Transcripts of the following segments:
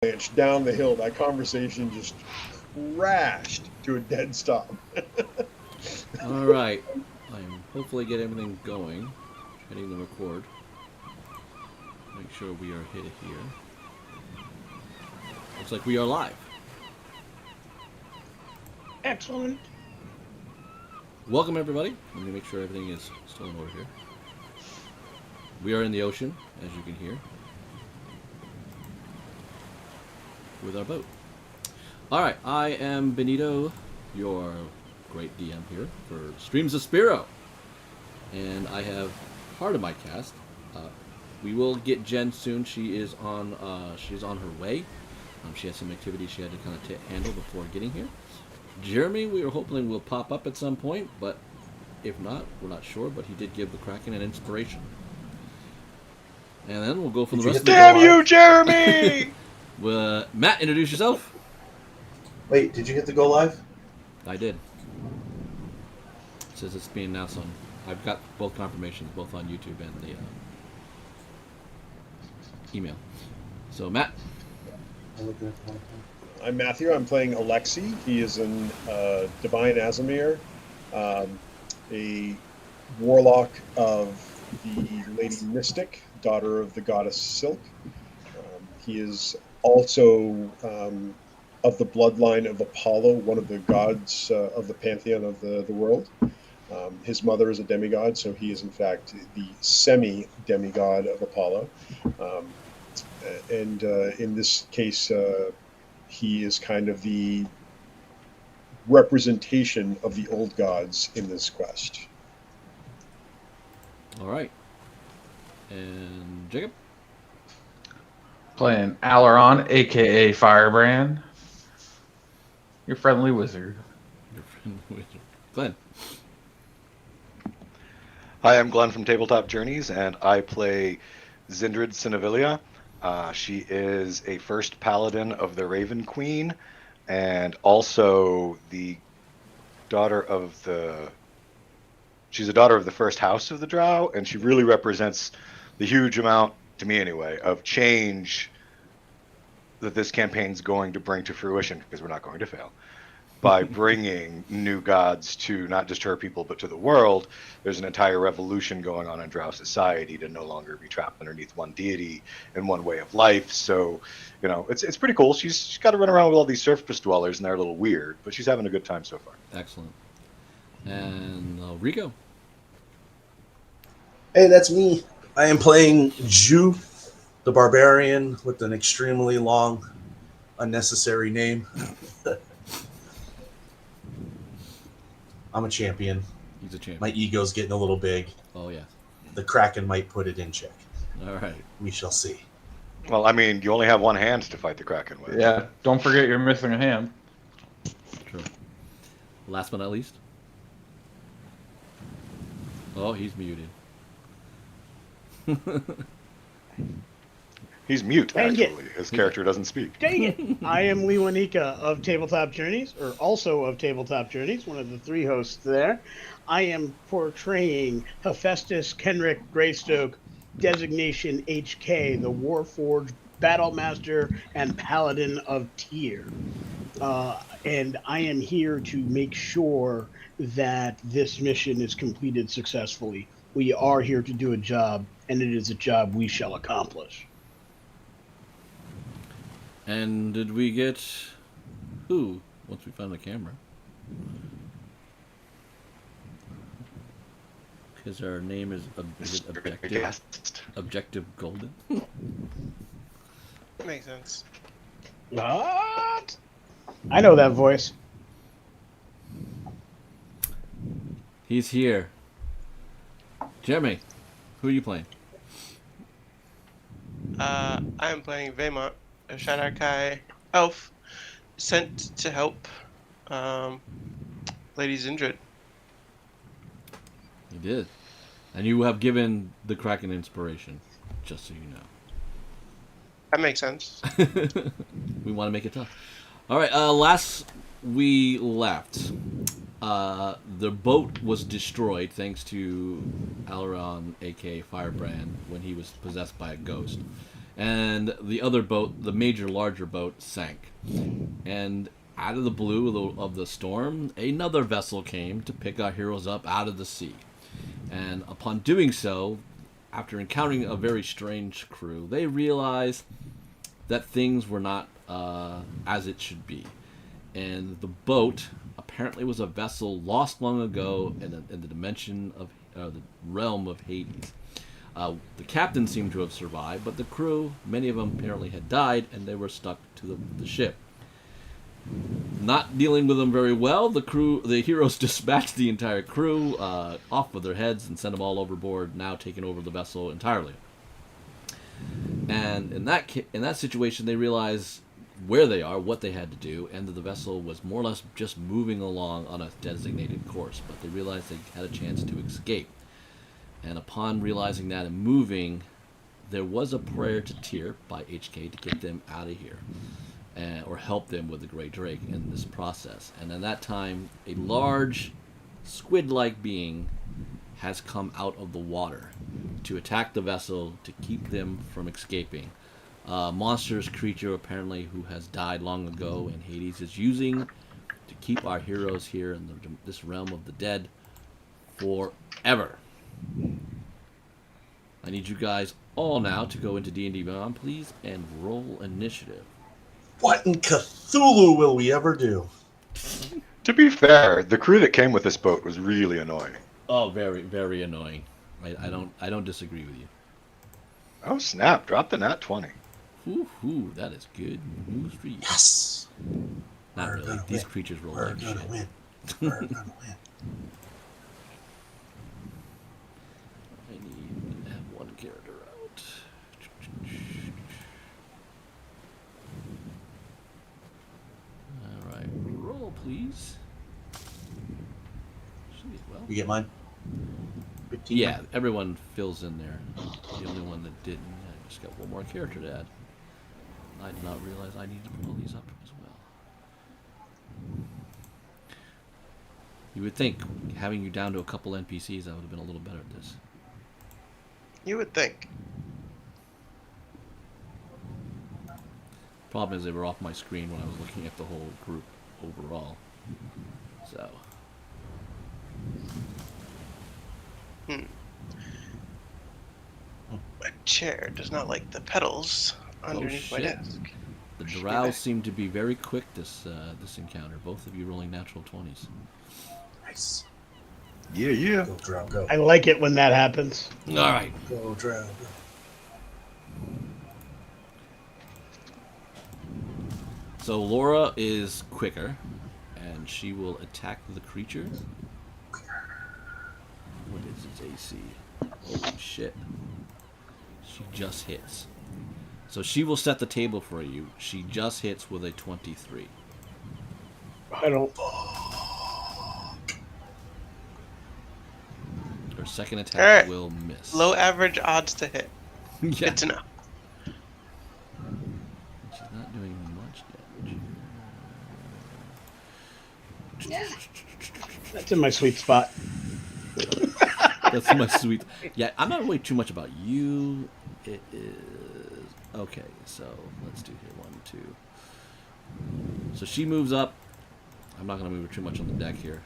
avalanche down the hill. That conversation just crashed to a dead stop. All right. I'm hopefully get everything going. Hitting the record. Make sure we are hit here. Looks like we are live. Excellent. Welcome everybody. Let me make sure everything is still in order here. We are in the ocean, as you can hear, with our boat. All right, I am Benito, your great DM here for Streams of Spero, and I have part of my cast. We will get Jen soon. She is on her way. She has some activities she had to kind of handle before getting here. Jeremy, we were hoping will pop up at some point, but if not, we're not sure. But he did give the Kraken an inspiration. And then we'll go for the rest of the Damn you, Jeremy! Matt, introduce yourself. Wait, did you hit the go live? I did. It says it's being announced on. I've got both confirmations, both on YouTube and the email. So, Matt. I'm Matthew. I'm playing Alexi. He is an Divine Azamir, a warlock of the Lady Mystic, daughter of the goddess Silk. He is also of the bloodline of Apollo, one of the gods of the pantheon of the world. His mother is a demigod, so he is in fact the semi-demigod of Apollo. And in this case, he is kind of the representation of the old gods in this quest. All right. And Jacob? Playing Alaron, aka Firebrand. Your friendly wizard. Your friend wizard. Glenn. Hi, I'm Glenn from Tabletop Journeys, and I play Zindrid Cinevilia. She is a first paladin of the Raven Queen, and also the daughter of the... She's a daughter of the first house of the Drow, and she really represents the huge amount, to me anyway, of change that this campaign's going to bring to fruition, because we're not going to fail, by bringing new gods to not just her people, but to the world. There's an entire revolution going on in Drow society to no longer be trapped underneath one deity and one way of life. So, you know, it's pretty cool. She's got to run around with all these surface dwellers, and they're a little weird, but she's having a good time so far. Excellent. And Rico. Hey, that's me. I am playing Ju, the barbarian with an extremely long, unnecessary name. I'm a champion. He's a champion. My ego's getting a little big. Oh, yeah. The Kraken might put it in check. All right. We shall see. Well, I mean, you only have one hand to fight the Kraken with. Yeah, don't forget you're missing a hand. True. Last but not least. Oh, he's muted. He's mute, Dang it. actually. His character doesn't speak. Dang it! I am Lewanika of Tabletop Journeys, or also of Tabletop Journeys, one of the three hosts there. I am portraying Hephaestus Kenrick Greystoke, designation HK, the Warforged Battlemaster and Paladin of Tyr. And I am here to make sure that this mission is completed successfully. We are here to do a job, and it is a job we shall accomplish. And did we get who once we found the camera? Because our name is Objective Golden. Makes sense. What? I know that voice. He's here. Jeremy, who are you playing? I am playing Vaymont, a Shanarkai elf sent to help Lady Zindrid. You did. And you have given the Kraken inspiration, just so you know. That makes sense. We want to make it tough. All right, last we left, the boat was destroyed thanks to Alaron, aka Firebrand, when he was possessed by a ghost. and the other boat, the larger boat, sank. And out of the blue of the storm, another vessel came to pick our heroes up out of the sea. And upon doing so, after encountering a very strange crew, they realized that things were not as it should be. And the boat apparently was a vessel lost long ago in the dimension of the realm of Hades. The captain seemed to have survived, but the crew, many of them apparently had died, and they were stuck to the ship. Not dealing with them very well, the heroes dispatched the entire crew off with their heads and sent them all overboard, now taking over the vessel entirely. And in that situation, they realized where they are, what they had to do, and that the vessel was more or less just moving along on a designated course, but they realized they had a chance to escape. And upon realizing that and moving, there was a prayer to Tyr by HK to get them out of here, or help them with the Great Drake in this process. And at that time, a large squid-like being has come out of the water to attack the vessel to keep them from escaping. Monstrous creature apparently who has died long ago in Hades is using to keep our heroes here in this realm of the dead forever. I need you guys all now to go into D&D Beyond, please, and roll initiative. What in Cthulhu will we ever do? To be fair, the crew that came with this boat was really annoying. Oh, very, very annoying. I don't disagree with you. Oh snap! Drop the nat 20. Ooh, that is good news for you. Yes. Not We're really. gonna These win. creatures roll We're like gonna shit. win. We're gonna win. I need to have one character out. All right, roll please. Should be well. You get mine? 15? Yeah, everyone fills in there. The only one that didn't, I just got one more character to add. I did not realize I needed to pull these up as well. You would think, having you down to a couple NPCs, I would have been a little better at this. You would think. Problem is, they were off my screen when I was looking at the whole group overall. So. My chair does not like the pedals underneath my shit. desk. The drows seem to be very quick this encounter. Both of you rolling natural 20s. Nice. Yeah. Go, Drow, go. I like it when that happens. All right. Go, Drow, go. So Laura is quicker, and she will attack the creature. What is its AC? Holy shit. She just hits. So she will set the table for you. She just hits with a 23. I don't. Her second attack Alright. will miss. Low average odds to hit. Yeah. Good to know. She's not doing much damage. That's in my sweet spot. That's my sweet. Yeah, I'm not really too much about you. It is okay. So let's do here 1, 2. So she moves up. I'm not gonna move her too much on the deck here.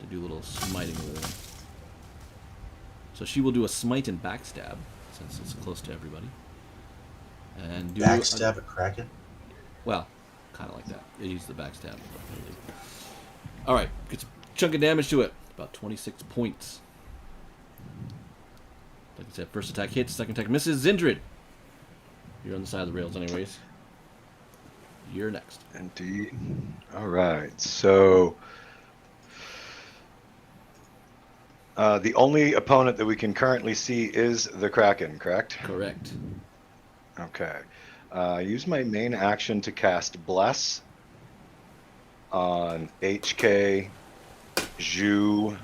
To do a little smiting with her. So she will do a smite and backstab since it's close to everybody. And do Backstab at Kraken? well, kind of like that. It uses the backstab. All right, gets a chunk of damage to it. About 26 points. Like I said, first attack hits, second attack misses. Zindrid, you're on the side of the rails anyways. You're next. Indeed. All right. So the only opponent that we can currently see is the Kraken, correct? Correct. Okay. Use my main action to cast Bless on HK, Zhu,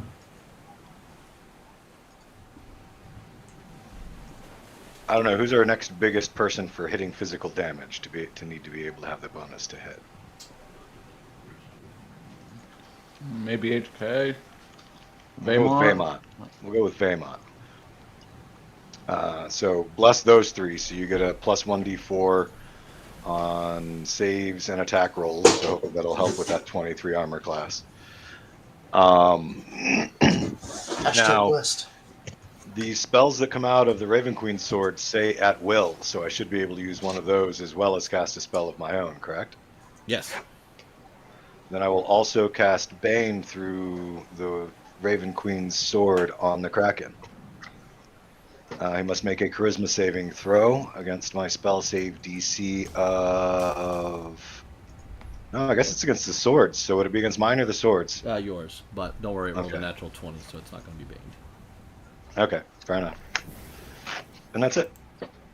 I don't know, who's our next biggest person for hitting physical damage to need to be able to have the bonus to hit? Maybe HK. We'll go with Vaymont. Vaymont. We'll go with Vaymont. So bless those 3, so you get a plus 1d4 on saves and attack rolls. So hopefully that'll help with that 23 armor class. Hashtag Now, blessed. the spells that come out of the Raven Queen's sword say at will, so I should be able to use one of those as well as cast a spell of my own, correct? Yes. Then I will also cast Bane through the Raven Queen's sword on the Kraken. He must make a charisma saving throw against my spell save DC of... No, I guess it's against the swords, so would it be against mine or the swords? Yours, but don't worry, it rolled a Okay. natural 20, so it's not going to be banged. Okay, fair enough. And that's it.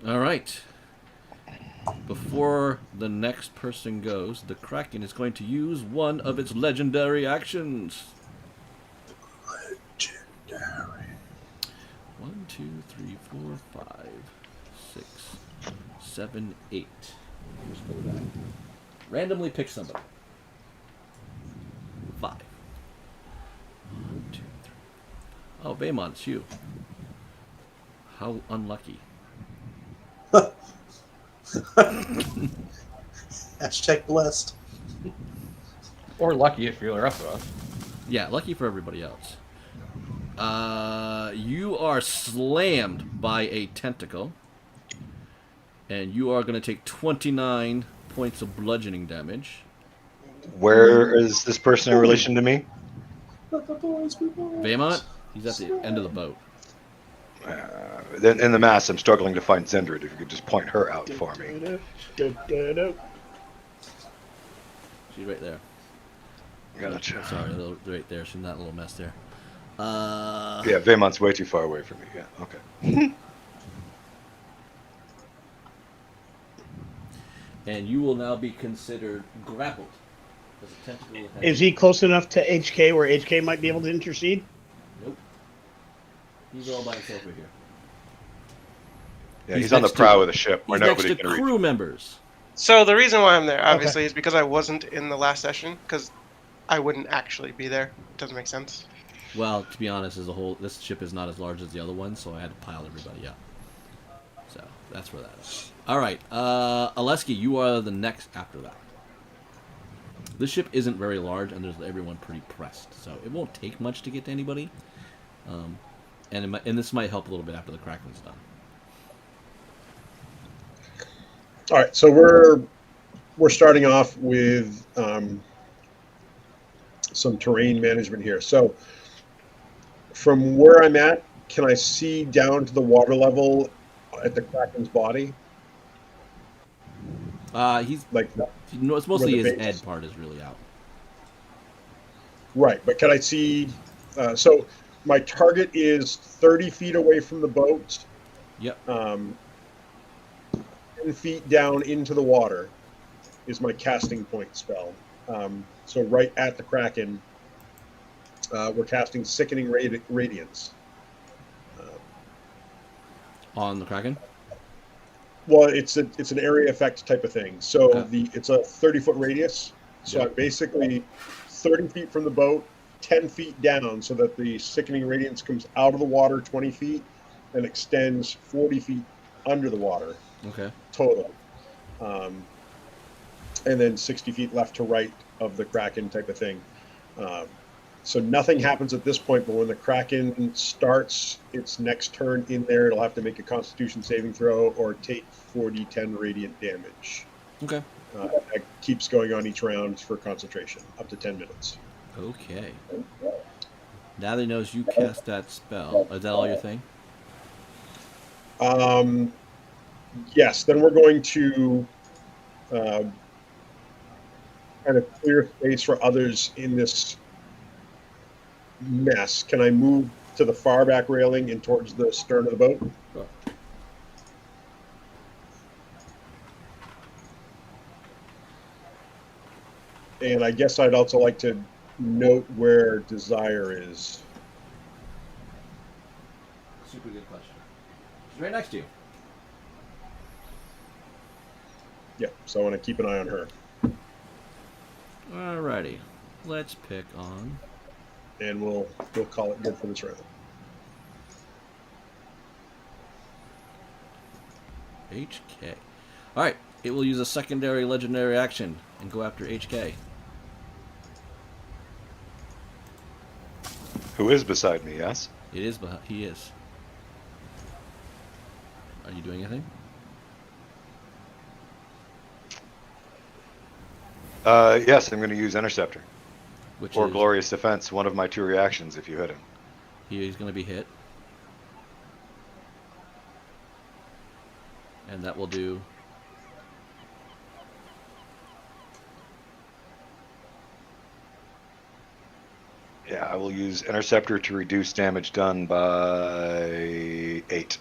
All right. Before the next person goes, the Kraken is going to use one of its legendary actions. Legendary. 1, 2, 3, 4, 5, 6, 7, 8. Just go back. Randomly pick somebody. 5. 1, 2, 3. Oh, Baymon, it's you. How unlucky. Hashtag blessed. Or lucky if you're the rest of us. Yeah, lucky for everybody else. You are slammed by a tentacle, and you are going to take 29 points of bludgeoning damage. Where is this person in relation to me? Let the boys be boys. Vaymont, he's at the end of the boat. In the mass, I'm struggling to find Zendrid. If you could just point her out for me. She's right there. Gotcha. Sorry, right there. She's in that little mess there. Yeah, Vaymont's way too far away from me. Yeah, okay. And you will now be considered grappled. As a tentacle has- Is he close enough to HK where HK might be able to intercede? Nope. He's all by himself over here. Yeah, he's on the next prow to- of the ship where He's next nobody to can reach. crew members. So the reason why I'm there, obviously, is because I wasn't in the last session, because I wouldn't actually be there. It doesn't make sense. Well, to be honest, as a whole, this ship is not as large as the other one, so I had to pile everybody up. So that's where that is. All right, Aleski, you are the next after that. This ship isn't very large, and there's everyone pretty pressed, so it won't take much to get to anybody. And this might help a little bit after the Kraken's done. All right, so we're starting off with some terrain management here. So from where I'm at, can I see down to the water level at the Kraken's body? He's Like, it's mostly where the his base head is. part is really out. right, but can I see? So my target is 30 feet away from the boat. Yep. 10 feet down into the water is my casting point spell. So right at the Kraken, we're casting Sickening Radiance. On the Kraken. Well, it's an area effect type of thing. So Okay. it's a 30-foot radius. So Yeah. I'm basically 30 feet from the boat, 10 feet down, so that the Sickening Radiance comes out of the water 20 feet and extends 40 feet under the water Okay. total. And then 60 feet left to right of the Kraken type of thing. So nothing happens at this point, but when the Kraken starts its next turn in there, it'll have to make a Constitution saving throw or take 4d10 radiant damage. Okay. That keeps going on each round for concentration, up to 10 minutes. Okay. Now that he knows you cast that spell, is that all your thing? Yes, then we're going to kind of clear space for others in this mess. Can I move to the far back railing and towards the stern of the boat? Sure. And I guess I'd also like to note where Desire is. Super good question. She's right next to you. Yeah, so I want to keep an eye on her. Alrighty. Let's pick on. And we'll call it good for this round. HK. Alright, it will use a secondary legendary action and go after HK. Who is beside me, yes? It is, but he is. Are you doing anything? Yes, I'm going to use Interceptor. Which Or is, Glorious Defense, one of my 2 reactions if you hit him. he's going to be hit. And that will do... Yeah, I will use Interceptor to reduce damage done by 8.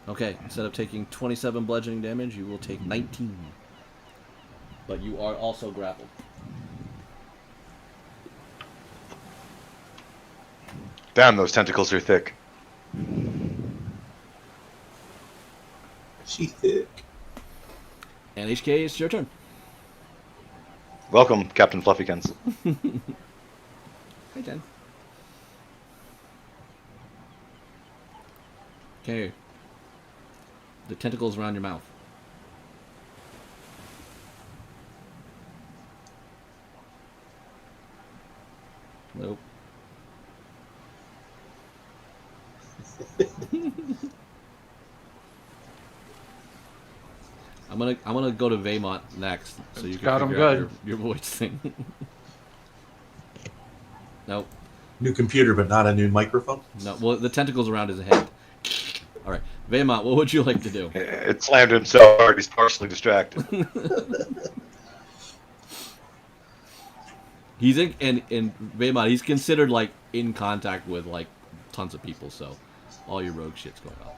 Okay, instead of taking 27 bludgeoning damage, you will take 19. But you are also grappled. Damn, those tentacles are thick. She thick. And HK, it's your turn. Welcome, Captain Fluffykins. Hi, Jen. Okay. The tentacles around your mouth. Nope. I'm gonna go to Vaymont next, so you can Got him figure out good. your voice thing. Nope. New computer, but not a new microphone. No. Well, the tentacles around his head. All right, Vaymont, what would you like to do? It slammed him so hard he's partially distracted. He's in Vaymont. He's considered like in contact with like tons of people, so all your rogue shit's going on.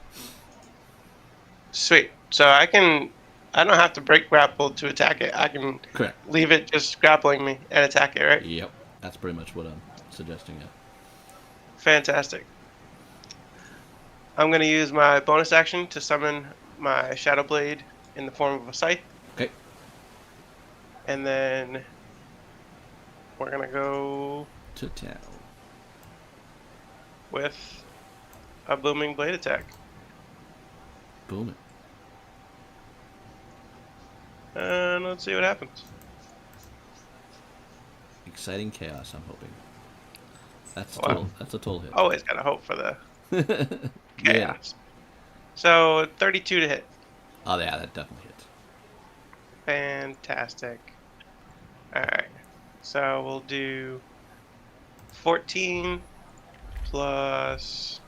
Sweet. So I don't have to break grapple to attack it. I can Correct. leave it just grappling me and attack it, right? Yep. That's pretty much what I'm suggesting. Yeah. Fantastic. I'm going to use my bonus action to summon my Shadow Blade in the form of a scythe. Okay. And then we're going to go To town. with a Booming Blade attack. Boom it. And let's see what happens. Exciting chaos. I'm hoping. That's Wow. total. That's a total hit. Always got to hope for the Yeah. chaos. So 32 to hit. Oh yeah, that definitely hits. Fantastic. Alright. So we'll do 14 plus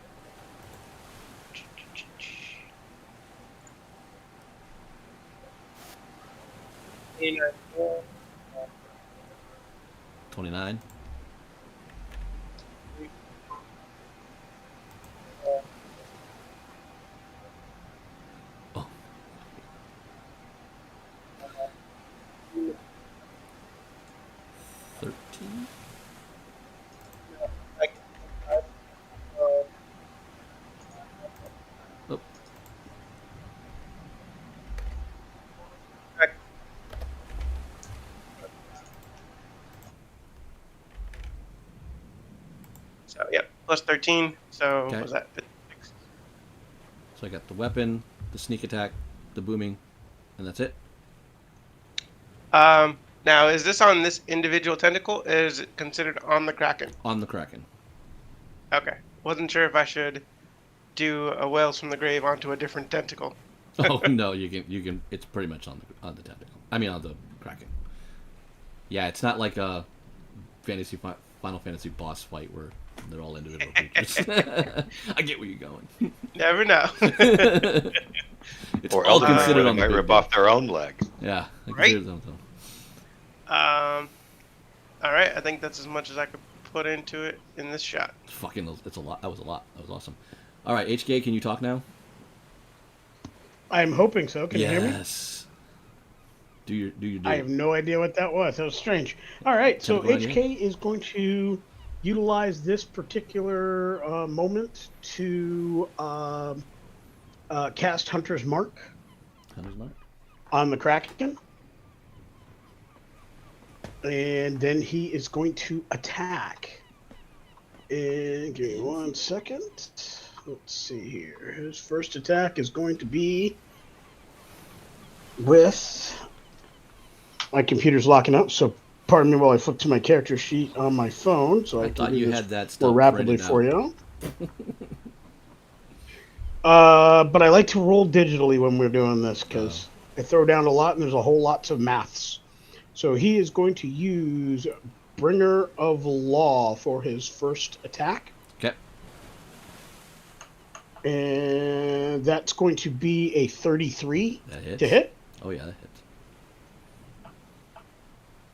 29. Oh. $13. Oh. So yep, plus 13. So Okay. what was that? So I got the weapon, the sneak attack, the booming, and that's it. Now is this on this individual tentacle? Or is it considered on the Kraken? On the Kraken. Okay. Wasn't sure if I should do a Whales from the Grave onto a different tentacle. Oh no, you can. It's pretty much on the tentacle. I mean on the Kraken. Yeah, it's not like a Final Fantasy boss fight where they're all individual creatures. I get where you're going. Never know. It's Or all Elden considered Ring on the might big rip dude. off their own leg. Yeah, I Right? consider them though. All right. I think that's as much as I could put into it in this shot. Fucking, it's a lot. That was a lot. That was awesome. All right, HK, can you talk now? I'm hoping so. Can you hear me? Yes. Do your I have no idea what that was. That was strange. All right, so Tentacle on you? HK is going to utilize this particular moment to cast Hunter's Mark Hunter's Mark? on the Kraken. And then he is going to attack. And give me 1 second. Let's see here. His first attack is going to be with my computer's locking up, so pardon me while I flip to my character sheet on my phone, so I can thought do you this had that more stuff rapidly printed for out. you. But I like to roll digitally when we're doing this because I throw down a lot and there's a whole lots of maths. So he is going to use Bringer of Law for his first attack. Okay. And that's going to be a 33 That hits. to hit. Oh yeah, that hits.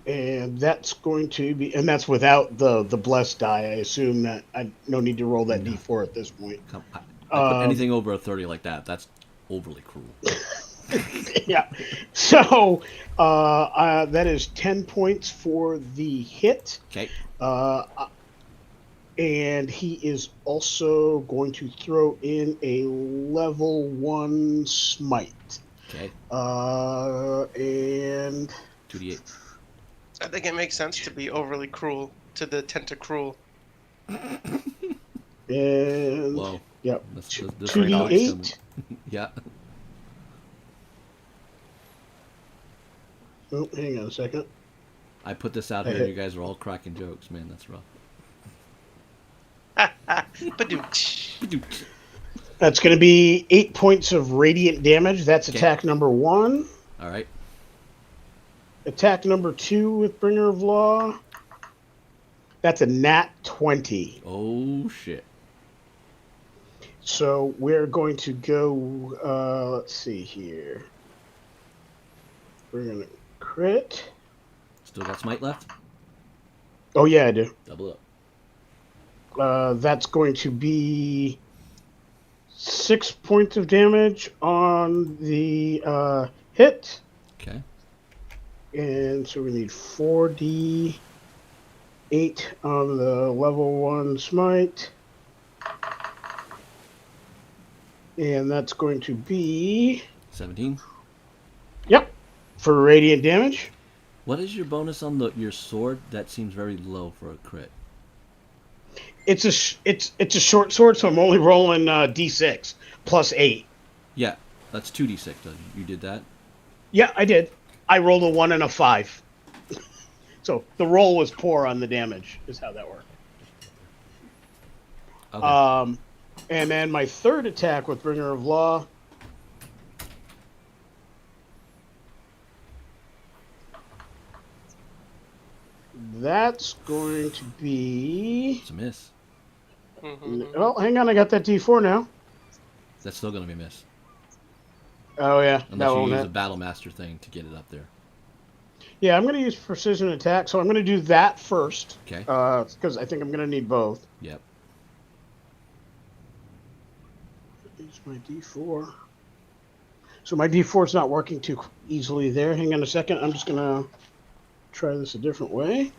And that's going to be, and that's without the blessed die. I assume that I no need to roll that d4 at this point. I put anything over a 30 like that. That's overly cruel. Yeah. So that is 10 points for the hit. Okay. And he is also going to throw in a level 1 smite. Okay. And 2d8. I think it makes sense to be overly cruel to the tentacruel. And Whoa. yep. This 2d8. Yeah. Oh, hang on a second. I put this out here and you guys are all cracking jokes, man. That's rough. Badooch. That's going to be 8 points of radiant damage. That's Okay. attack number 1. All right. Attack number 2 with Bringer of Law. That's a nat 20. Oh shit. So we're going to go, let's see here. We're going to crit. Still got smite left? Oh, yeah, I do. Double up. That's going to be 6 points of damage on the hit. Okay. And so we need 4d8 on the level 1 smite. And that's going to be, 17. yep, for radiant damage. What is your bonus on your sword? That seems very low for a crit. It's a short sword, so I'm only rolling d6 plus 8. Yeah, that's 2d6. You did that? Yeah, I did. I rolled a 1 and a 5. So the roll was poor on the damage, is how that worked. Okay. And then my third attack with Bringer of Law. That's going to be... It's a miss. Well, hang on, I got that d4 now. That's still going to be a miss. Oh, yeah. Unless you use a Battle Master thing to get it up there. Yeah, I'm going to use precision attack, so I'm going to do that first. Okay. Because I think I'm going to need both. Yep. Use my d4. So my d4 is not working too easily there. Hang on a second. I'm just going to try this a different way.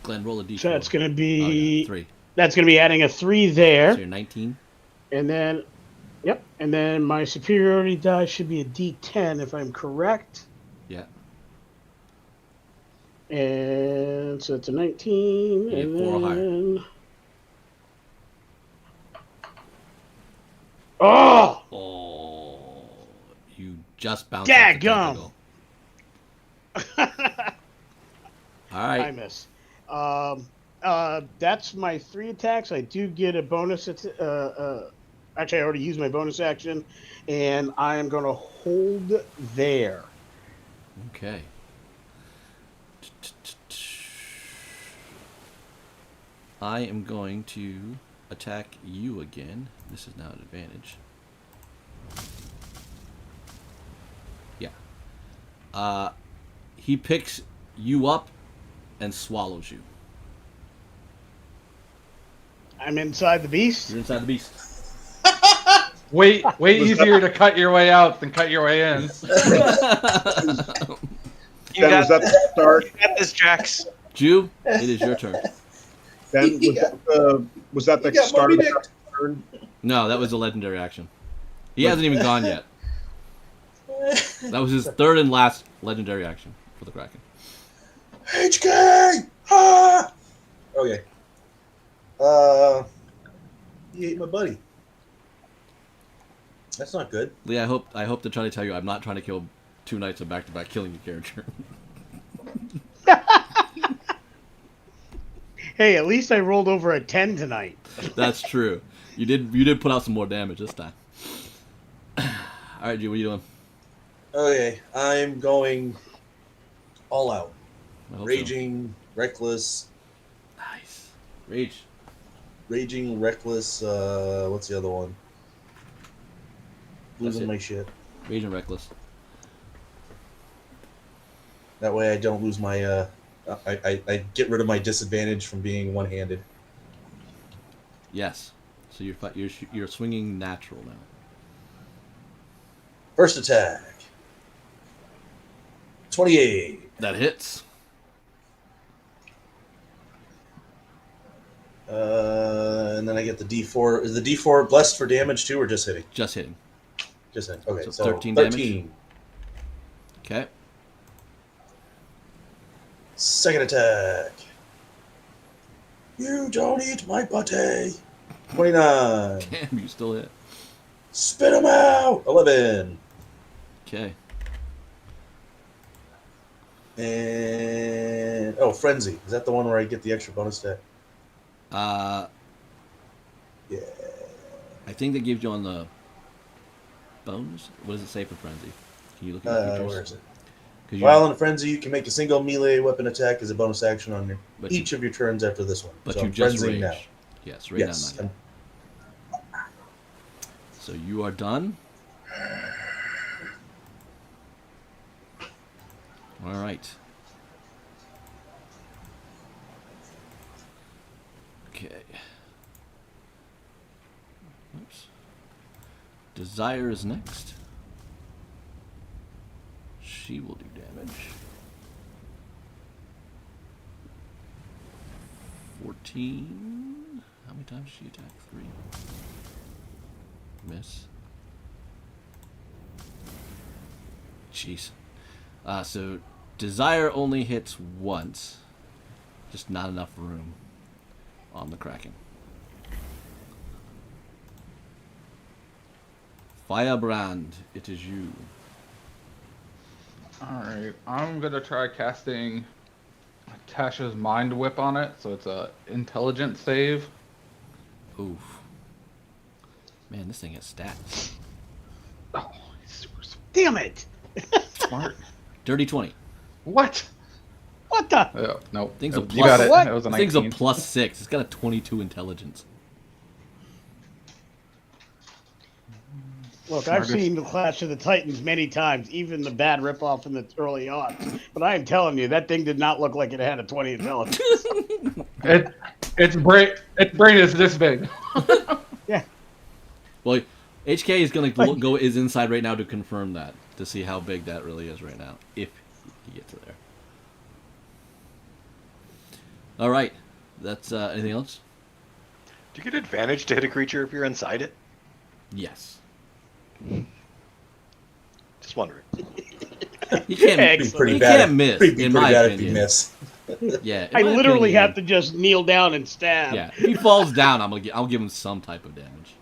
Glenn, roll a d4. So that's going to Oh, be... yeah, 3. That's going to be adding a 3 there. So you're 19? And then... Yep. And then my superiority die should be a d10 if I'm correct. Yeah. And so it's a 19. You and need 4 or higher. then... Oh! Oh, you just bounced Dadgum! off the tentacle. All right. I miss. That's my 3 attacks. I do get a bonus. Actually, I already used my bonus action, and I am going to hold there. Okay. I am going to attack you again. This is now an advantage. Yeah. He picks you up and swallows you. I'm inside the beast. You're inside the beast. Way easier to cut your way out than cut your way in. You Ben, got, was that the start? you got this, Drax. Jew, it is your turn. Ben, was that the got start of Moby the turn? No, that was a legendary action. He hasn't even gone yet. That was his third and last legendary action for the Kraken. HK! Ah! Okay. He ate my buddy. That's not good. Lee, I hope to try to tell you I'm not trying to kill 2 nights of back-to-back killing your character. Hey, at least I rolled over a 10 tonight. That's true. You did put out some more damage this time. All right, G, what are you doing? Okay, I'm going all out. I hope so. Raging, reckless, Nice. Rage. raging, reckless. What's the other one? Losing it. my shit. Rage and reckless. That way, I don't lose my. I get rid of my disadvantage from being one-handed. Yes. So you're swinging natural now. First attack. 28. That hits. And then I get the D4. Is the D4 blessed for damage too, or just hitting? Just hitting. Just hitting. Okay, So so 13 13. Okay. Second attack. You don't eat my pate. 29. Damn, you still hit. Spit him out. 11. Okay. And frenzy. Is that the one where I get the extra bonus stat? Yeah. I think they gives you on the bonus. What does it say for frenzy? Can you look at the features? Where is it? 'Cause While in a frenzy, you can make a single melee weapon attack as a bonus action on But each of your turns after this one. But So you I'm just frenzying rage. now. Yes, right Yes. now. Not yet. So you are done. All right. Okay. Oops. Desire is next. She will do damage. 14. How many times does she attack? 3. Miss. Jeez. So Desire only hits once. Just not enough room on the Kraken. Firebrand, it is you. Alright, I'm gonna try casting Tasha's Mind Whip on it, so it's a intelligence save. Oof. Man, this thing has stats. Oh, he's super Damn it! smart. Dirty 20. What? What the? Oh, nope. Thing's a You plus. got it. What? It was a This thing's a 19. +6. It's got a 22 intelligence. Look, I've Smartest. seen the Clash of the Titans many times, even the bad ripoff in the early odds. But I am telling you, that thing did not look like it had a 20 intelligence. Its brain is this big. Yeah. Well, HK is going to go is inside right now to confirm that, to see how big that really is right now, if he gets to there. All right. That's anything else? Do you get advantage to hit a creature if you're inside it? Yes. Just wondering. You can't. Excellent. Pretty You bad. can't miss, Pretty in bad my if you opinion. miss. Yeah. I literally have to just kneel down and stab. Yeah. If he falls down, I'll give him some type of damage.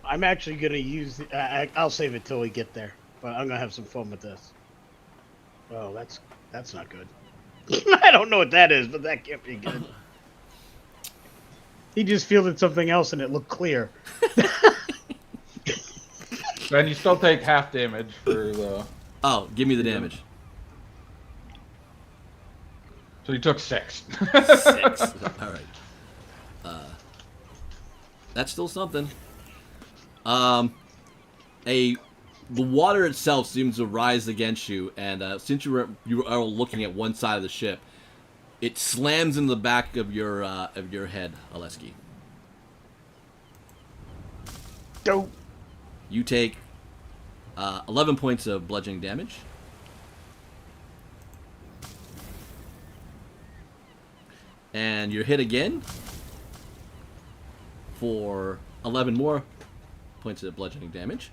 I'm actually going to use... I'll save it till we get there. But I'm going to have some fun with this. Oh, that's not good. I don't know what that is, but that can't be good. He just fielded something else and it looked clear. And you still take half damage for the. Oh, give me the damage. So you took 6. 6. All right. That's still something. The water itself seems to rise against you, and since you are looking at one side of the ship, it slams in the back of your head, Oleski. Dope. You take 11 points of bludgeoning damage. And you're hit again for 11 more points of bludgeoning damage.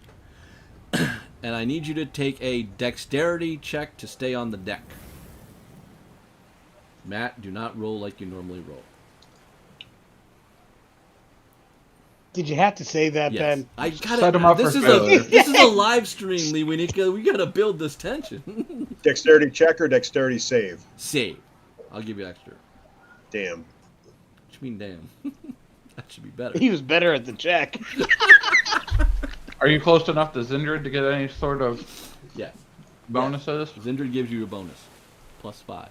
And I need you to take a dexterity check to stay on the deck. Matt, do not roll like you normally roll. Did you have to say that, Yes. Ben? I gotta. Set him up this for is failure. this is a live stream, Lee Winika. We gotta build this tension. Dexterity check or dexterity save? Save. I'll give you extra. Damn. What you mean, damn? That should be better. He was better at the check. Are you close enough to Zindred to get any sort of Yes. bonuses? Zindred gives you a bonus. +5. Or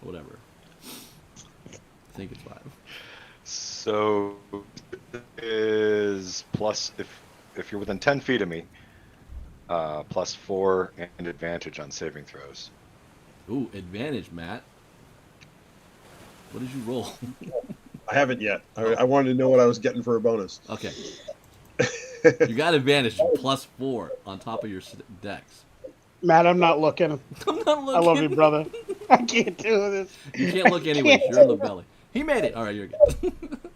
whatever. I think it's 5. So is plus if you're within 10 feet of me, +4 and advantage on saving throws. Ooh, advantage, Matt. What did you roll? I haven't yet. I wanted to know what I was getting for a bonus. Okay. You got advantage +4 on top of your dex. Matt, I'm not looking. I'm not looking. I love you, brother. I can't do this. You can't look anyways. You're in the belly. He made it. All right, you're good.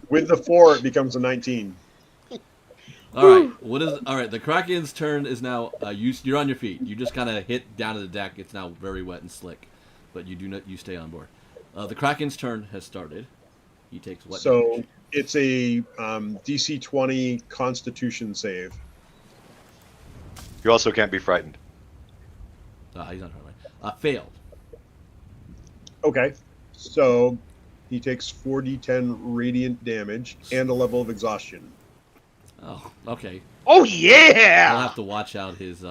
With the 4, it becomes a 19. All right. All right? The Kraken's turn is now. You're on your feet. You just kind of hit down to the deck. It's now very wet and slick, but you do not. You stay on board. The Kraken's turn has started. He takes what? So damage? it's a DC 20 Constitution save. You also can't be frightened. He's not right. Failed. Okay. So he takes 4d10 radiant damage and a level of exhaustion. Oh, okay. Oh I'll yeah! have to watch out his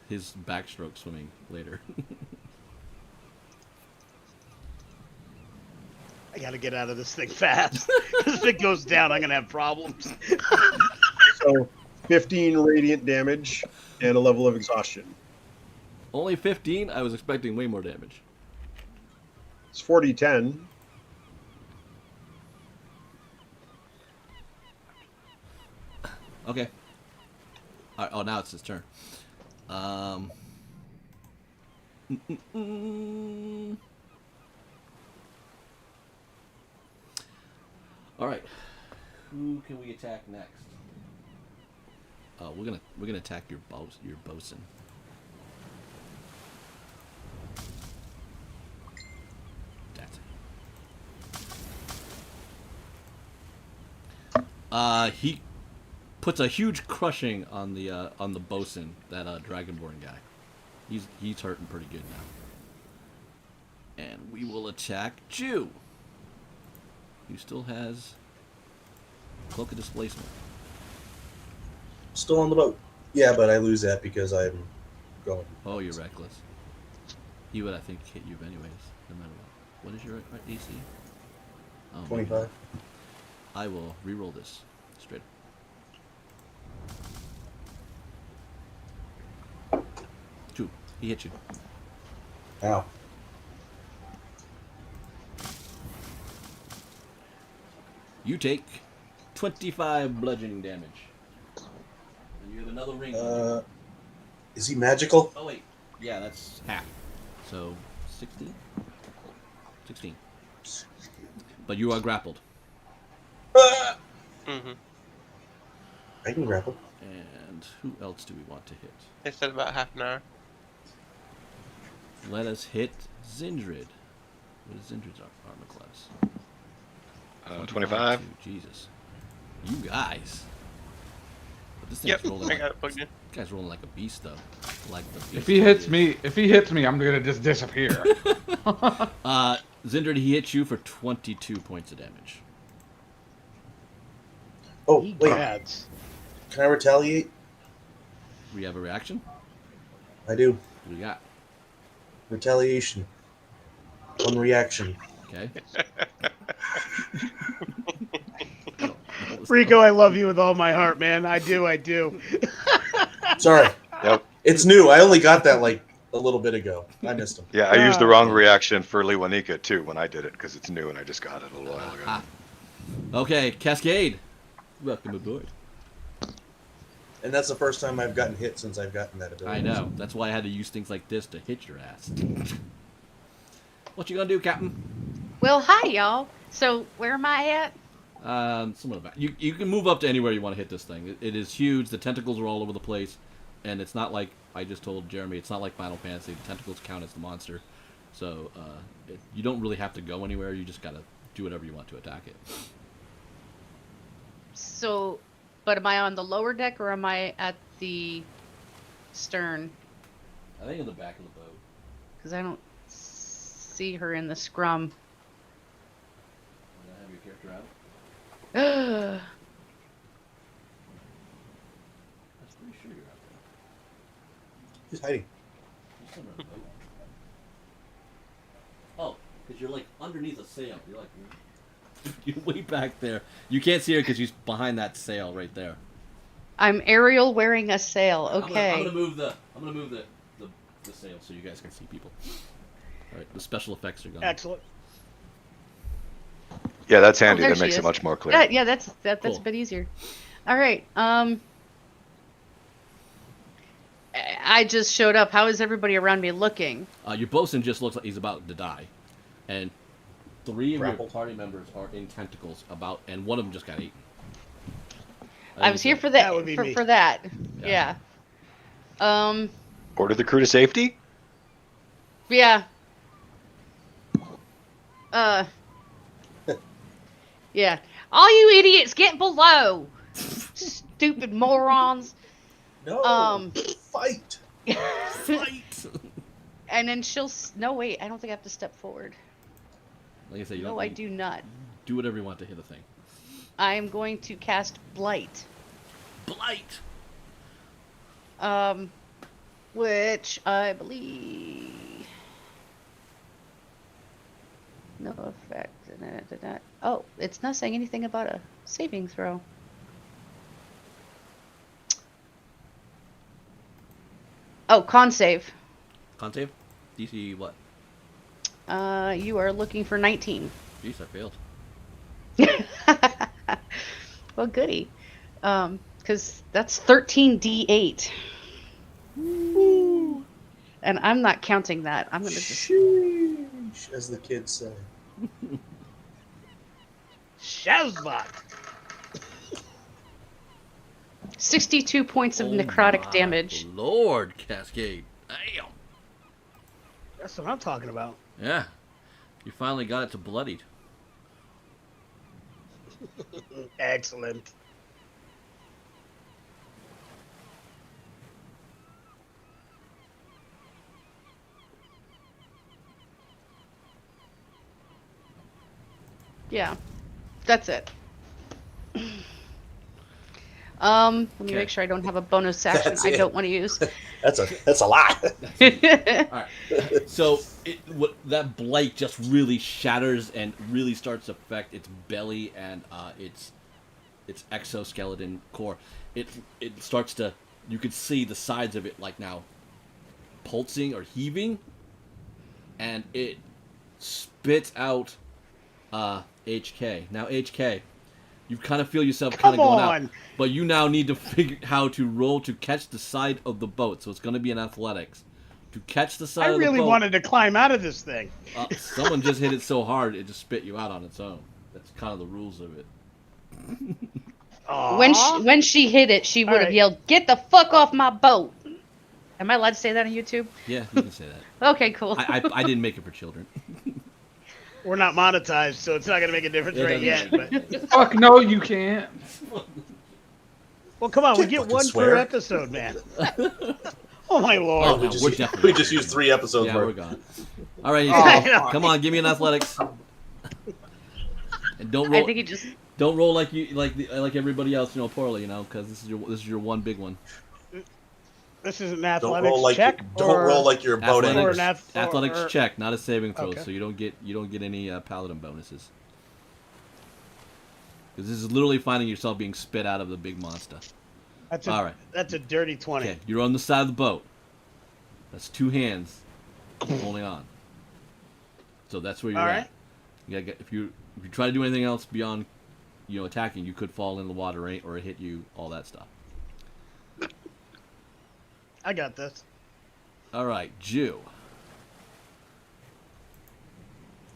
backstroke swimming later. I gotta get out of this thing fast. Because if it goes down, I'm gonna have problems. So 15 radiant damage and a level of exhaustion. Only 15? I was expecting way more damage. It's 4d10. Okay. All right, oh, now it's his turn. All right. Who can we attack next? Oh, we're gonna attack your bosun. That's it. He puts a huge crushing on the bosun, that dragonborn guy. He's hurting pretty good now. And we will attack Jew, who still has Cloak of Displacement. Still on the boat. Yeah, but I lose that because I'm going. Oh, you're reckless. He would, I think, hit you anyways, no matter what. What is your AC? Oh, 25. I will re-roll this straight. Two. He hit you. Ow. You take 25 bludgeoning damage. And you have another ring on you. Is he magical? Oh, wait. Yeah, that's half. So, 16? 16. But you are grappled. Mm-hmm. I can grapple. And who else do we want to hit? They said about half an hour. Let us hit Zindred. What is Zindred's armor class? 25. Jesus. You guys. But this thing's Yep, rolling I like, got it plugged in. this guy's rolling like a beast, though. Like the beast If he hits me, I'm gonna just disappear. Zindred, he hits you for 22 points of damage. Oh, He wait. gads. Can I retaliate? We have a reaction? I do. What do we got? Retaliation. One reaction. Okay. Rico, I love you with all my heart, man. I do. Sorry. Yep. It's new. I only got that like a little bit ago. I missed him. Yeah, I used the wrong reaction for Liwanika too when I did it because it's new and I just got it a little while ago. Ah. Okay, Cascade. Welcome aboard. And that's the first time I've gotten hit since I've gotten that ability. I know. That's why I had to use things like this to hit your ass. What you gonna do, Captain? Well, hi, y'all. So, where am I at? Somewhere back. You can move up to anywhere you want to hit this thing. It is huge. The tentacles are all over the place, and it's not like I just told Jeremy. It's not like Final Fantasy. The tentacles count as the monster, So you don't really have to go anywhere. You just gotta do whatever you want to attack it. So, but am I on the lower deck or am I at the stern? I think in the back of the boat. Because I don't see her in the scrum. Wanna have your character out? Oh, I'm pretty sure you're out there. He's hiding. You're somewhere on the boat. Oh, because you're like underneath a sail. You're like you're way back there. You can't see her because she's behind that sail right there. I'm Ariel wearing a sail. Okay. I'm gonna move the sail so you guys can see people. All right, the special effects are gone. Excellent. Yeah, that's handy. there That she makes is. it much more clear. Yeah, that's Cool. a bit easier. All right. I just showed up. How is everybody around me looking? Your bosun just looks like he's about to die, and 3 of Grappled. your party members are in tentacles about, and one of them just got eaten. I was here for That that. would be me. For that. Yeah. Yeah. Order the crew to safety. Yeah. Yeah. All you idiots, get below. Stupid morons. No. Fight. Fight! And then she'll. No, wait. I don't think I have to step forward. Like I said, you No, don't I do not. do whatever you want to hit the thing. I am going to cast Blight. Blight! Which I believe. No effect. Oh, it's not saying anything about a saving throw. Oh, con save. Con save? DC what? You are looking for 19. Jeez, I failed. Well, goody. Because that's 13d8. Woo. And I'm not counting that. I'm gonna just Sheesh, as the kids say. Shazbot. 62 points of Oh necrotic my damage. Lord, Cascade. Damn. That's what I'm talking about. Yeah. You finally got it to bloodied. Excellent. Yeah, that's it. Let me Okay. make sure I don't have a bonus action That's I it. don't want to use. That's a lot. Alright. So that blight just really shatters and really starts to affect its belly and its exoskeleton core. It starts to, you could see the sides of it like now pulsing or heaving, and it spits out HK. Now HK, you kind of feel yourself kind of Come going on. out, but you now need to figure how to roll to catch the side of the boat. So it's going to be an athletics to catch the side I of the really boat. wanted to climb out of this thing. Someone just hit it so hard it just spit you out on its own. That's kind of the rules of it. Aw. When she hit it, she would have Alright. yelled, "Get the fuck off my boat!" Am I allowed to say that on YouTube? Yeah, you can say that. Okay, cool. I didn't make it for children. We're not monetized, so it's not going to make a difference It right yet. doesn't But Fuck no, you can't. well, come on, we Can't get fucking one swear. per episode, man. Oh my Oh, lord! no, We we're just, definitely we just used 3 episodes Yeah, we're worth. gone. All right, I Ethan, know. come on, give me an athletics. And don't I roll. think he just. Don't roll like you like everybody else, poorly, because this is your one big one. This is an Don't athletics roll like check. don't or- roll like you're a boat Athletics, Or anchor. an ath- or- athletics or- check, not a saving throw, Okay. so you don't get any paladin bonuses. Because this is literally finding yourself being spit out of the big monster. That's a, All right. That's a dirty 20. Okay, you're on the side of the boat. That's 2 hands holding on. So that's where you're All at. right. You gotta if you try to do anything else beyond, attacking, you could fall in the water, right, or hit you, all that stuff. I got this. All right, Jew.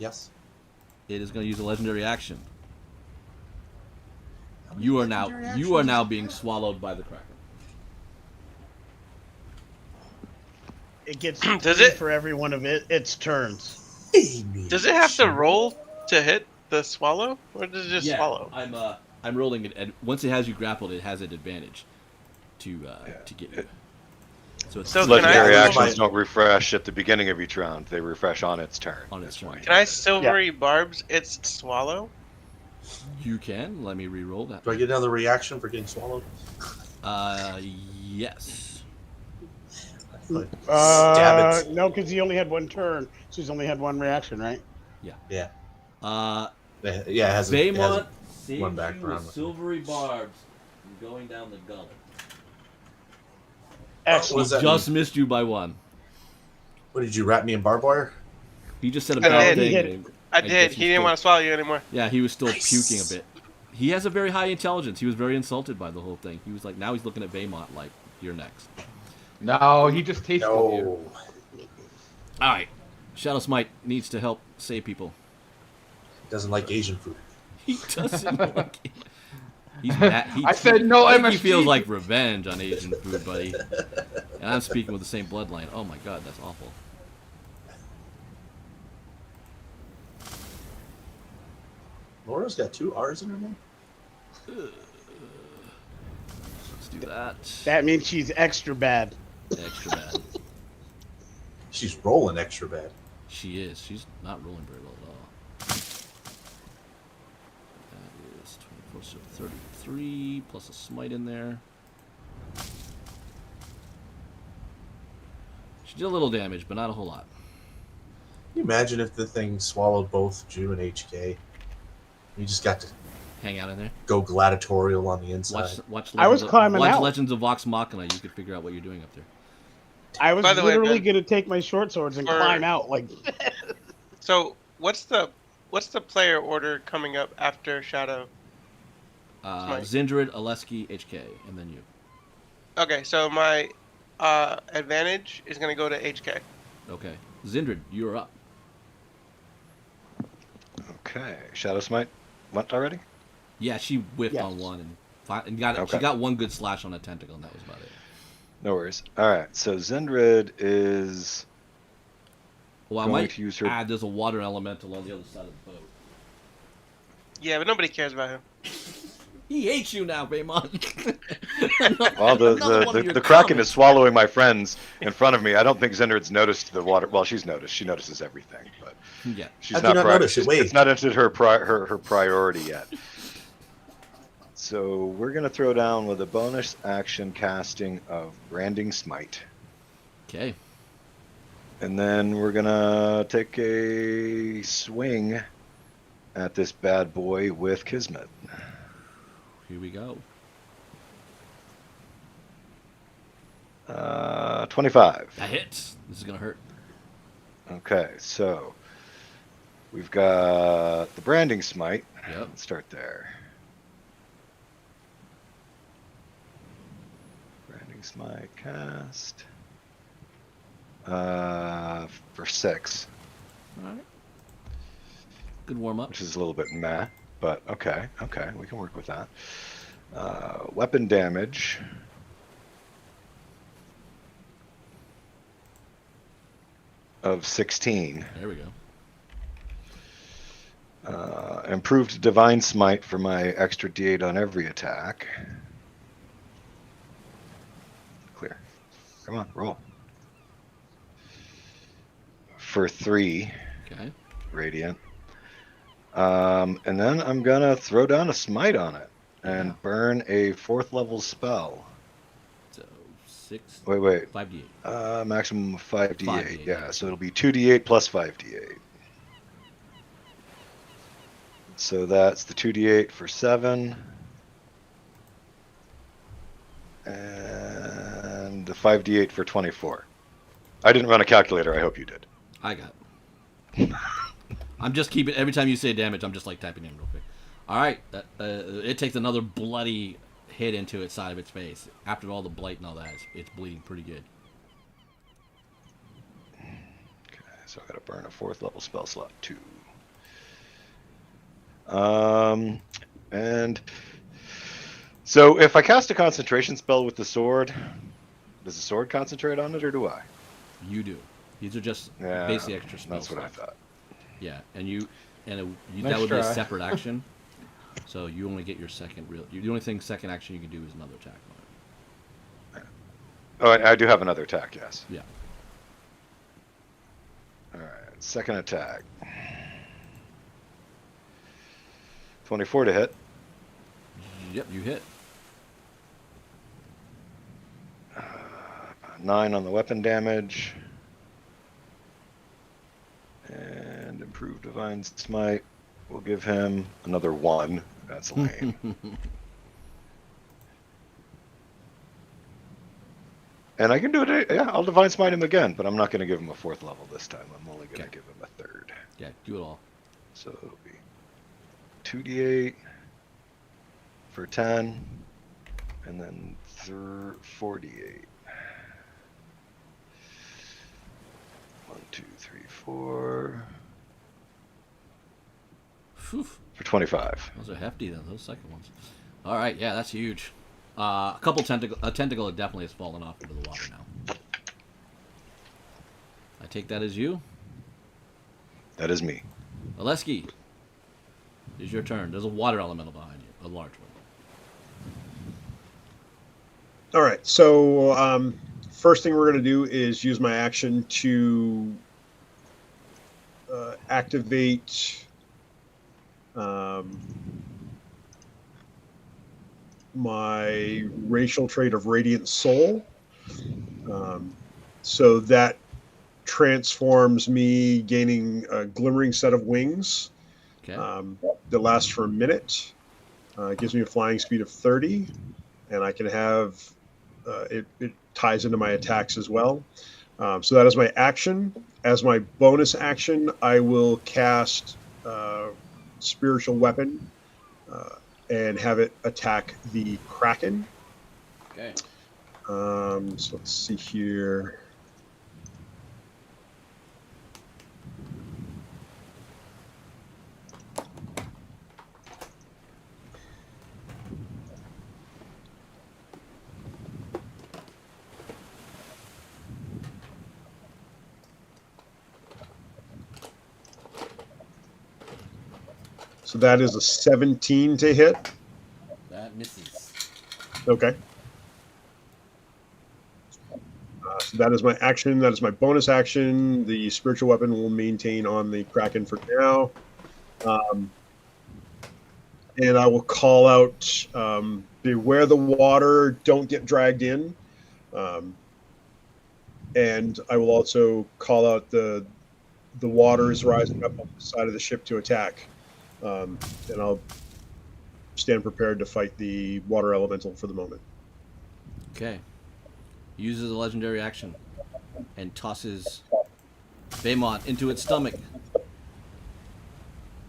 Yes. It is going to use a legendary action. You are now being swallowed by the Kraken. It gets Does 3 it- for every one of its turns. Does it have to roll to hit the swallow, or does it just Yeah, swallow? I'm rolling it, and once it has you grappled, it has an advantage to get you. So it's So can Legendary I- actions don't refresh at the beginning of each round. They refresh on its turn. On its turn. Can I silvery barbs its swallow? You can. Let me re-roll that. Do I get another reaction for getting swallowed? Yes. Stab it. No, because he only had 1 turn, so he's only had 1 reaction, right? Yeah. Yeah. Uh, Yeah, it has a, it has Baymont a saves one back you round. with silvery barbs from going down the gullet. Excellent. What does that Just mean? missed you by 1. What did you wrap me in barbed wire? He just said a I bad did. thing. He hit and I guess did. he's He didn't still- want to swallow you anymore. Yeah, he was still Nice. puking a bit. He has a very high intelligence. He was very insulted by the whole thing. He was like, now he's looking at Baymont like, you're next. No, he just tasted you. No. All right. Shadow Smite needs to help save people. Doesn't like Asian food. He doesn't like it. He's mad. I said no I think MSG. he feels like revenge on Asian food, buddy. And I'm speaking with the same bloodline. Oh my god, that's awful. Laura's got 2 R's in her name? Let's do that. That means she's extra bad. Extra bad. She's rolling extra bad. She is. She's not rolling very well at all. That is 24, so 33 plus a smite in there. She did a little damage, but not a whole lot. Can you imagine if the thing swallowed both Jew and HK? You just got to Hang out in there. go gladiatorial on the inside. Watch. I was climbing watch out. Legends of Vox Machina. You could figure out what you're doing up there. I was By the way, literally Ben- going to take my short swords and For- climb out. Like, So what's the player order coming up after Shadow? Smite. Zindrid, Aleski, HK, and then you. Okay, so my advantage is gonna go to HK. Okay. Zindrid, you're up. Okay. Shadow Smite went already? Yeah, she whiffed Yes. on one and got Okay. she got one good slash on a tentacle, and that was about it. No worries. All right. So Zindrid is Well, I going might to use her. add there's a water elemental on the other side of the boat. Yeah, but nobody cares about him. He hates you now, Baymont. Well, Another one of your the Kraken comments. is swallowing my friends in front of me. I don't think Zindrid's noticed the water. Well, she's noticed. She notices everything, but Yeah. she's How'd you not notice it? she's- Wait. It's not entered her priority yet. So we're gonna throw down with a bonus action casting of Branding Smite, Okay. and then we're gonna take a swing at this bad boy with Kismet. Here we go. 25. That hits. This is gonna hurt. Okay, so we've got the Branding Smite. Yep. Let's start there. Branding Smite cast. For 6, All right. Good warm up. which is a little bit meh, but okay, we can work with that. Weapon damage. Of 16. There we go. Improved Divine Smite for my extra D8 on every attack. Clear. Come on, roll. For 3 Okay. radiant. And then I'm gonna throw down a smite on it and Yeah. burn a 4th level spell. So 6, Wait. 5d8. Maximum of 5d8. 5d8, Yeah, yeah. so it'll be 2d8 plus 5d8. So that's the 2d8 for 7. And the 5d8 for 24. I didn't run a calculator. I hope you did. I got it. I'm just keeping every time you say damage, I'm just like typing in real quick. All right, it takes another bloody hit into its side of its face. After all the blight and all that, it's bleeding pretty good. Okay, so I got to burn a 4th level spell slot 2. And so if I cast a concentration spell with the sword, does the sword concentrate on it, or do I? You do. These are just Yeah, basically extra spell that's what I slots. thought. Yeah, and you Nice that would be a try. separate action. So you only get your second real. The only thing second action you can do is another attack on it. Oh, I do have another attack, yes. Yeah. All right, second attack. 24 to hit. Yep, you hit. 9 on the weapon damage. And improved divine smite. We'll give him another 1. That's lame. And I can do it. Yeah, I'll divine smite him again, but I'm not going to give him a 4th level this time. I'm only going to Okay. give him a 3rd. Yeah, do it all. So it'll be 2d8 for 10, and then 4d8. 1, 2, 3, 4 Whew. for 25. Those are hefty, then. Those second ones. All right, yeah, that's huge. A tentacle definitely has fallen off into the water now. I take that as you. That is me. Oleski, it's your turn. There's a water elemental behind you, a large one. All right. So first thing we're going to do is use my action to activate my racial trait of Radiant Soul. So that transforms me, gaining a glimmering set of wings Okay. that lasts for a minute. It gives me a flying speed of 30, and I can have it ties into my attacks as well. So that is my action. As my bonus action, I will cast Spiritual Weapon and have it attack the Kraken. Okay. So let's see here. So that is a 17 to hit. That misses. Okay. So that is my action. That is my bonus action. The spiritual weapon will maintain on the Kraken for now. And I will call out, beware the water, don't get dragged in. And I will also call out the water is rising up on the side of the ship to attack. And I'll stand prepared to fight the water elemental for the moment. Okay. Uses a legendary action and tosses Baymont into its stomach.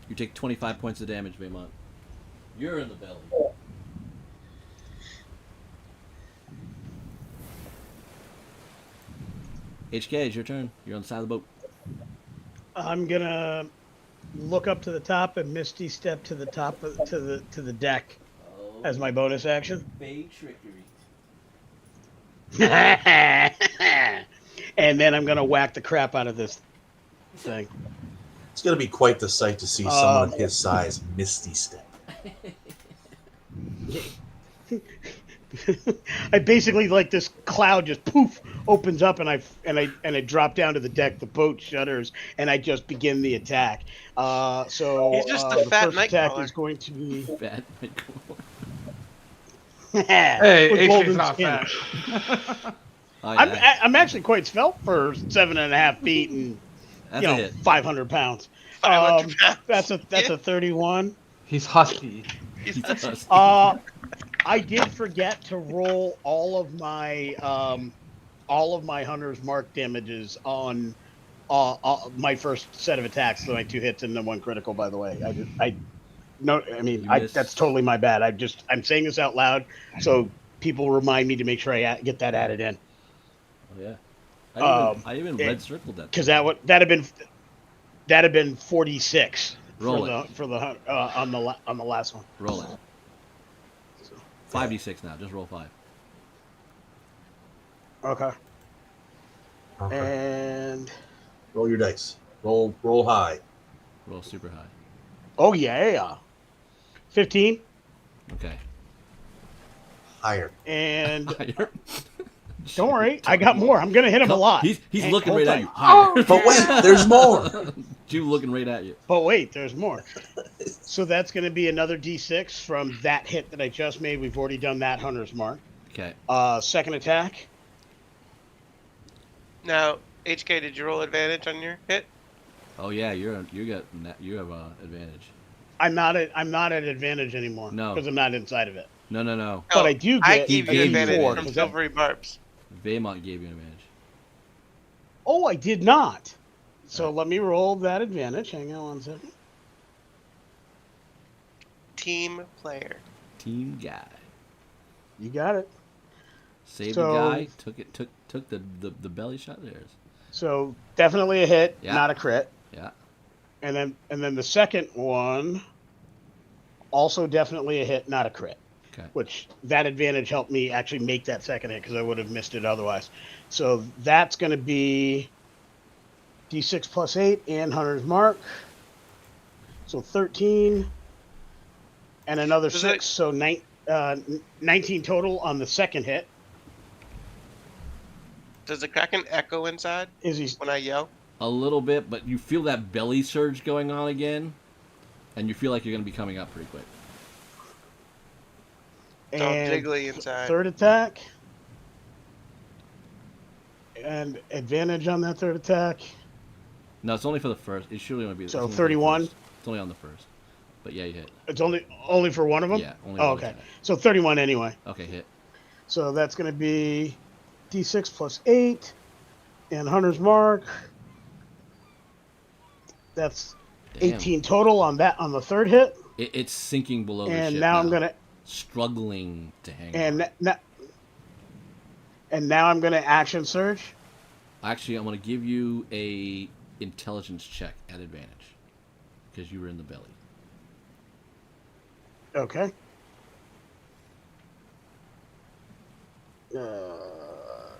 You take 25 points of damage, Baymont. You're in the belly. HK, it's your turn. You're on the side of the boat. I'm gonna look up to the top and Misty step to the top of, to the deck as my bonus action. Bay trickery. And then I'm gonna whack the crap out of this thing. It's going to be quite the sight to see someone of his size misty step. I basically like this cloud just poof opens up and I drop down to the deck. The boat shudders and I just begin the attack. So He's just a the fat first attack nightcrawler. is going to be Bad. Hey, with HK's golden not skin. fat. Oh, yeah. I'm actually quite svelte for 7.5 feet and That's a hit. 500 pounds. 500 pounds. That's a 31. He's husky. He's Just- I did forget to roll all of my hunter's mark damages on my first set of attacks. So my 2 hits and then 1 critical. By the way, You missed. that's totally my bad. I'm saying this out loud so people remind me to make sure I get that added in. Oh, yeah. I even it- red circled that. Because that'd have been 46 Roll on the last one. Roll it. 5d6 now. Just roll 5. Okay. And Roll your dice. Roll high. Roll super high. oh yeah, 15 Okay. Higher. and Higher. don't worry, I got more. I'm gonna hit him a lot. He's Hank, looking hold right at tight. you. Higher. But wait, there's more. Jew looking right at you. But wait, there's more. So that's going to be another d6 from that hit that I just made. We've already done that hunter's mark. Okay. Second attack. Now, HK, did you roll advantage on your hit? Oh yeah, you have advantage. I'm not at advantage anymore. No. Because I'm not inside of it. No. But I do I get gave you gave you advantage advantage. from 'cause that- silvery barbs. Vaymont gave you an advantage. Oh, I did not. So let me roll that advantage. Hang on 1 second. Team player. Team guy. You got it. Saved So- the guy. Took the belly shot theirs. So definitely a hit, Yeah. not a crit. Yeah. And then the second one, also definitely a hit, not a crit. Okay. Which that advantage helped me actually make that second hit because I would have missed it otherwise. So that's going to be d6 plus 8 and hunter's mark. So 13 and another Does 6. So 19 total on the second hit. Does the Kraken echo inside Is he? when I yell? A little bit, but you feel that belly surge going on again, and you feel like you're going to be coming up pretty quick. It's all And jiggly inside. third attack. And advantage on that third attack. No, it's only for the first. It should only be. So it's only for the 31? first. It's only on the first. But yeah, you hit. It's only for one of them? Yeah, only. Oh, one okay. attack. So 31 anyway. Okay, hit. So that's going to be d6 plus 8 and hunter's mark. That's Damn. 18 total on the third hit. It's sinking below the And ship now I'm going to struggling to hang and on. now I'm going to action surge. Actually, I'm going to give you a intelligence check at advantage because you were in the belly. Okay.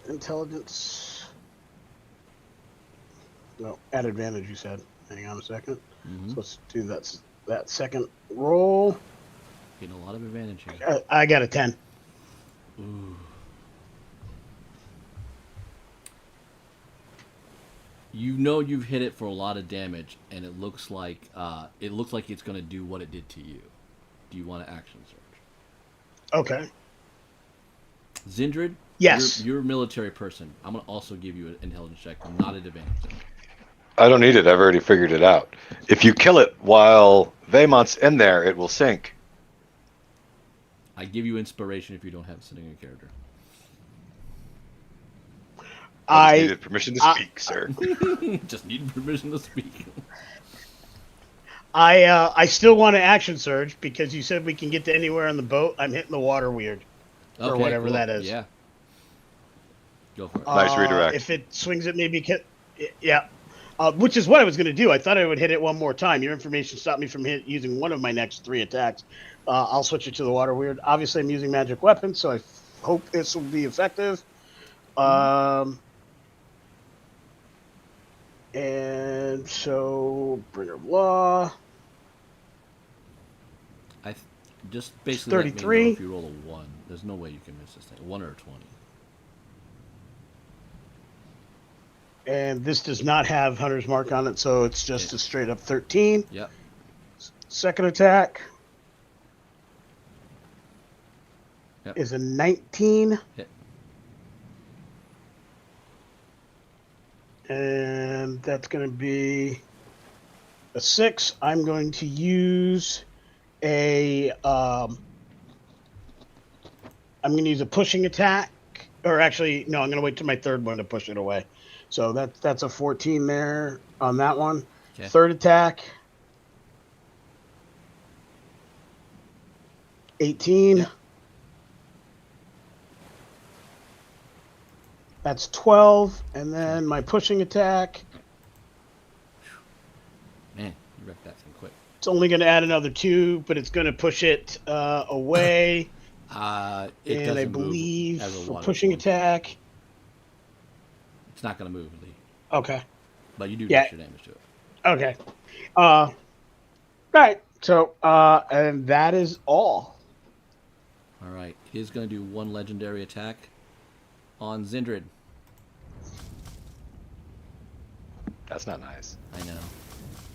Intelligence. No, at advantage you said. Hang on a second. Mm-hmm. So let's do that second roll. Getting a lot of advantage here. I got a 10. Ooh. You know you've hit it for a lot of damage, and it looks like it's going to do what it did to you. Do you want to action surge? Okay. Zindrid? Yes. You're a military person. I'm going to also give you an intelligence check, not an advantage. I don't need it. I've already figured it out. If you kill it while Vaymont's in there, it will sink. I give you inspiration if you don't have it sitting in a character. I just needed permission to speak, sir. Just need permission to speak. I still want to action surge because you said we can get to anywhere on the boat. I'm hitting the water weird. Or whatever cool. that is. Yeah. Go for it. Nice redirect. If it swings at me, because yeah, which is what I was going to do. I thought I would hit it one more time. Your information stopped me from using one of my next 3 attacks. I'll switch it to the water weird. Obviously, I'm using magic weapons, so I hope this will be effective. And so, Bringer of Law. Just basically 33. let me know if you roll a 1. There's no way you can miss this thing. 1 or a 20. And this does not have Hunter's Mark on it, so it's just a straight up 13. Yep. Second attack Yep. is a 19. Hit. And that's going to be a 6. I'm going to use I'm going to use a pushing attack. Or actually, no, I'm going to wait till my third one to push it away. So that's a 14 there on that one. Okay. Third attack. 18. Yeah. That's 12. And then my pushing attack. Man, you wrecked that thing quick. It's only going to add another 2, but it's going to push it away. It And I doesn't move believe as a for water pushing form. attack. It's not going to move, Lee. Okay. But you do Yeah. extra damage to it. Okay. Right. So, and that is all. All right. It is going to do one legendary attack on Zindrid. That's not nice. I know.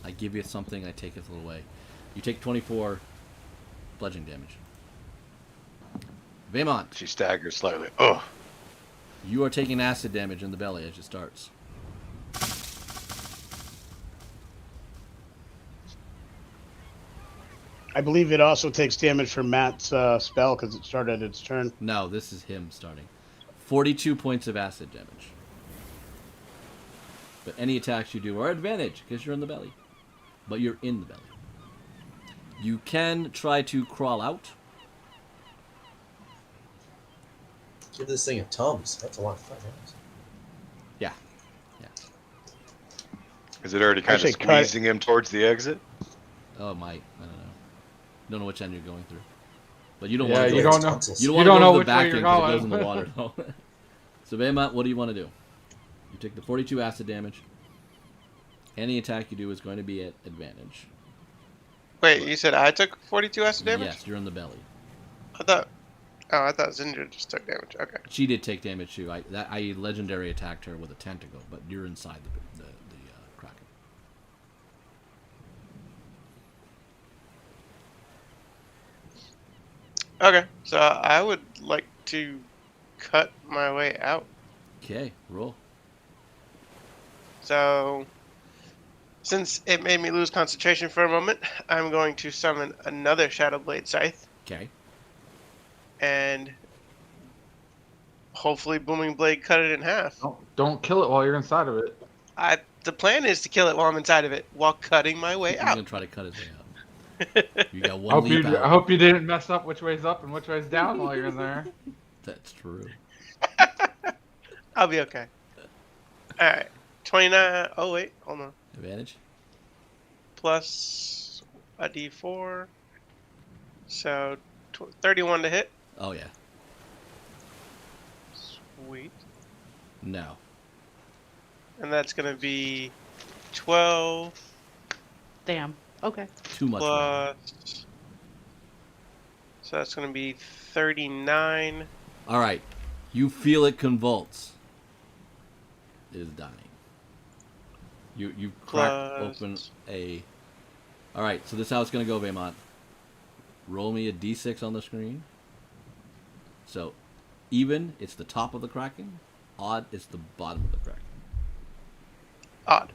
I give you something, I take it a little away. You take 24 bludgeoning damage. Vaymont, She staggers slightly. Ugh. you are taking acid damage in the belly as it starts. I believe it also takes damage from Matt's spell because it started its turn. No, this is him starting. 42 points of acid damage. But any attacks you do are advantage because you're in the belly. But you're in the belly. You can try to crawl out. Give this thing a Tums. That's a lot of fun. Yeah. Yeah. Is it already kind Actually, of squeezing him towards the exit? Oh, it might. I don't know. Don't know which end you're going through. But you don't Yeah, want to you go. don't know. Tonsils. You don't You want to don't go know to the which way back you're end because it going. goes in the water. No. So, Bahamut, what do you want to do? You take the 42 acid damage. Any attack you do is going to be at advantage. Wait, you said I took 42 acid damage? Yes, you're in the belly. I thought Zinder just took damage. Okay. She did take damage too. I legendary attacked her with a tentacle, but you're inside the Kraken. Okay, so I would like to cut my way out. Okay, roll. So, since it made me lose concentration for a moment, I'm going to summon another Shadow Blade Scythe Okay. and hopefully Booming Blade cut it in half. Don't kill it while you're inside of it. The plan is to kill it while I'm inside of it, while cutting my way He's gonna out. try to cut his way out. You got I one hope, leap I out. hope you didn't mess up which way's up and which way's down while you're in there. That's true. I'll be okay. Alright. 29. Oh, wait. Hold on. Advantage. Plus a d4. So 31 to hit. Oh yeah. Sweet. No. And that's going to be 12 Damn. Okay. Too much. Round. plus. So that's going to be 39. All right. You feel it convulse. It is dying. You crack Plus- open a. All right. So this is how it's gonna go, Vaymont. Roll me a d6 on the screen. So, even it's the top of the Kraken. Odd it's the bottom of the Kraken. Odd.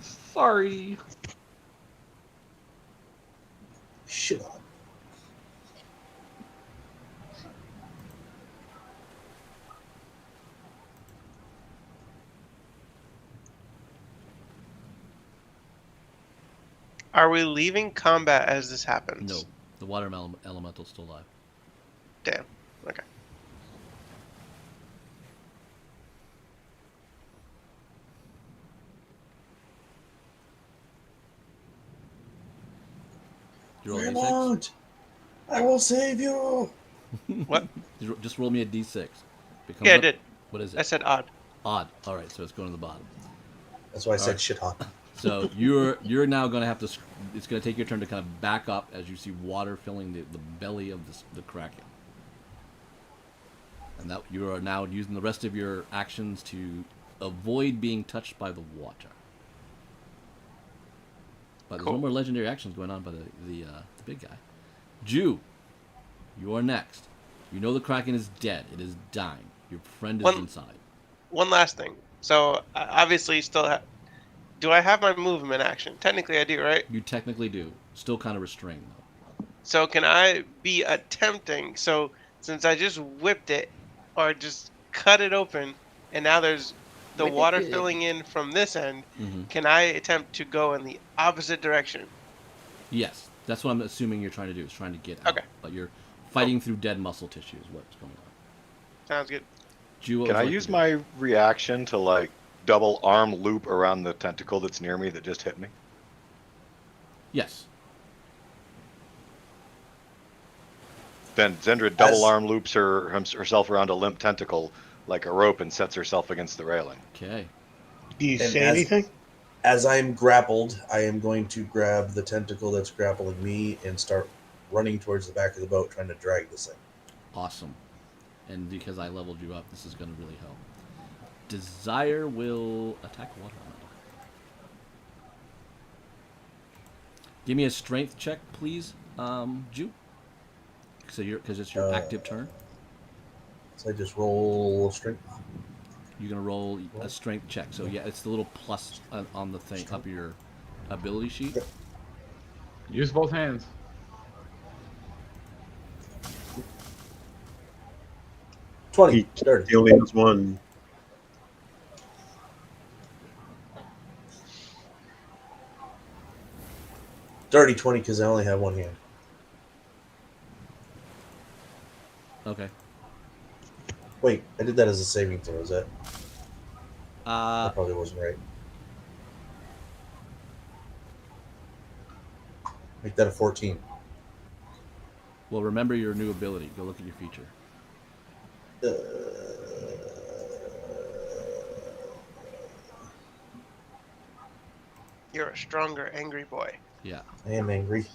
Sorry. Shit on. Are we leaving combat as this happens? No, the water elemental's still alive. Damn. Okay. Did you roll a d6? Fremont, I will save you. What? Just roll me a d6. Becomes Yeah, I up- did. What is I it? said odd. Odd. All right, so it's going to the bottom. That's why I said right. shit hot. So you're now going to have to. It's going to take your turn to kind of back up as you see water filling the belly of the Kraken, and that you are now using the rest of your actions to avoid being touched by the water. But there's Cool. no more legendary actions going on by the big guy. Jew, you are next. You know the Kraken is dead. It is dying. Your friend is inside. One last thing. So, obviously, still have. Do I have my movement action? Technically, I do, right? You technically do. Still kind of restrained though. So, can I be attempting? So, since I just whipped it, or just cut it open, and now there's the Whip it water good. filling in from this end, Mm-hmm. can I attempt to go in the opposite direction? Yes, that's what I'm assuming you're trying to do. Is trying to get out. Okay. But you're fighting through dead muscle tissue is what's going on. Sounds good. Jew, what Can would I you like use to do? my reaction to like double arm loop around the tentacle that's near me that just hit me? Yes. Then Zendra double arm loops herself around a limp tentacle, like a rope and sets herself against the railing. Okay. Do you And say anything? As I'm grappled, I am going to grab the tentacle that's grappling me and start running towards the back of the boat, trying to drag this thing. Awesome. And because I leveled you up, this is going to really help. Desire will attack water elemental. Give me a strength check, please, Ju. Because it's your active turn. So I just roll strength. You're gonna roll a strength check. So yeah, it's the little plus on the thing up your ability sheet. Yep. Use both hands. 20. Dirty. He only has one. Dirty 20 because I only have one hand. Okay. Wait, I did that as a saving throw. Is that? That probably wasn't right. Make that a 14. Well, remember your new ability. Go look at your feature. You're a stronger, angry boy. Yeah. I am angry.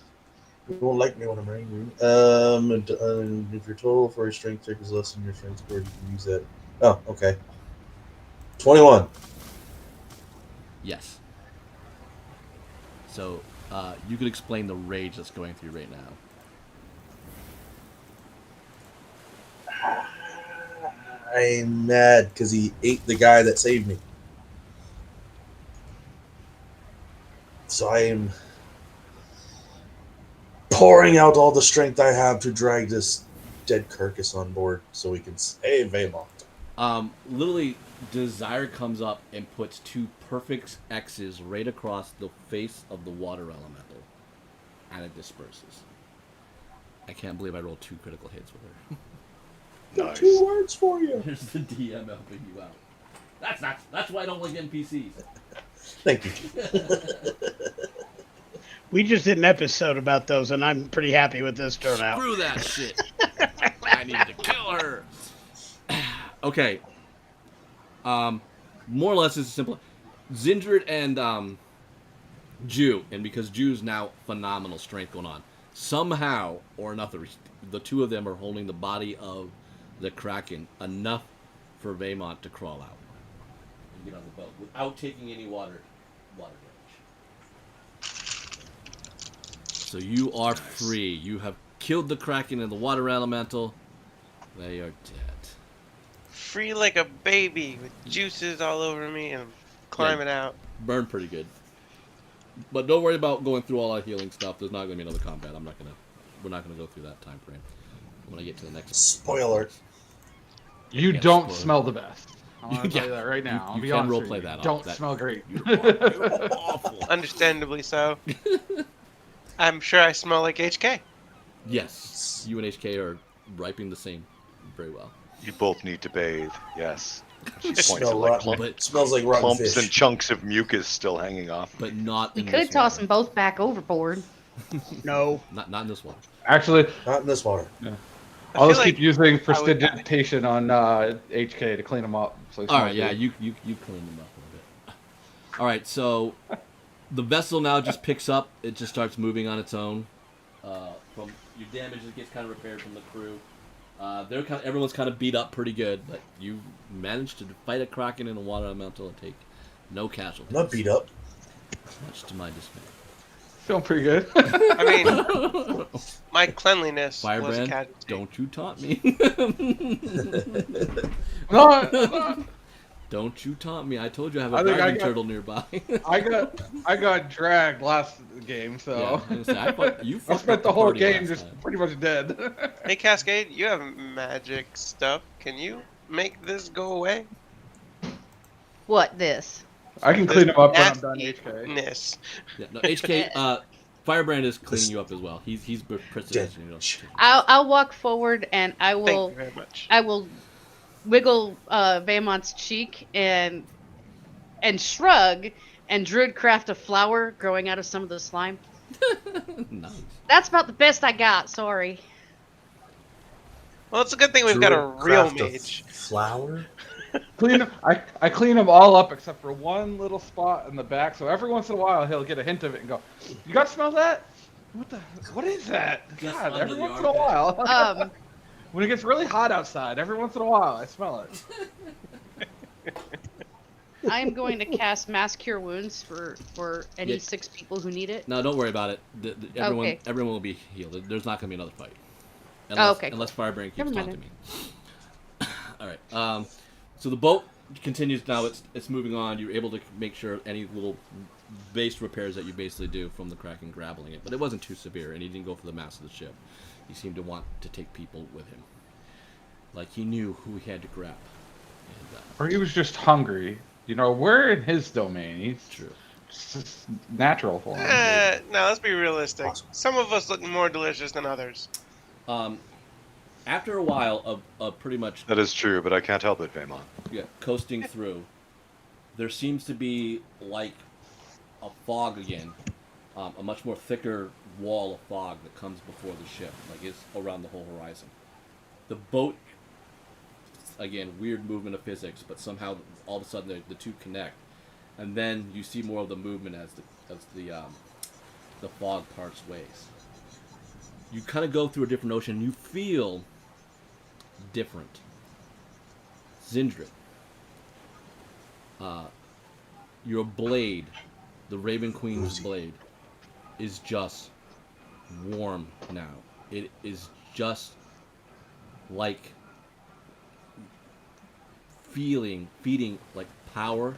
You won't like me when I'm angry. And if your total for a strength check is less than your strength score, you can use that. Oh, okay. 21. Yes. So you could explain the rage that's going through right now. I'm mad because he ate the guy that saved me. So I am pouring out all the strength I have to drag this dead carcass on board so we can save Vaymont. Literally, Desire comes up and puts two perfect X's right across the face of the water elemental, and it disperses. I can't believe I rolled 2 critical hits with her. Nice. 2 words for you. Here's the DM helping you out. That's why I don't like NPCs. Thank you. We just did an episode about those, and I'm pretty happy with this turnout. Screw that shit. I need to kill her. Okay. More or less, it's simple. Zindred and Ju, and because Ju's now phenomenal strength going on, somehow or another, the two of them are holding the body of the Kraken enough for Vaymont to crawl out and get on the boat without taking any water damage. So you are free. You have killed the Kraken and the water elemental. They are dead. Free like a baby with juices all over me and I'm climbing out. Burned pretty good. But don't worry about going through all that healing stuff. There's not going to be another combat. We're not going to go through that time frame. When I get to the next. Spoiler. You Yeah, don't spoiler. smell the best. I want to tell you Yeah. that right now. I'll You be can honest with roleplay you. that off. Don't That- smell great. You're awful. Understandably so. I'm sure I smell like HK. Yes. You and HK are riping the same very well. You both need to bathe. Yes. She points Smell at like rotten. But, Smells like rotten clumps fish. and chunks of mucus still hanging off. but not You in could this toss water. them both back overboard. No. Not in this water. Actually, Not in this water. I'll feel just keep like using I would- prestidigitation on HK to clean them up. So he All smells right, yeah, good. you clean them up a little bit. All right, so the vessel now just picks up. It just starts moving on its own. From your damage, it gets kind of repaired from the crew. Everyone's kind of beat up pretty good, but you managed to fight a Kraken and a water elemental and take no casualties. Not beat up. Much to my dismay. Feeling pretty good. I mean, my cleanliness was a Firebrand, casualty. don't you taunt me. No, Don't you taunt me. I told you I have a I think I diving got- turtle nearby. I got dragged last game, Yeah, so I was gonna say, you I fucked spent up the whole party game last just time. pretty much dead. Hey Cascade, you have magic stuff. Can you make this go away? What, this? I can clean them up when I'm done, HK. Nastiness. Yeah, no, HK, Firebrand is cleaning you up as well. He's persistent. You know. I'll walk forward and I Thank will you very much. wiggle Vaymont's cheek and shrug and druidcraft a flower growing out of some of the slime. Nice. That's about the best I got, sorry. Well, it's a good thing we've got a Druid real craft a mage. flower? I clean them all up except for one little spot in the back. So every once in a while he'll get a hint of it and go, "You guys smell that? What is that?" Just God, under every the once in a armpit. while. When it gets really hot outside, every once in a while I smell it. I am going to cast Mass Cure Wounds for any Yeah. 6 people who need it. No, don't worry about it. Everyone, Okay. everyone will be healed. There's not going to be another fight. Oh, Unless, okay, unless Firebrand keeps Never mind taunting me. All right. So the boat continues now. It's moving on. You're able to make sure any little base repairs that you basically do from the Kraken grappling it, but it wasn't too severe, and he didn't go for the mass of the ship. He seemed to want to take people with him, like he knew who he had to grab. And, Or he was just hungry. You know, we're in his domain. He's true. just natural for him. No, let's be realistic. Awesome. Some of us look more delicious than others. After a while of pretty much That is true, but I can't help it, Vaemon. coasting through, there seems to be like a fog again, a much more thicker wall of fog that comes before the ship, like it's around the whole horizon. The boat, again, weird movement of physics, but somehow all of a sudden the two connect, and then you see more of the movement as the fog parts ways. You kind of go through a different ocean. You feel different. Zindred, your blade, the Raven Queen's blade, is just warm now. It is just like feeding like power.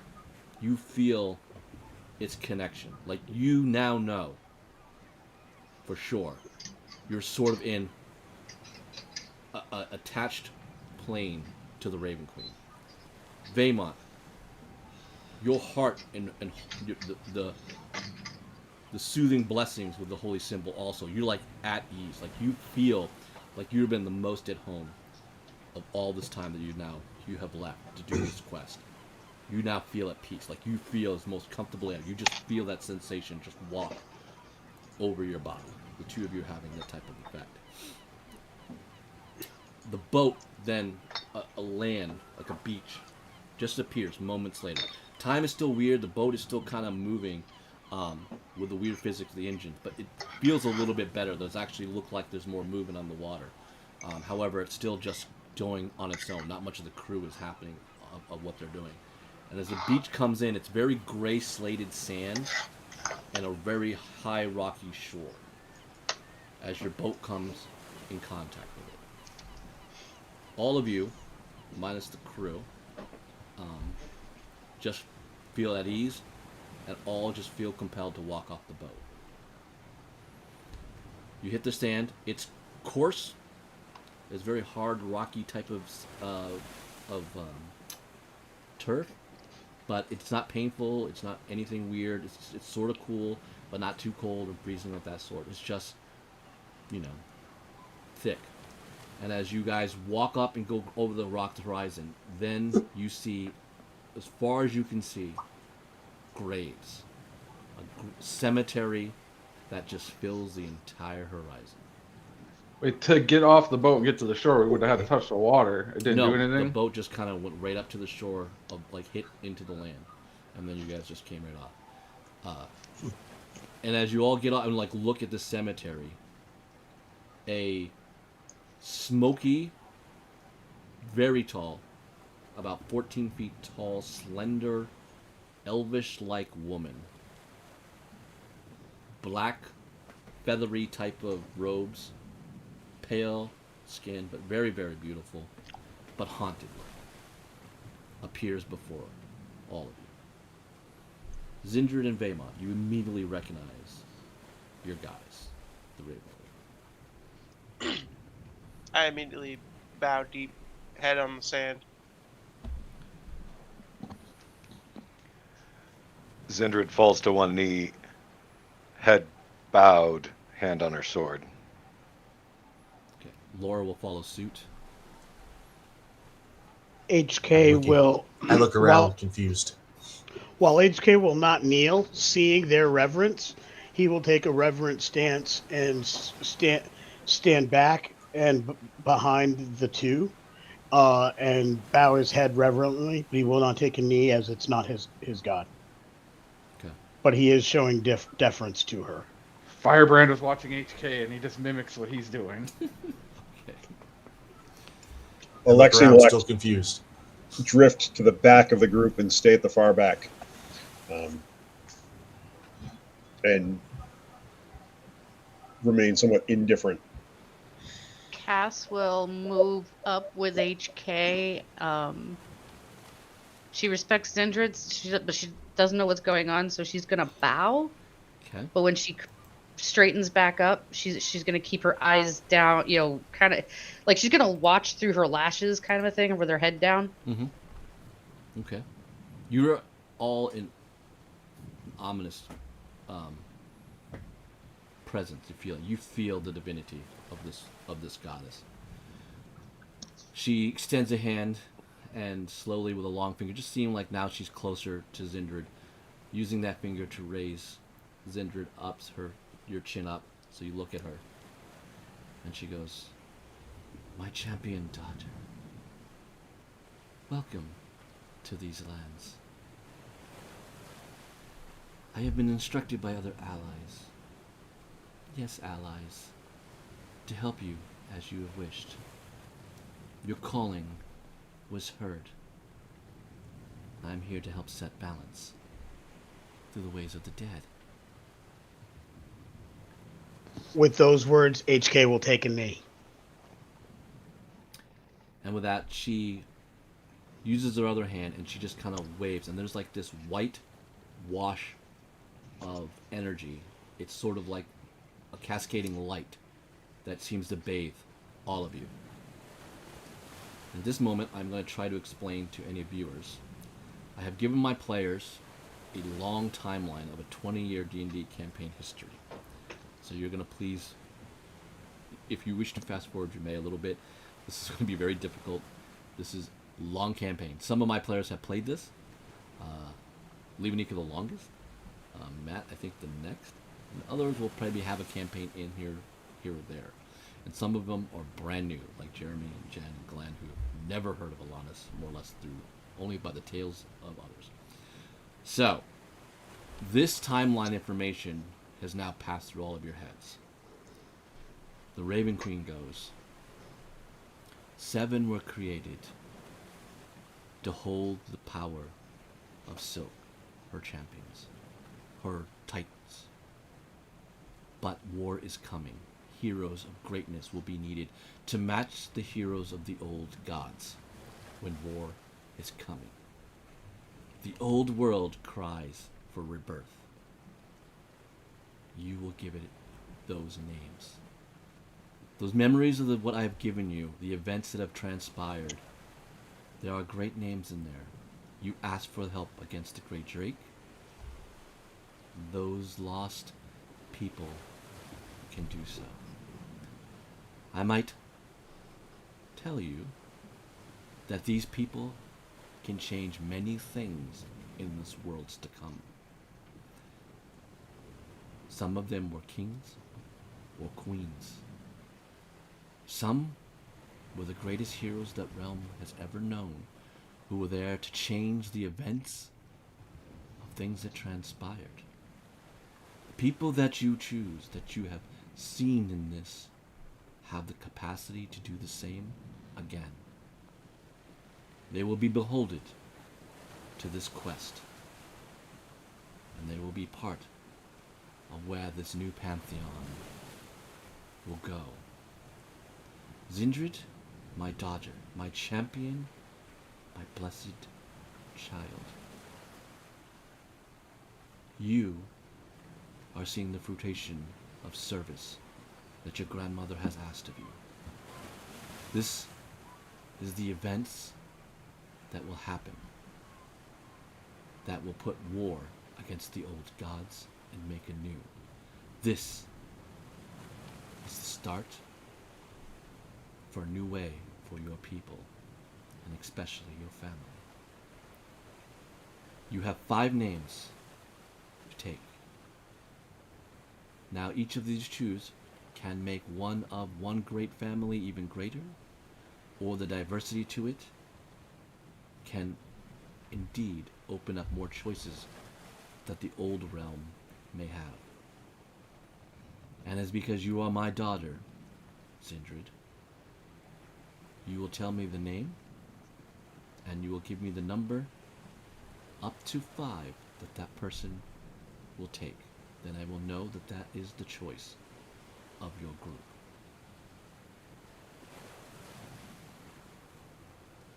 You feel its connection. Like you now know for sure you're sort of in a attached plane to the Raven Queen. Vaemon, your heart and the soothing blessings with the holy symbol also. You're like at ease. Like you feel like you've been the most at home of all this time that you have left to do this quest. You now feel at peace. Like you feel as most comfortable at. You just feel that sensation just walk over your body. The two of you having that type of effect. The boat then, a land, like a beach, just appears moments later. Time is still weird. The boat is still kind of moving with the weird physics of the engine, but it feels a little bit better. There's actually look like there's more movement on the water. However, it's still just going on its own. Not much of the crew is happening of what they're doing. And as the beach comes in, it's very gray slated sand and a very high rocky shore as your boat comes in contact with it. All of you, minus the crew, just feel at ease and all just feel compelled to walk off the boat. You hit the sand. It's coarse. It's very hard, rocky type of turf, but it's not painful. It's not anything weird. It's sort of cool, but not too cold or freezing of that sort. It's just, thick. And as you guys walk up and go over the rock horizon, then you see, as far as you can see, graves. A cemetery that just fills the entire horizon. Wait, to get off the boat and get to the shore, we would have had to touch the water. It didn't do The anything? boat just kind of went right up to the shore, hit into the land. And then you guys just came right off. And as you all get off and look at the cemetery, a smoky, very tall, about 14 feet tall, slender, elvish-like woman. Black, feathery type of robes. Pale skin, but very, very beautiful, but haunted. Appears before all of you. Zindred and Vaemon, you immediately recognize your guys, the Raven. I immediately bow deep, head on the sand. Zindred falls to one knee, head bowed, hand on her sword. Okay. Laura will follow suit. HK will. I look around confused. While HK will not kneel, seeing their reverence, he will take a reverent stance and stand back and behind the two, and bow his head reverently, but he will not take a knee as it's not his god. Okay. But he is showing deference to her. Firebrand was watching HK and he just mimics what he's doing. Okay. And look Alexi around, will still confused. drift to the back of the group and stay at the far back. And remain somewhat indifferent. Cass will move up with HK. She respects Zindred, but she doesn't know what's going on, so she's gonna bow. Okay. But when she straightens back up, she's gonna keep her eyes down, kind of like she's gonna watch through her lashes, kind of a thing, with her head down. Mm-hmm. Okay. You're all in ominous presence. You feel the divinity of this goddess. She extends a hand and slowly with a long finger, just seeing like now she's closer to Zindred, using that finger to raise Zindred your chin up, so you look at her. And she goes, "My champion daughter, welcome to these lands. I have been instructed by other allies, yes, allies, to help you as you have wished. Your calling was heard. I'm here to help set balance through the ways of the dead." With those words, HK will take a knee. And with that, she uses her other hand and she just kind of waves, and there's like this white wash of energy. It's sort of like a cascading light that seems to bathe all of you. At this moment, I'm going to try to explain to any viewers. I have given my players a long timeline of a 20-year D&D campaign history. So you're going to please, if you wish to fast forward, you may a little bit. This is going to be very difficult. This is a long campaign. Some of my players have played this. Levanika the longest. Matt, I think the next. And others will probably have a campaign in here or there. And some of them are brand new, like Jeremy and Jen and Glenn, who have never heard of Alanis, more or less only by the tales of others. So, this timeline information has now passed through all of your heads. The Raven Queen goes, 7 were created to hold the power of Silk, her champions, her titans. But war is coming. Heroes of greatness will be needed to match the heroes of the old gods when war is coming. The old world cries for rebirth. You will give it those names. Those memories of what I have given you, the events that have transpired. There are great names in there. You asked for help against the great Drake. Those lost people can do so. I might tell you that these people can change many things in this world's to come. Some of them were kings or queens. Some were the greatest heroes that realm has ever known, who were there to change the events of things that transpired. The people that you choose, that you have seen in this, have the capacity to do the same again. They will be beholden to this quest, and they will be part of where this new pantheon will go. Zindred, my daughter, my champion, my blessed child. You are seeing the fruition of service that your grandmother has asked of you. This is the events that will happen, that will put war against the old gods and make a new. This is the start for a new way for your people, and especially your family. You have 5 names to take. Now each of these choose can make one of one great family even greater, or the diversity to it can indeed open up more choices that the old realm may have. And as because you are my daughter, Sindred, you will tell me the name, and you will give me the number up to 5 that that person will take. Then I will know that that is the choice of your group.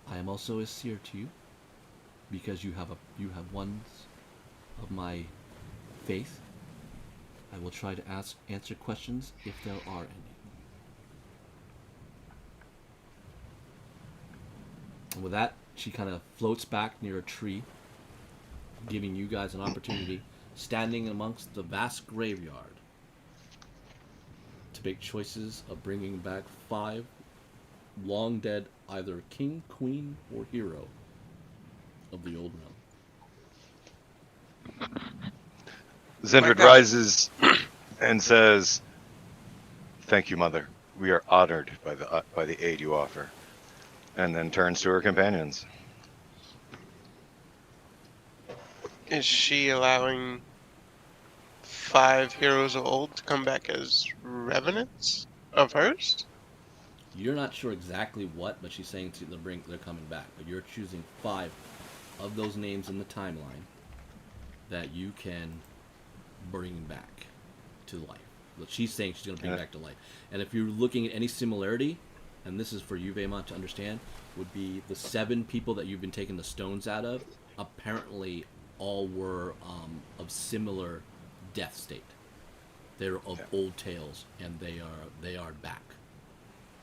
I am also a seer to you, because you have ones of my faith. I will try to answer questions if there are any. And with that, she kind of floats back near a tree, giving you guys an opportunity, standing amongst the vast graveyard, to make choices of bringing back 5 long dead either king, queen, or hero of the old realm. Zendrid rises and says, "Thank you, Mother. We are honored by the aid you offer." And then turns to her companions. Is she allowing 5 heroes of old to come back as revenants of hers? You're not sure exactly what, but she's saying they're coming back. But you're choosing 5 of those names in the timeline that you can bring back to life. But she's saying she's going to bring back to life. And if you're looking at any similarity, and this is for you, Vaymont, to understand, would be the 7 people that you've been taking the stones out of, apparently all were of similar death state. They're of old tales, and they are back.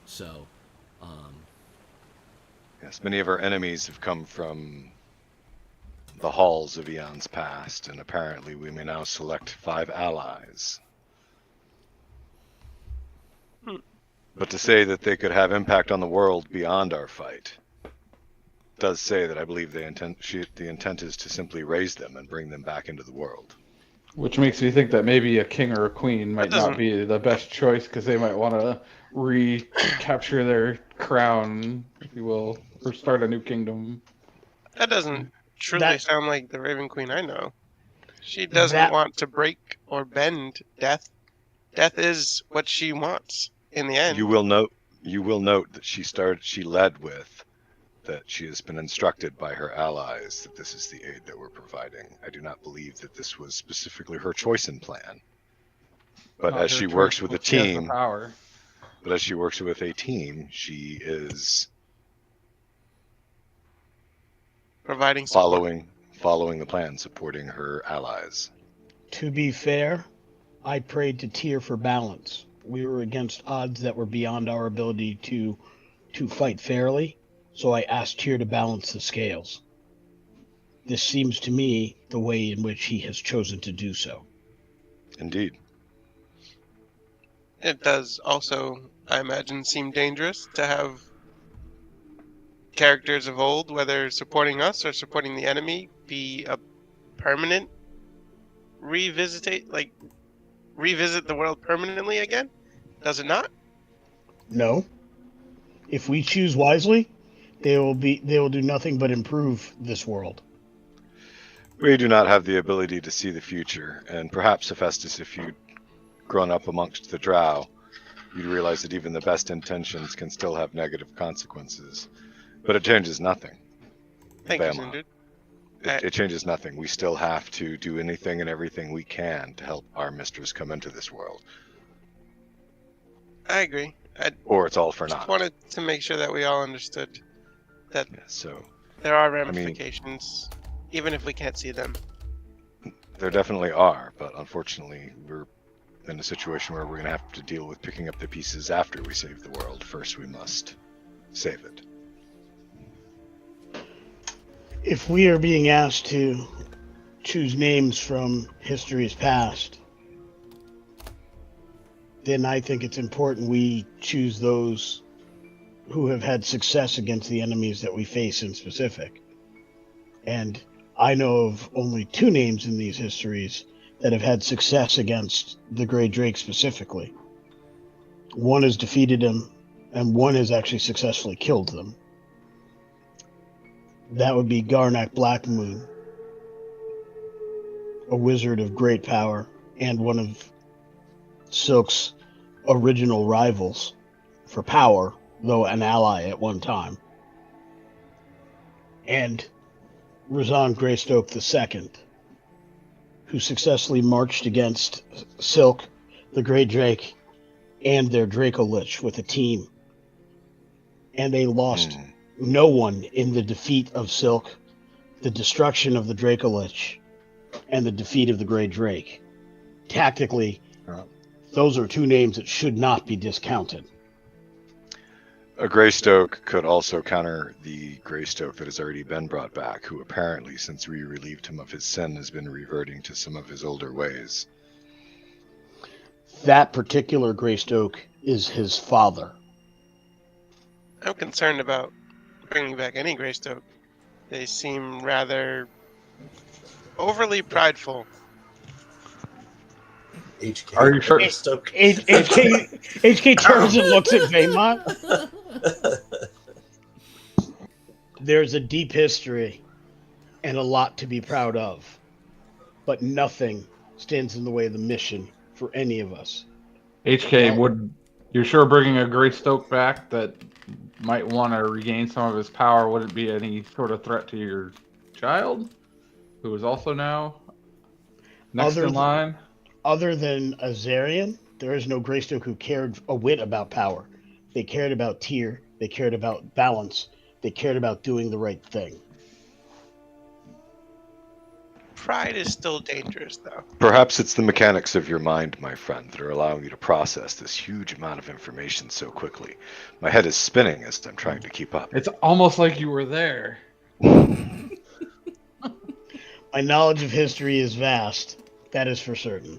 So, yes, many of our enemies have come from the halls of eons past, and apparently we may now select 5 allies. But to say that they could have impact on the world beyond our fight does say that I believe the intent is to simply raise them and bring them back into the world. Which makes me think that maybe a king or a queen might not be the best choice, because they might want to recapture their crown, if you will, or start a new kingdom. That doesn't truly sound like the Raven Queen I know. She doesn't want to break or bend death. Death is what she wants in the end. You will note that she led with that she has been instructed by her allies that this is the aid that we're providing. I do not believe that this was specifically her choice and plan. But as she works with a team, she is providing support. following the plan, supporting her allies. To be fair, I prayed to Tyr for balance. We were against odds that were beyond our ability to fight fairly, so I asked Tyr to balance the scales. This seems to me the way in which he has chosen to do so. Indeed. It does also, I imagine, seem dangerous to have characters of old, whether supporting us or supporting the enemy, be a permanent revisit the world permanently again? Does it not? No. If we choose wisely, they will do nothing but improve this world. We do not have the ability to see the future, and perhaps, Hephaestus, if you'd grown up amongst the Drow, you'd realize that even the best intentions can still have negative consequences. But it changes nothing. Thank you, Sindred. It changes nothing. We still have to do anything and everything we can to help our mistress come into this world. I agree. Or it's all for naught. I just wanted to make sure that we all understood that so there are ramifications, even if we can't see them. There definitely are, but unfortunately we're in a situation where we're going to have to deal with picking up the pieces after we save the world. First we must save it. If we are being asked to choose names from history's past, then I think it's important we choose those who have had success against the enemies that we face in specific. And I know of only 2 names in these histories that have had success against the Grey Drake specifically. One has defeated him, and one has actually successfully killed them. That would be Garnak Blackmoon, a wizard of great power, and one of Silk's original rivals for power, though an ally at one time. And Razan Greystoke II, who successfully marched against Silk, the Great Drake, and their Draco Lich with a team. And they lost no one in the defeat of Silk, the destruction of the Draco Lich, and the defeat of the Great Drake. Tactically, those are two names that should not be discounted. A Greystoke could also counter the Greystoke that has already been brought back, who apparently, since we relieved him of his sin, has been reverting to some of his older ways. That particular Greystoke is his father. I'm concerned about bringing back any Greystoke. They seem rather overly prideful. HK. Are you sure? Greystoke. HK turns and looks at Vaymont. There's a deep history and a lot to be proud of, but nothing stands in the way of the mission for any of us. HK, you're sure bringing a Greystoke back that might want to regain some of his power wouldn't be any sort of threat to your child, who is also now next in line? Other than Azarian, there is no Greystoke who cared a whit about power. They cared about tier. They cared about balance. They cared about doing the right thing. Pride is still dangerous, though. Perhaps it's the mechanics of your mind, my friend, that are allowing you to process this huge amount of information so quickly. My head is spinning as I'm trying to keep up. It's almost like you were there. My knowledge of history is vast. That is for certain.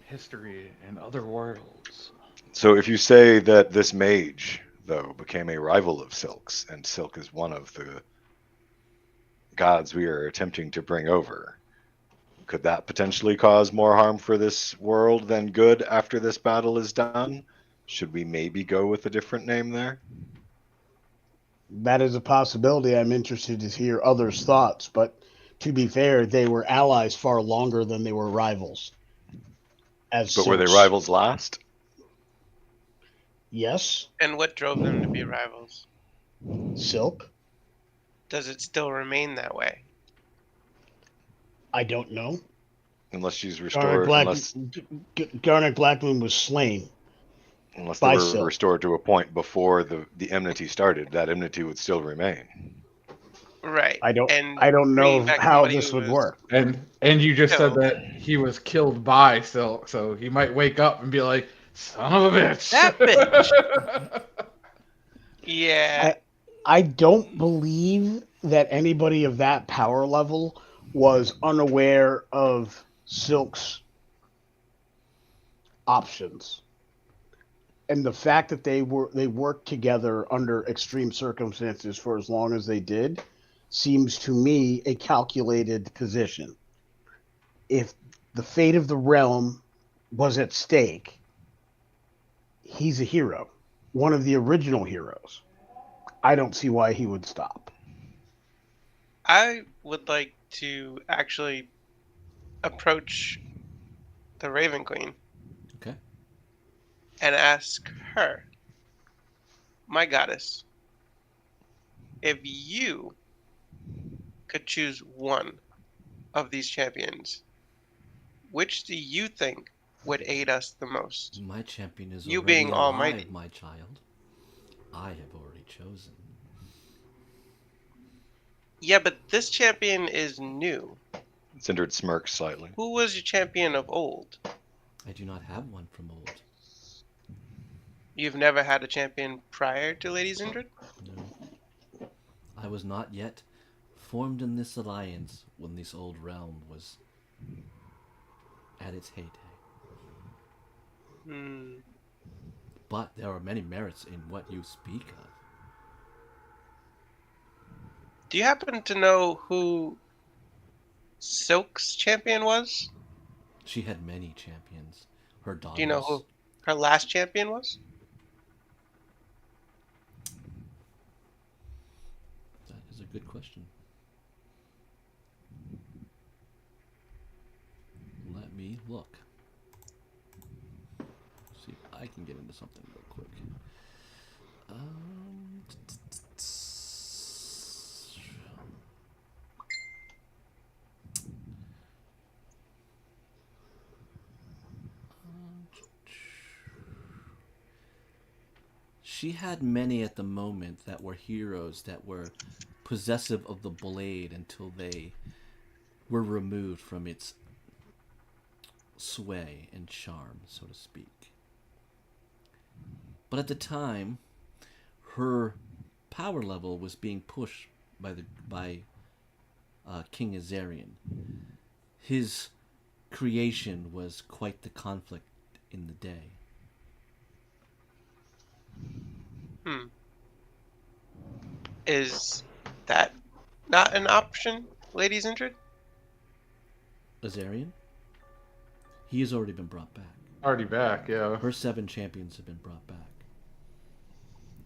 History and other worlds. So if you say that this mage, though, became a rival of Silk's, and Silk is one of the gods we are attempting to bring over, could that potentially cause more harm for this world than good after this battle is done? Should we maybe go with a different name there? That is a possibility. I'm interested to hear others' thoughts, but to be fair, they were allies far longer than they were rivals. But were they rivals last? Yes. And what drove them to be rivals? Silk? Does it still remain that way? I don't know. Unless she's restored, unless Garnet Blackmoon was slain. Unless they were restored to a point before the enmity started, that enmity would still remain. Right. I don't know how this would work. And you just said that he was killed by Silk, so he might wake up and be like, "Son of a bitch!" That bitch. Yeah. I don't believe that anybody of that power level was unaware of Silk's options. And the fact that they worked together under extreme circumstances for as long as they did seems to me a calculated position. If the fate of the realm was at stake, he's a hero, one of the original heroes. I don't see why he would stop. I would like to actually approach the Raven Queen. Okay. And ask her, my goddess, if you could choose one of these champions, which do you think would aid us the most? My champion is you already being alive, almighty, my child. I have already chosen. Yeah, but this champion is new. Sindred smirks slightly. Who was your champion of old? I do not have one from old. You've never had a champion prior to Lady Zindred? No. I was not yet formed in this alliance when this old realm was at its heyday. But there are many merits in what you speak of. Do you happen to know who Silk's champion was? She had many champions. her daughters. Do you know who her last champion was? That is a good question. Let me look. See if I can get into something real quick. She had many at the moment that were heroes that were possessive of the blade until they were removed from its sway and charm, so to speak. But at the time, her power level was being pushed by King Azarian. His creation was quite the conflict in the day. Is that not an option, Lady Zindred? Azarian? He has already been brought back. Already back, yeah. Her 7 champions have been brought back.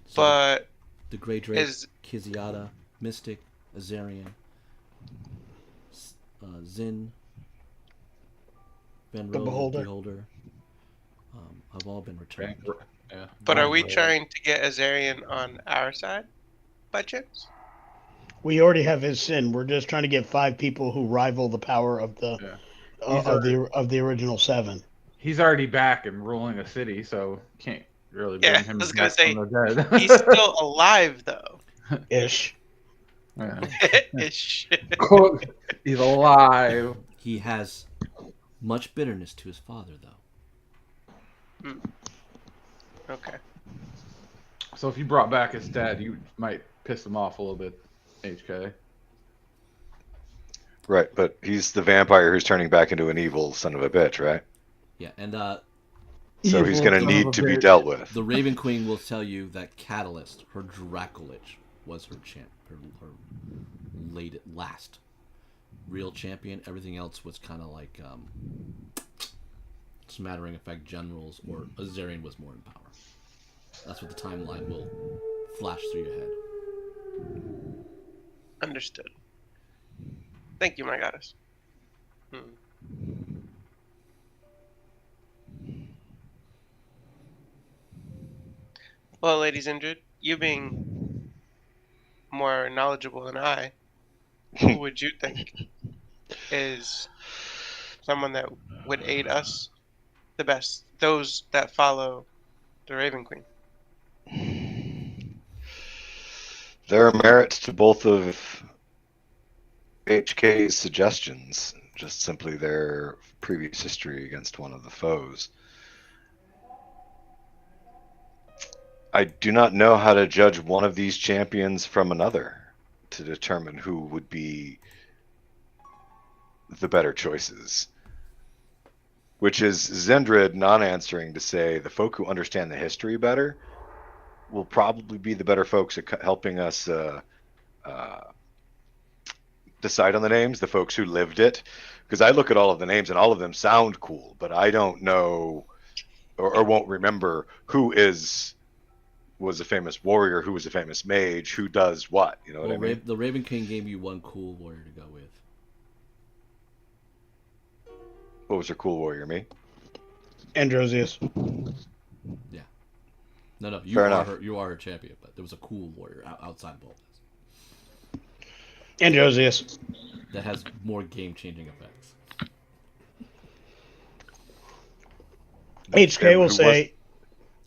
So But the Grey Drake, is Kiziata, Mystic, Azarian, Zin, Van The Rohe, Beholder. have all been returned. Yeah. but are we trying to get Azarian on our side by chance? We already have his sin. We're just trying to get 5 people who rival the power of the Yeah. of the original 7. He's already back and ruling a city, so can't really bring Yeah, him I was gonna back say, from the dead. He's still alive though. Ish. Yeah. Ish. Quote, he's alive. He has much bitterness to his father, though. Okay. So if you brought back his dad, you might piss him off a little bit, HK. Right, but he's the vampire who's turning back into an evil son of a bitch, right? Yeah, and So he's Evil going to son of need a to be bitch. dealt with. the Raven Queen will tell you that Catalyst, her Dracolich, was her last real champion. Everything else was kind of like smattering effect generals, or Azarian was more in power. That's what the timeline will flash through your head. Understood. Thank you, my goddess. Well, ladies and gentlemen, you being more knowledgeable than I, who would you think is someone that would aid us the best? Those that follow the Raven Queen. There are merits to both of HK's suggestions, just simply their previous history against one of the foes. I do not know how to judge one of these champions from another to determine who would be the better choices. Which is Zendrid not answering to say the folk who understand the history better will probably be the better folks at helping us decide on the names, the folks who lived it. Because I look at all of the names and all of them sound cool, but I don't know or won't remember who was a famous warrior, who was a famous mage, who does what. You know what I mean? The Raven King gave you one cool warrior to go with. What was her cool warrior? Me? Androsius. Yeah. No, you Fair are enough. her. You are her champion, but there was a cool warrior outside of all this Androsius. that has more game-changing effects. HK will who say.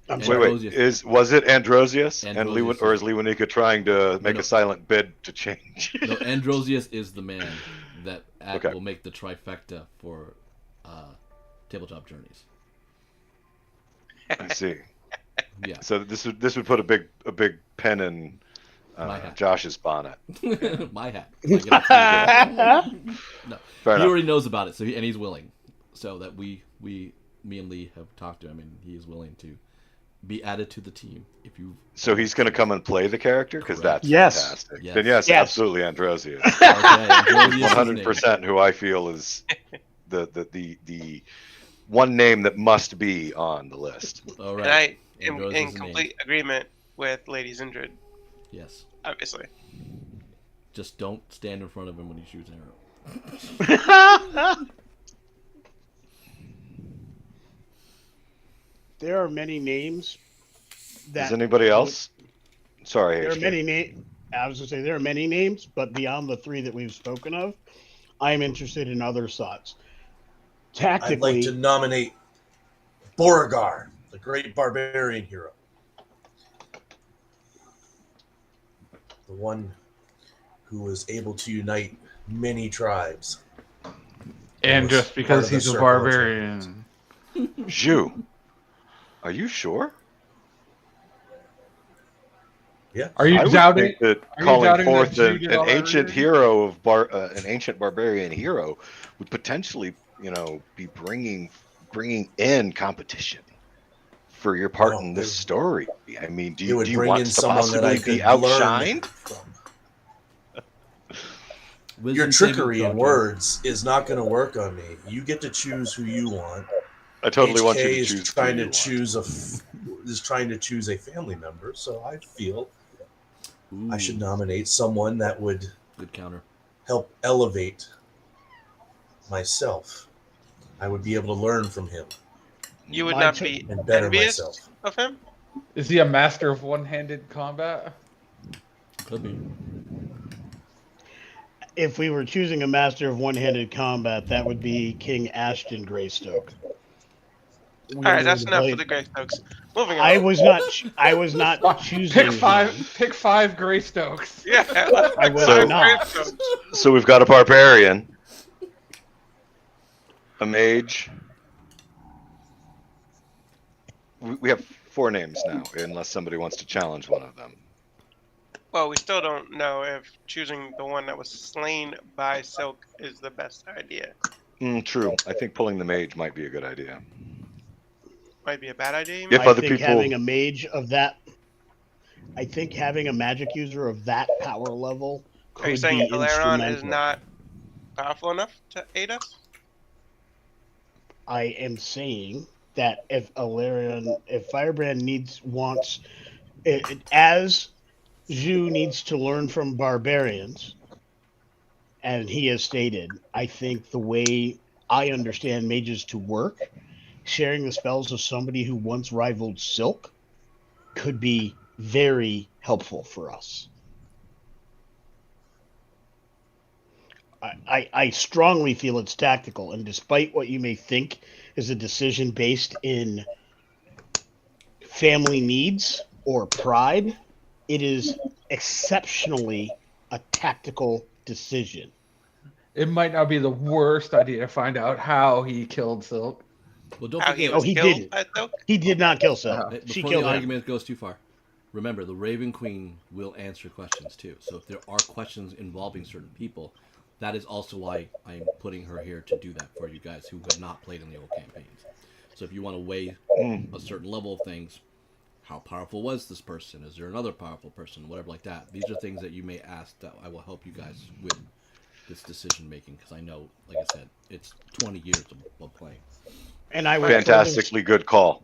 I'm Wait, sorry. Androsius. was it Androsius? And Androsius, or is Lewanika trying to make No. a silent bid to change? No, Androsius is the man that Okay. will make the trifecta for tabletop journeys. I see. Yeah. So this would put a big pen in My hat. Josh's bonnet. My hat. Like, no, Fair he enough. already knows about it, and he's willing. So that me and Lee have talked to him, and he is willing to be added to the team. If you So he's going to come and play the character because Correct. that's Yes. fantastic. Yes. Then yes, Yes. absolutely Androsius. okay, Androsius is his name. 100% who I feel is the one name that must be on the list. All And right. I am Ambrose in is the name. complete agreement with Lady Zindred, Yes. obviously. Just don't stand in front of him when he shoots an arrow. There are many names that Is anybody else? Sorry, there are HK. many names. I was gonna say there are many names, but beyond the three that we've spoken of, I'm interested in other thoughts. I'd like to Tactically, nominate Beauregard, the great barbarian hero. The one who was able to unite many tribes. And was just part because of the he's a Circle of barbarian. Zhu, are you sure? Yeah. Are you I would doubting? think that Are you calling doubting that forth Zhu did an all that ancient reading? hero of an ancient barbarian hero would potentially, be bringing in competition for your part No, in this story. I mean, do it you, would do you bring want in to someone that I possibly be could learn outshined? from. Wisdom Your saving trickery throw, in Jim. words is not going to work on me. You get to choose who you want. I totally want you HK to is choose who trying you to want. choose a family member, so I feel Ooh, I should nominate someone that would good counter. help elevate myself. I would be able to learn from him You would My not cho- be and better envious myself. of him? Is he a master of one-handed combat? Could be. if we were choosing a master of one-handed combat, that would be King Ashton Greystoke. Alright, that's The enough for blade. the Greystokes. Moving I on. was not. I was not Pick choosing five. him. Pick 5 Greystokes. Yeah, let's I pick was five not. Greystokes. So we've got a barbarian, a mage. We have 4 names now, unless somebody wants to challenge one of them. Well, we still don't know if choosing the one that was slain by Silk is the best idea. True. I think pulling the mage might be a good idea. Might be a bad idea, you If mean? I other think people, having a mage of that. I think having a magic user of that power level Are you could saying be Alaron instrumental. is not powerful enough to aid us? I am saying that if Firebrand wants, as Zhu needs to learn from barbarians, and he has stated, I think the way I understand mages to work, sharing the spells of somebody who once rivaled Silk could be very helpful for us. I strongly feel it's tactical, and despite what you may think is a decision based in family needs or pride, it is exceptionally a tactical decision. It might not be the worst idea to find out how he killed Silk. Well, don't How he forget. was he killed didn't. by Silk? He did not kill Silk. Hey, She before killed the him. argument goes too far, remember the Raven Queen will answer questions too. So if there are questions involving certain people, that is also why I'm putting her here to do that for you guys who have not played in the old campaigns. So if you want to weigh a certain level of things, how powerful was this person? Is there another powerful person? Whatever like that. These are things that you may ask that I will help you guys with this decision making, because I know, like I said, it's 20 years of playing. And I would fantastically good call.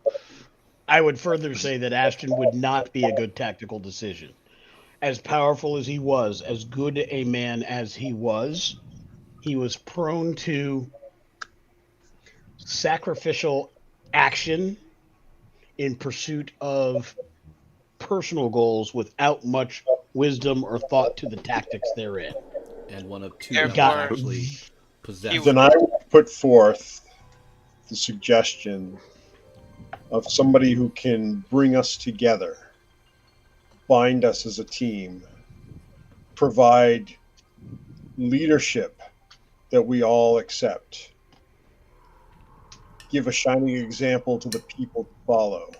I would further say that Ashton would not be a good tactical decision. As powerful as he was, as good a man as he was prone to sacrificial action in pursuit of personal goals without much wisdom or thought to the tactics therein. And one of two Therefore, that was actually possessed. Then I would put forth the suggestion of somebody who can bring us together, bind us as a team, provide leadership that we all accept, give a shining example to the people to follow,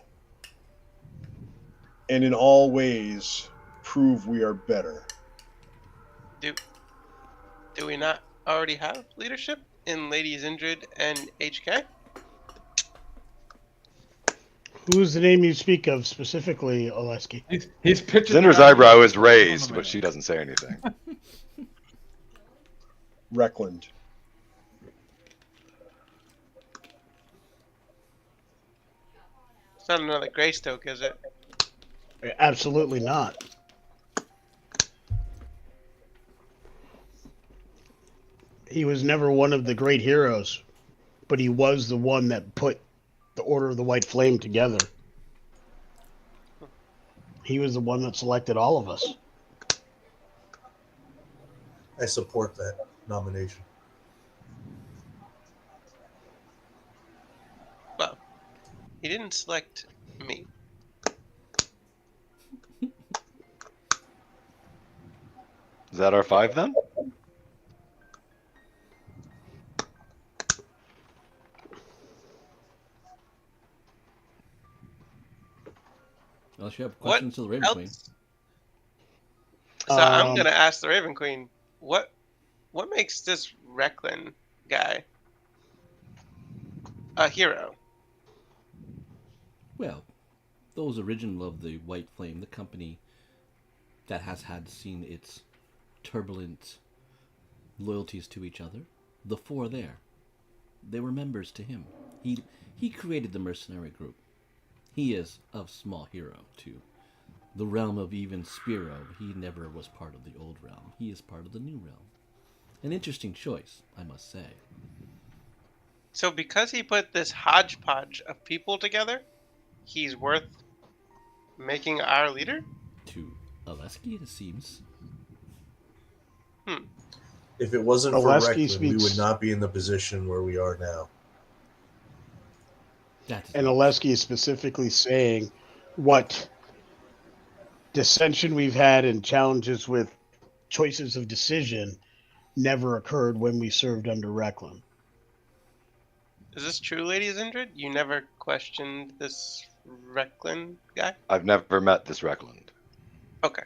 and in all ways prove we are better. Do we not already have leadership in Lady Zindred and HK? Who's the name you speak of specifically, Oleski? He's pitching. Zinder's the eyebrow is idea. raised, Hold on a but she doesn't say anything. Reckland. It's not another Greystoke, is it? Absolutely not. He was never one of the great heroes, but he was the one that put the Order of the White Flame together. He was the one that selected all of us. I support that nomination. Well, he didn't select me. Is that our 5 then? Unless you have What questions to the Raven Queen. else? So I'm Um, gonna ask the Raven Queen, what makes this Recklin guy a hero? Well, those original of the White Flame, the company that has had seen its turbulent loyalties to each other, the 4 there, they were members to him. He created the mercenary group. He is of small hero to the realm of even Spero. He never was part of the old realm. He is part of the new realm. An interesting choice, I must say. So because he put this hodgepodge of people together, he's worth making our leader? To Aleski, it seems. If it wasn't for Oleski Recklin, we speaks- would not be in the position where we are now. That is And not- Oleski is specifically saying what dissension we've had and challenges with choices of decision never occurred when we served under Recklin. Is this true, Lady Zindred? You never questioned this Recklin guy? I've never met this Reckland. Okay.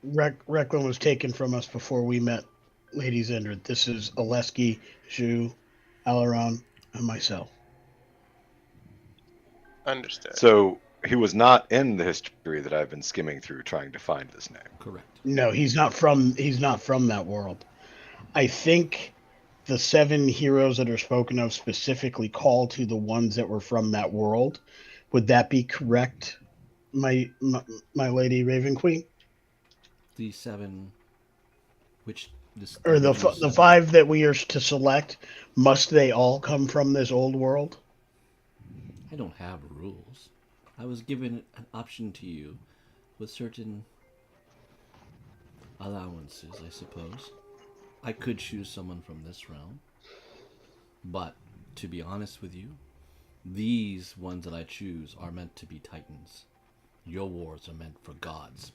Recklin was taken from us before we met Lady Zindred. This is Oleski, Zhu, Alaron, and myself. Understood. So he was not in the history that I've been skimming through trying to find this name. correct. No, he's not from that world. I think the 7 heroes that are spoken of specifically call to the ones that were from that world. Would that be correct, my Lady Raven Queen? The 7, which this Or the original 7. 5 that we are to select, must they all come from this old world? I don't have rules. I was given an option to you with certain allowances, I suppose. I could choose someone from this realm. But, to be honest with you, these ones that I choose are meant to be titans. Your wars are meant for gods.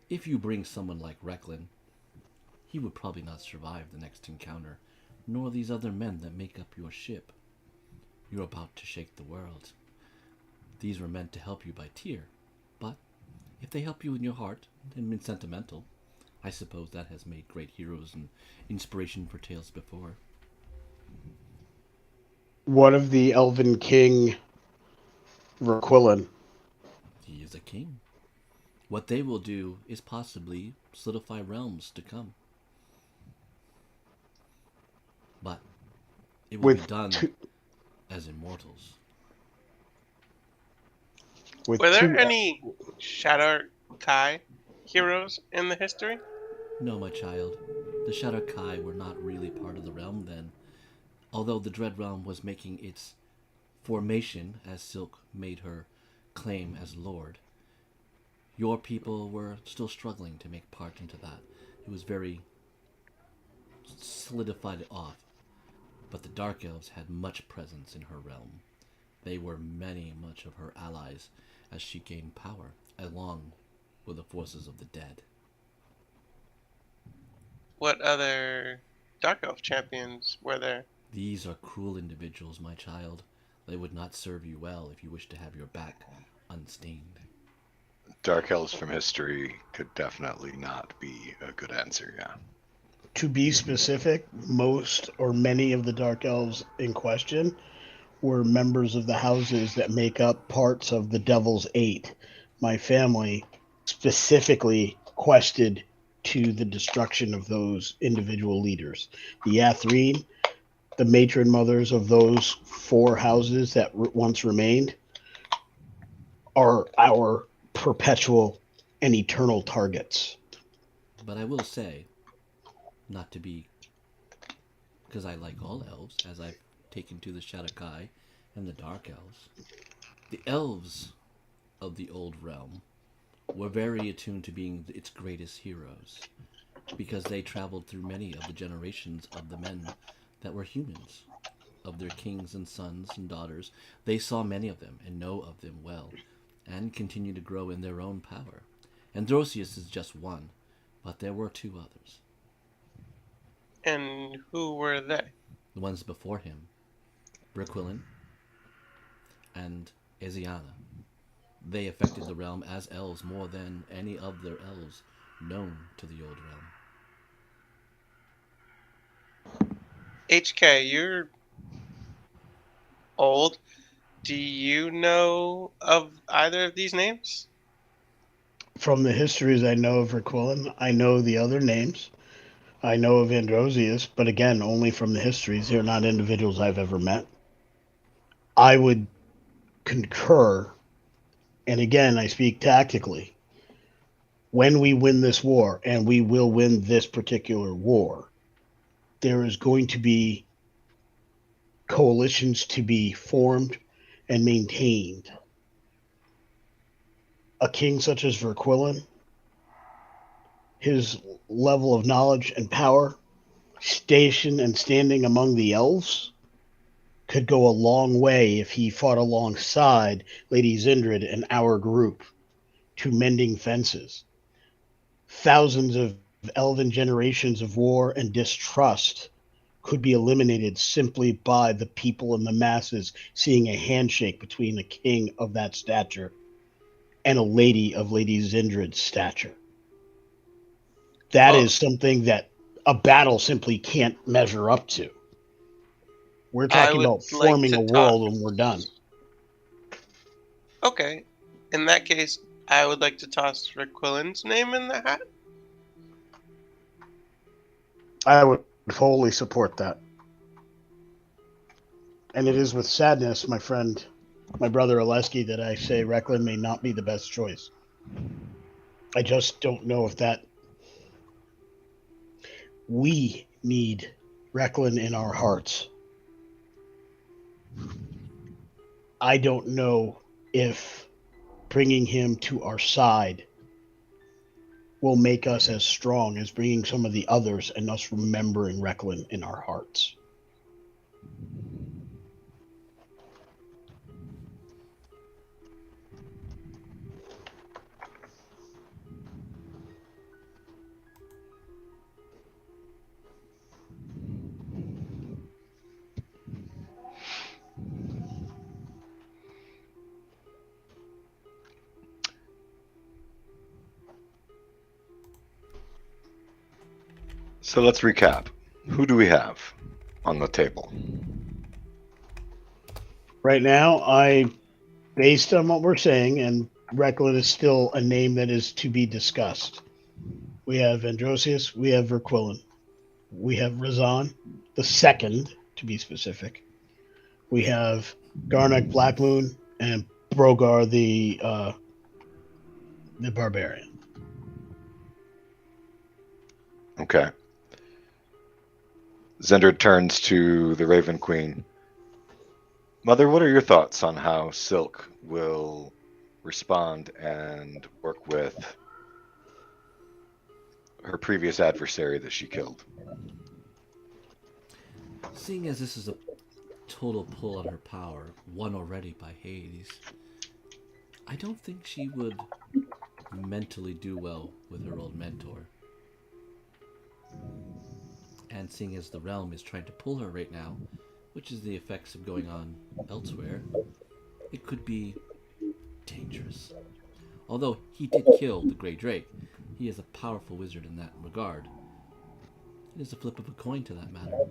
If you bring someone like Recklin, he would probably not survive the next encounter, nor these other men that make up your ship. You're about to shake the world. These were meant to help you by tier, but if they help you in your heart and been sentimental, I suppose that has made great heroes and inspiration for tales before. What of the Elven King, Requilin? He is a king. What they will do is possibly solidify realms to come. But it will be done as immortals. With Were there 2 any Shadow Kai heroes in the history? No, my child. The Shadow Kai were not really part of the realm then. Although the Dread Realm was making its formation as Silk made her claim as Lord, your people were still struggling to make part into that. It was very solidified off. But the Dark Elves had much presence in her realm. They were much of her allies as she gained power, along with the forces of the dead. What other Dark Elf champions were there? These are cruel individuals, my child. They would not serve you well if you wish to have your back unstained. Dark Elves from history could definitely not be a good answer, yeah. To be specific, most or many of the Dark Elves in question were members of the houses that make up parts of the Devil's Eight. My family specifically quested to the destruction of those individual leaders. The Yathreen, the matron mothers of those 4 houses that once remained, are our perpetual and eternal targets. But I will say, not to be, because I like all elves, as I've taken to the Shadowkai and the Dark Elves. The elves of the old realm were very attuned to being its greatest heroes, because they traveled through many of the generations of the men that were humans, of their kings and sons and daughters. They saw many of them and know of them well, and continue to grow in their own power. Androsius is just one, but there were two others. And who were they? The ones before him, Berquilin and Asiana. They affected the realm as elves more than any other elves known to the old realm. HK, you're old. Do you know of either of these names? From the histories I know of Requilin, I know the other names. I know of Androsius, but again, only from the histories. They're not individuals I've ever met. I would concur, and again, I speak tactically. When we win this war, and we will win this particular war, there is going to be coalitions to be formed and maintained. A king such as Verquilin, his level of knowledge and power, station and standing among the elves, could go a long way if he fought alongside Lady Zindred and our group to mending fences. Thousands of elven generations of war and distrust could be eliminated simply by the people and the masses seeing a handshake between a king of that stature and a lady of Lady Zindred's stature. That is something that a battle simply can't measure up to. We're talking about forming a world when we're done. Okay. In that case, I would like to toss Requilin's name in the hat. I would wholly support that. And it is with sadness, my friend, my brother Oleski, that I say Requilin may not be the best choice. I just don't know if that... We need Requilin in our hearts. I don't know if bringing him to our side will make us as strong as bringing some of the others and us remembering Requilin in our hearts. So let's recap. Who do we have on the table? Right now, based on what we're saying, and Requilin is still a name that is to be discussed. We have Androsius, we have Verquilin, we have Razan, the second, to be specific. We have Garnak Blackmoon and Brogar the barbarian. Okay. Zendred turns to the Raven Queen. Mother, what are your thoughts on how Silk will respond and work with her previous adversary that she killed? Seeing as this is a total pull on her power, won already by Hades, I don't think she would mentally do well with her old mentor. And seeing as the realm is trying to pull her right now, which is the effects of going on elsewhere, it could be dangerous. Although he did kill the Grey Drake, he is a powerful wizard in that regard. It is a flip of a coin to that matter.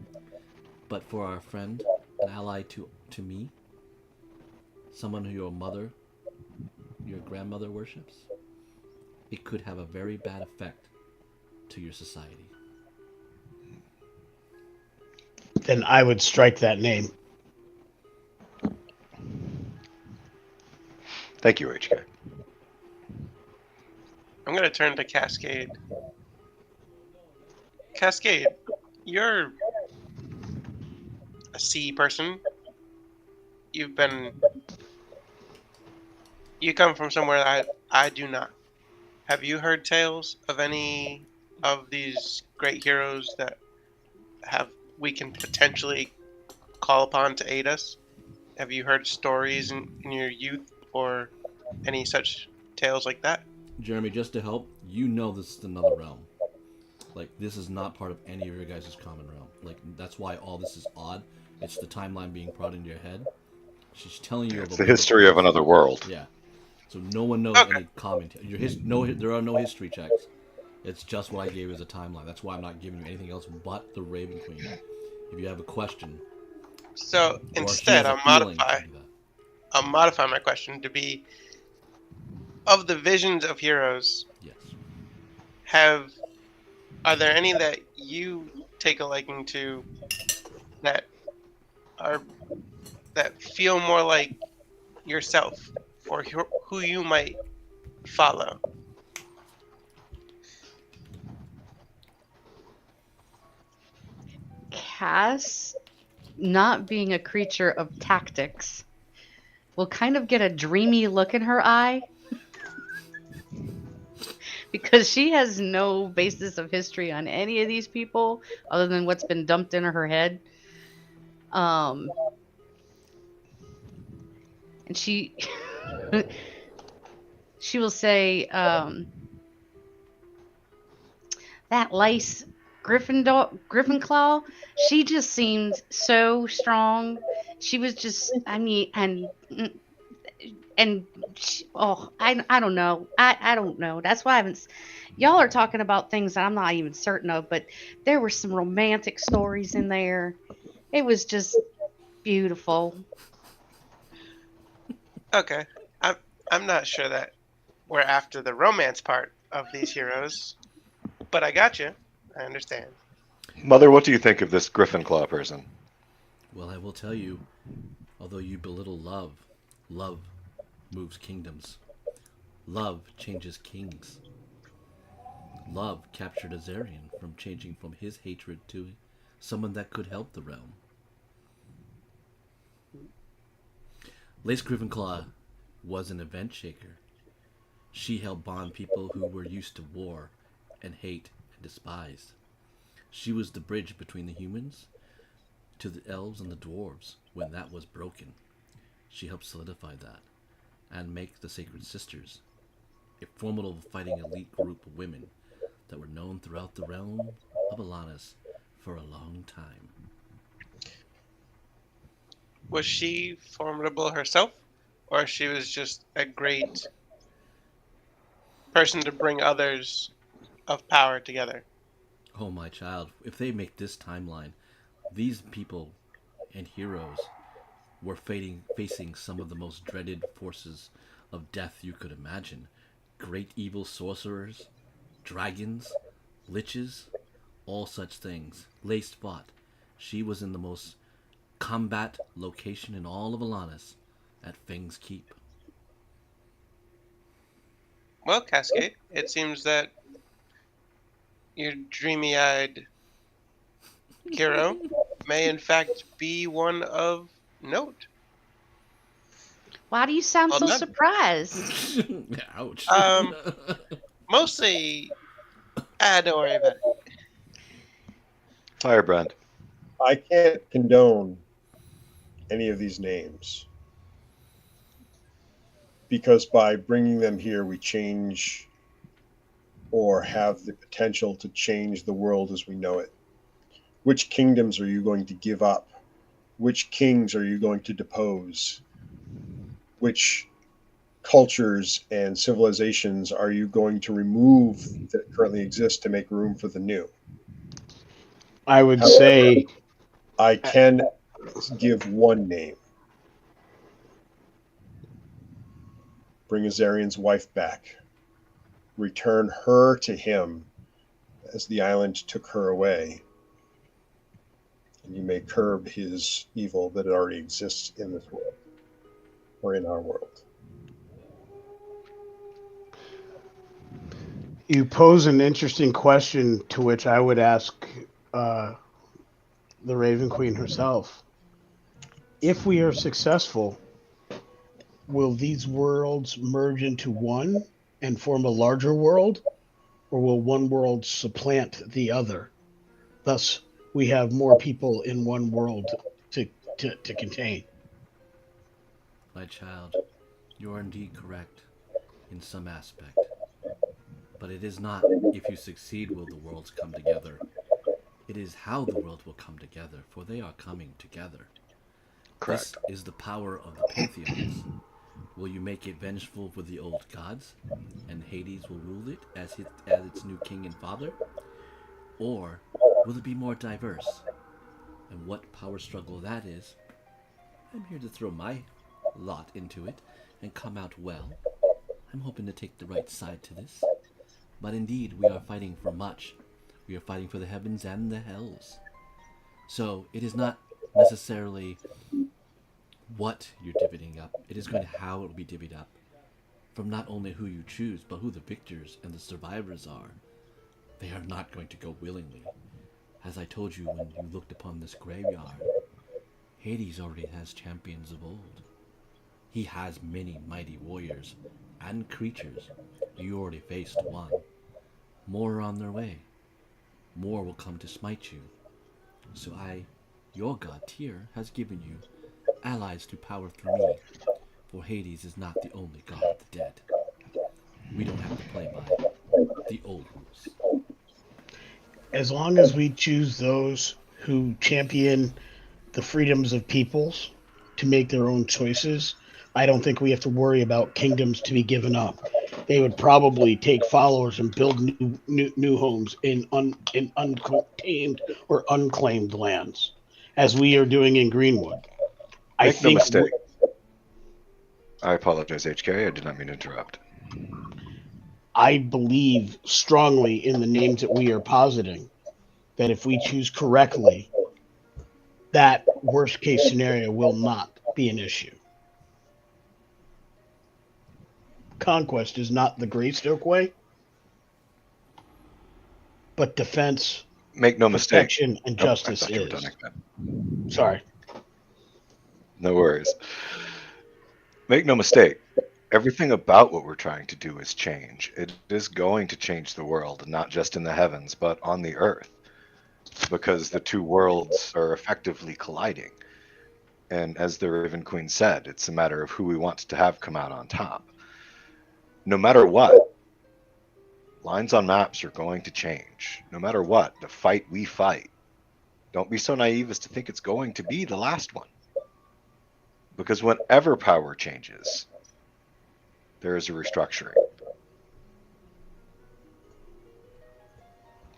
But for our friend, an ally to me, someone who your mother, your grandmother worships, it could have a very bad effect to your society. Then I would strike that name. Thank you, HK. I'm going to turn to Cascade. Cascade, you're a sea person. You come from somewhere I do not. Have you heard tales of any of these great heroes that we can potentially call upon to aid us? Have you heard stories in your youth or any such tales like that? Jeremy, just to help, you know this is another realm. Like, this is not part of any of your guys' common realm. Like, that's why all this is odd. It's the timeline being brought into your head. She's telling you It's about the history of another world. Yeah. So no one knows Okay. any commentary. There are no history checks. It's just what I gave as a timeline. That's why I'm not giving you anything else but the Raven Queen. If you have a question, So or she instead, has a feeling, do that. I'll modify my question to be: of the visions of heroes, Yes. are there any that you take a liking to that are that feel more like yourself, or who you might follow? Cass, not being a creature of tactics, will kind of get a dreamy look in her eye because she has no basis of history on any of these people other than what's been dumped into her head. And she she will say, that lace griffin claw, she just seemed so strong. She was just, I mean, and she, oh, I don't know. I don't know. That's why I haven't. Y'all are talking about things that I'm not even certain of, but there were some romantic stories in there. It was just beautiful. Okay, I'm not sure that we're after the romance part of these heroes, but I got you. I understand. Mother, what do you think of this Griffin Claw person? Well, I will tell you, although you belittle love, love moves kingdoms. Love changes kings. Love captured Azarian from changing from his hatred to someone that could help the realm. Lace Griffenclaw was an event shaker. She helped bond people who were used to war and hate and despised. She was the bridge between the humans to the elves and the dwarves when that was broken. She helped solidify that and make the Sacred Sisters a formidable fighting elite group of women that were known throughout the realm of Alanis for a long time. Was she formidable herself, or she was just a great person to bring others of power together? Oh, my child, if they make this timeline, these people and heroes were facing some of the most dreaded forces of death you could imagine. Great evil sorcerers, dragons, liches, all such things. Lace fought. She was in the most combat location in all of Alanis, at Fang's Keep. Well, Cascade, it seems that your dreamy-eyed hero may in fact be one of note. Why do you sound Well so done. surprised? Ouch. Mostly, don't worry about it. Firebrand. I can't condone any of these names because by bringing them here, we change or have the potential to change the world as we know it. Which kingdoms are you going to give up? Which kings are you going to depose? Which cultures and civilizations are you going to remove that currently exist to make room for the new? I would However, say I can give one name. Bring Azarian's wife back. Return her to him as the island took her away. And you may curb his evil that already exists in this world or in our world. You pose an interesting question to which I would ask the Raven Queen herself. If we are successful, will these worlds merge into one and form a larger world, or will one world supplant the other? Thus, we have more people in one world to, to contain. My child, you are indeed correct in some aspect. But it is not if you succeed will the worlds come together. It is how the world will come together, for they are coming together. Correct. This is the power of the pantheons. Will you make it vengeful for the old gods, and Hades will rule it as its new king and father? Or will it be more diverse? And what power struggle that is, I'm here to throw my lot into it and come out well. I'm hoping to take the right side to this. But indeed, we are fighting for much. We are fighting for the heavens and the hells. So it is not necessarily what you're divvying up. It is going to how it will be divvied up. From not only who you choose, but who the victors and the survivors are. They are not going to go willingly. As I told you when you looked upon this graveyard, Hades already has champions of old. He has many mighty warriors and creatures. You already faced one. More are on their way. More will come to smite you. So your god Tyr, has given you allies to power through me, for Hades is not the only god of the dead. We don't have to play by the old rules. As long as we choose those who champion the freedoms of peoples to make their own choices, I don't think we have to worry about kingdoms to be given up. They would probably take followers and build new homes in untamed or unclaimed lands, as we are doing in Greenwood. Make no mistake. I apologize, HK. I did not mean to interrupt. I believe strongly in the names that we are positing, that if we choose correctly, that worst case scenario will not be an issue. Conquest is not the Greystoke way, but defense, make no mistake, protection, and justice is. Sorry. No worries. Make no mistake, everything about what we're trying to do is change. It is going to change the world, not just in the heavens, but on the earth, because the two worlds are effectively colliding. And as the Raven Queen said, it's a matter of who we want to have come out on top. No matter what, lines on maps are going to change. No matter what, the fight we fight, don't be so naive as to think it's going to be the last one. Because whenever power changes, there is a restructuring.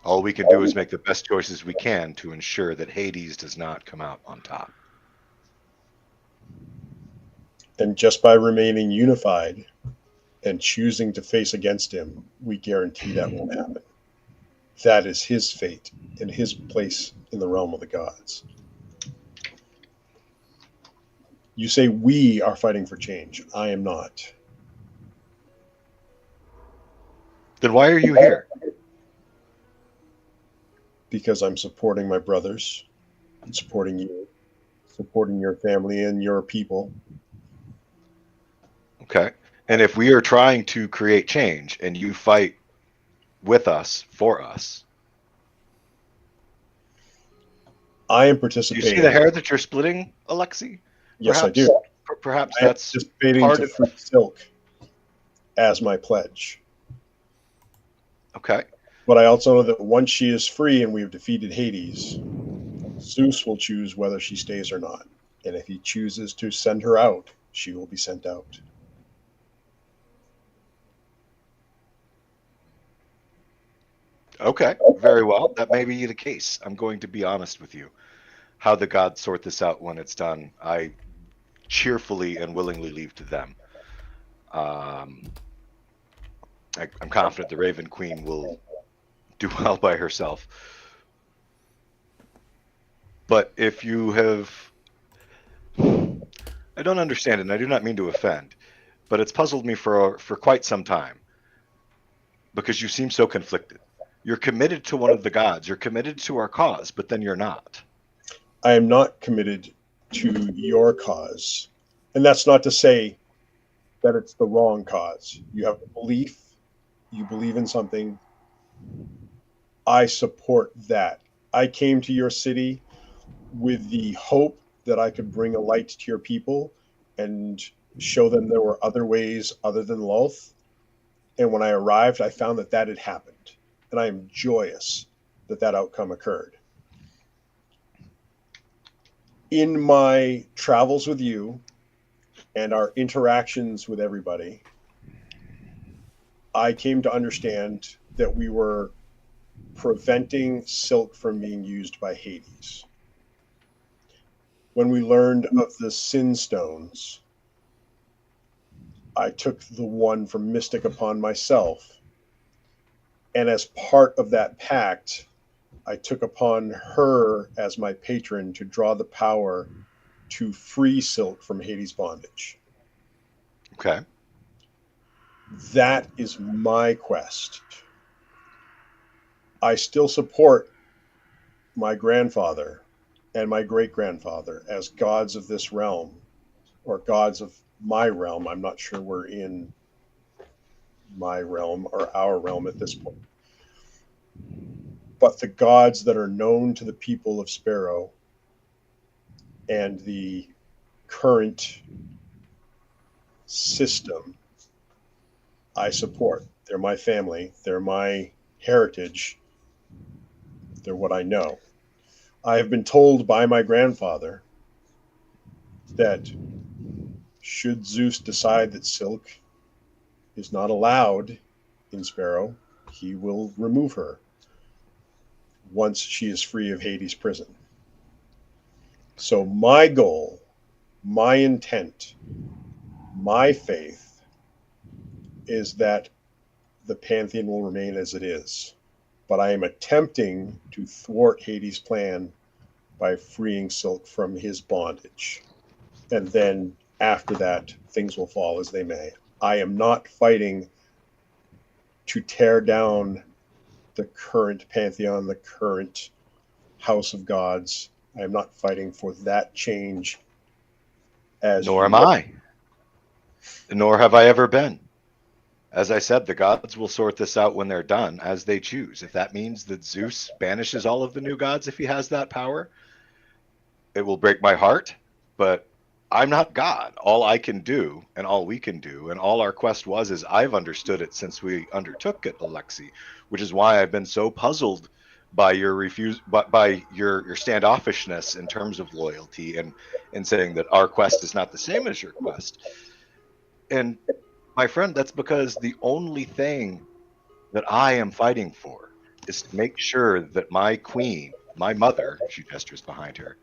All we can do is make the best choices we can to ensure that Hades does not come out on top. And just by remaining unified and choosing to face against him, we guarantee that won't happen. That is his fate and his place in the realm of the gods. You say we are fighting for change. I am not. Then why are you here? Because I'm supporting my brothers, and supporting you, supporting your family and your people. Okay. And if we are trying to create change and you fight with us, for us. I am Do participating. you see the hair that you're splitting, Alexi? Yes, perhaps, I do. Perhaps I am that's participating part to of... free Silk as my pledge. Okay. But I also know that once she is free and we've defeated Hades, Zeus will choose whether she stays or not. And if he chooses to send her out, she will be sent out. Okay, very well. That may be the case. I'm going to be honest with you. How the gods sort this out when it's done, I cheerfully and willingly leave to them. I'm confident the Raven Queen will do well by herself. But if you have... I don't understand it, and I do not mean to offend, but it's puzzled me for quite some time. because you seem so conflicted. You're committed to one of the gods. You're committed to our cause, but then you're not. I am not committed to your cause. And that's not to say that it's the wrong cause. You have a belief, you believe in something. I support that. I came to your city with the hope that I could bring a light to your people and show them there were other ways other than Lolth. And when I arrived, I found that that had happened. And I am joyous that that outcome occurred. In my travels with you and our interactions with everybody, I came to understand that we were preventing silk from being used by Hades. When we learned of the Sin Stones, I took the one from Mystic upon myself. And as part of that pact, I took upon her as my patron to draw the power to free Silk from Hades' bondage. Okay. That is my quest. I still support my grandfather and my great-grandfather as gods of this realm, or gods of my realm. I'm not sure we're in my realm or our realm at this point. But the gods that are known to the people of Spero and the current system, I support. They're my family. They're my heritage. They're what I know. I have been told by my grandfather that should Zeus decide that Silk is not allowed in Spero, he will remove her once she is free of Hades' prison. So my goal, my intent, my faith is that the Pantheon will remain as it is. But I am attempting to thwart Hades' plan by freeing Silk from his bondage. And then after that, things will fall as they may. I am not fighting to tear down the current Pantheon, the current House of Gods. I am not fighting for that change. Nor am I. Nor have I ever been. As I said, the gods will sort this out when they're done, as they choose. If that means that Zeus banishes all of the new gods if he has that power, it will break my heart, but I'm not God. All I can do, and all we can do, and all our quest was, is I've understood it since we undertook it, Alexi, which is why I've been so puzzled by your by your standoffishness in terms of loyalty and saying that our quest is not the same as your quest. And my friend, that's because the only thing that I am fighting for is to make sure that my queen, my mother, she gestures behind her,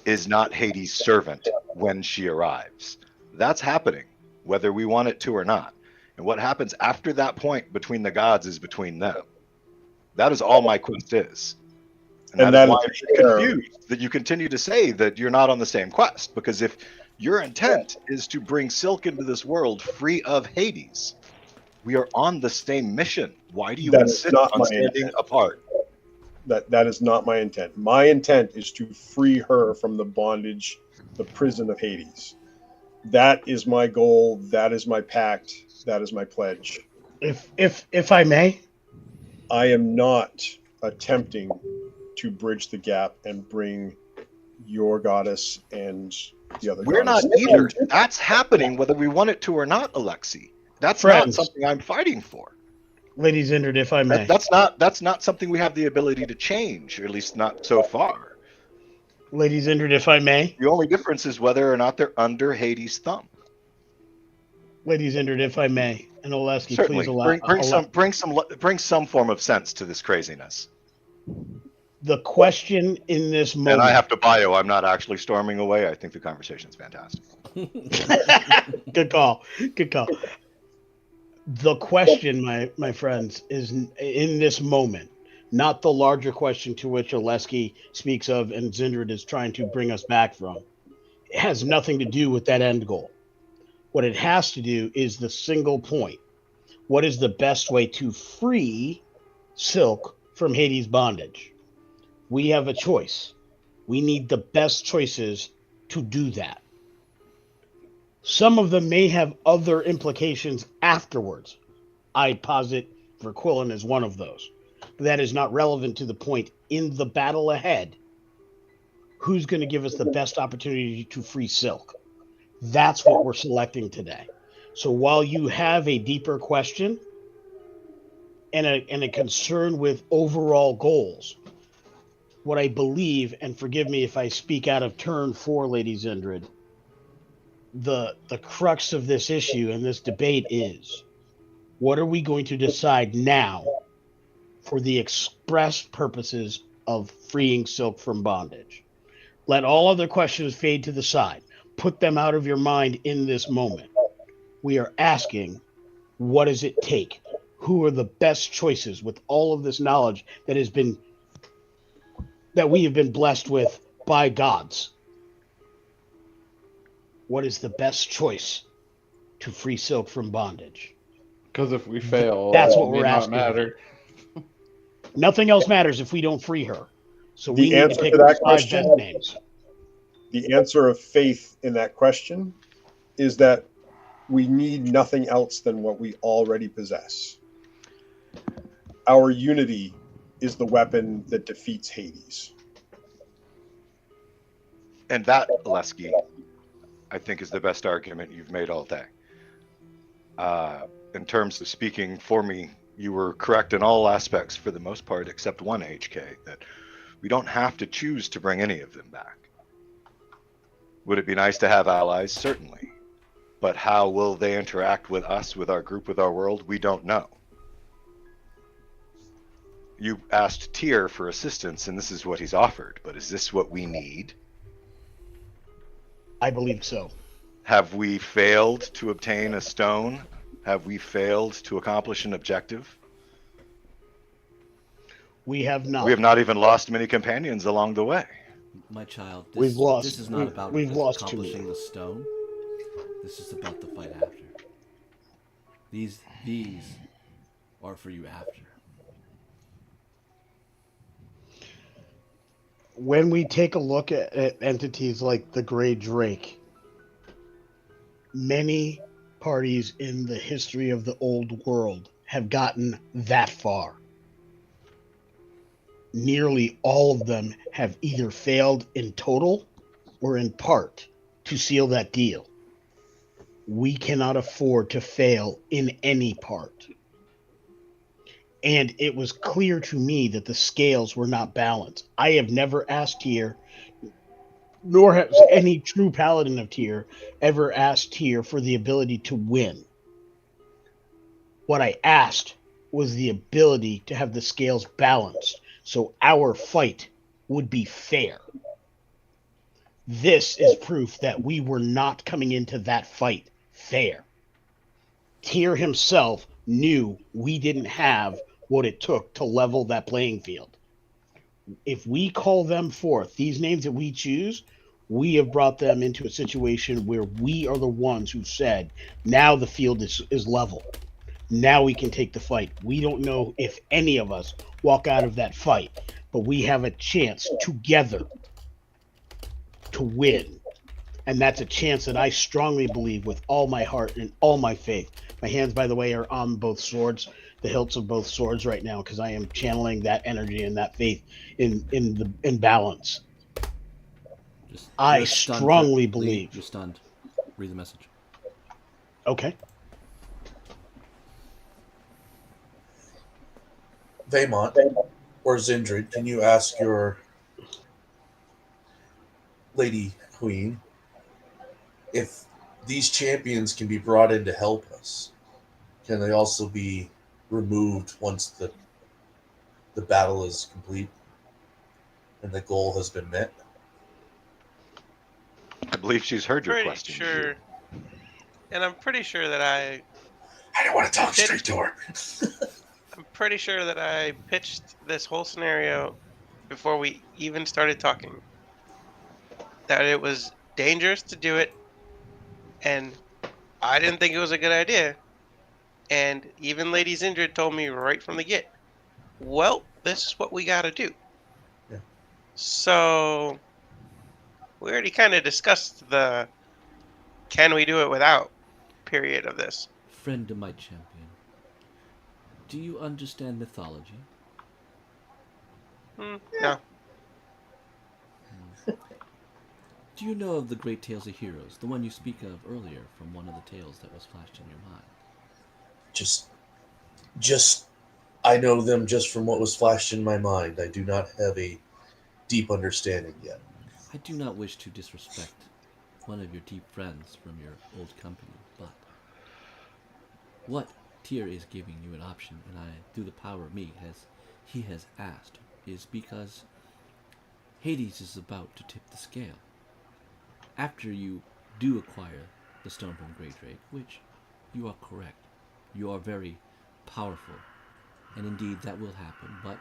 is not Hades' servant when she arrives. That's happening, whether we want it to or not. And what happens after that point between the gods is between them. That is all my quest is. And that is why I'm confused that you continue to say that you're not on the same quest. Because if your intent is to bring Silk into this world free of Hades, we are on the same mission. Why do you insist on standing apart? That is not my intent. My intent is to free her from the bondage, the prison of Hades. That is my goal. That is my pact. That is my pledge. If I may, I am not attempting to bridge the gap and bring your goddess and the other We're goddess. not either. That's happening whether we want it to or not, Alexi. That's not something I'm fighting for. Lady Zindred, if I may. That's not something we have the ability to change, or at least not so far. Lady Zindred, if I may. The only difference is whether or not they're under Hades' thumb. Lady Zindred, if I may, and Oleski, Certainly. please allow. Bring some form of sense to this craziness. The question in this moment. And I have to bio. I'm not actually storming away. I think the conversation's fantastic. Good call. Good call. The question, my friends, is in this moment, not the larger question to which Oleski speaks of and Zindred is trying to bring us back from. It has nothing to do with that end goal. What it has to do is the single point, what is the best way to free Silk from Hades' bondage? We have a choice. We need the best choices to do that. Some of them may have other implications afterwards. I posit Verquillen is one of those. But that is not relevant to the point in the battle ahead. Who's going to give us the best opportunity to free Silk? That's what we're selecting today. So while you have a deeper question and a concern with overall goals, what I believe, and forgive me if I speak out of turn for Lady Zindred, the crux of this issue and this debate is, what are we going to decide now for the express purposes of freeing Silk from bondage? Let all other questions fade to the side. Put them out of your mind in this moment. We are asking, what does it take? Who are the best choices with all of this knowledge that we have been blessed with by gods? What is the best choice to free Silk from bondage? Because if we fail, That's it what may we're not asking. matter. Nothing else matters if we don't free her. So we The need to answer pick to the that 5 question, best names. the answer of faith in that question is that we need nothing else than what we already possess. Our unity is the weapon that defeats Hades. And that, Oleski, I think is the best argument you've made all day. In terms of speaking for me, you were correct in all aspects for the most part, except one, HK, that we don't have to choose to bring any of them back. Would it be nice to have allies? Certainly. But how will they interact with us, with our group, with our world? We don't know. You asked Tyr for assistance, and this is what he's offered. But is this what we need? I believe so. Have we failed to obtain a stone? Have we failed to accomplish an objective? We have not. We have not even lost many companions along the way. My child, We've lost- this is not about we've lost too accomplishing many. the stone. This is about the fight after. These are for you after. When we take a look at entities like the Grey Drake, many parties in the history of the old world have gotten that far. Nearly all of them have either failed in total or in part to seal that deal. We cannot afford to fail in any part. And it was clear to me that the scales were not balanced. I have never asked Tyr, nor has any true paladin of Tyr ever asked Tyr for the ability to win. What I asked was the ability to have the scales balanced so our fight would be fair. This is proof that we were not coming into that fight fair. Tyr himself knew we didn't have what it took to level that playing field. If we call them forth, these names that we choose, we have brought them into a situation where we are the ones who said, now the field is level. Now we can take the fight. We don't know if any of us walk out of that fight, but we have a chance together to win. And that's a chance that I strongly believe with all my heart and all my faith. My hands, by the way, are on both swords, the hilts of both swords right now, because I am channeling that energy and that faith in balance. I You're stunned, strongly Lee. believe. You're stunned. Read the message. Okay. Vaymont or Zindred, can you ask your Lady Queen if these champions can be brought in to help us? Can they also be removed once the battle is complete and the goal has been met? I believe she's heard your Pretty question. sure. And I'm pretty sure that I didn't want to talk straight to her. I'm pretty sure that I pitched this whole scenario before we even started talking. That it was dangerous to do it, and I didn't think it was a good idea. And even Lady Zindred told me right from the get, well, this is what we got to do. Yeah. So we already kind of discussed the can we do it without period of this. Friend of my champion, do you understand mythology? No. Do you know of the great tales of heroes, the one you speak of earlier from one of the tales that was flashed in your mind? Just I know them just from what was flashed in my mind. I do not have a deep understanding yet. I do not wish to disrespect one of your deep friends from your old company, but what Tyr is giving you an option, and I, through the power of me, he has asked, is because Hades is about to tip the scale. After you do acquire the stone from Great Drake, which you are correct, you are very powerful, and indeed that will happen, but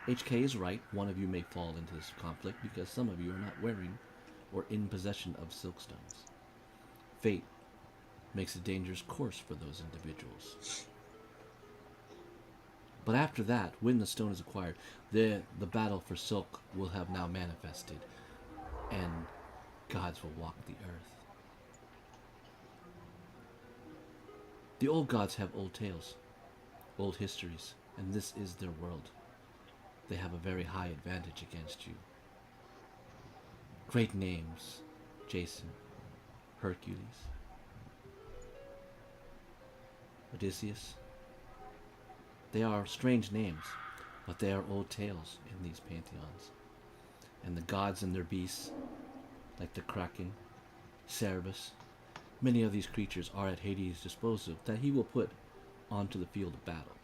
HK is right, one of you may fall into this conflict because some of you are not wearing or in possession of silkstones. Fate makes a dangerous course for those individuals. But after that, when the stone is acquired, the battle for silk will have now manifested, and gods will walk the earth. The old gods have old tales, old histories, and this is their world. They have a very high advantage against you. Great names: Jason, Hercules, Odysseus. They are strange names, but they are old tales in these pantheons. And the gods and their beasts, like the Kraken, Cerberus, many of these creatures are at Hades' disposal that he will put onto the field of battle.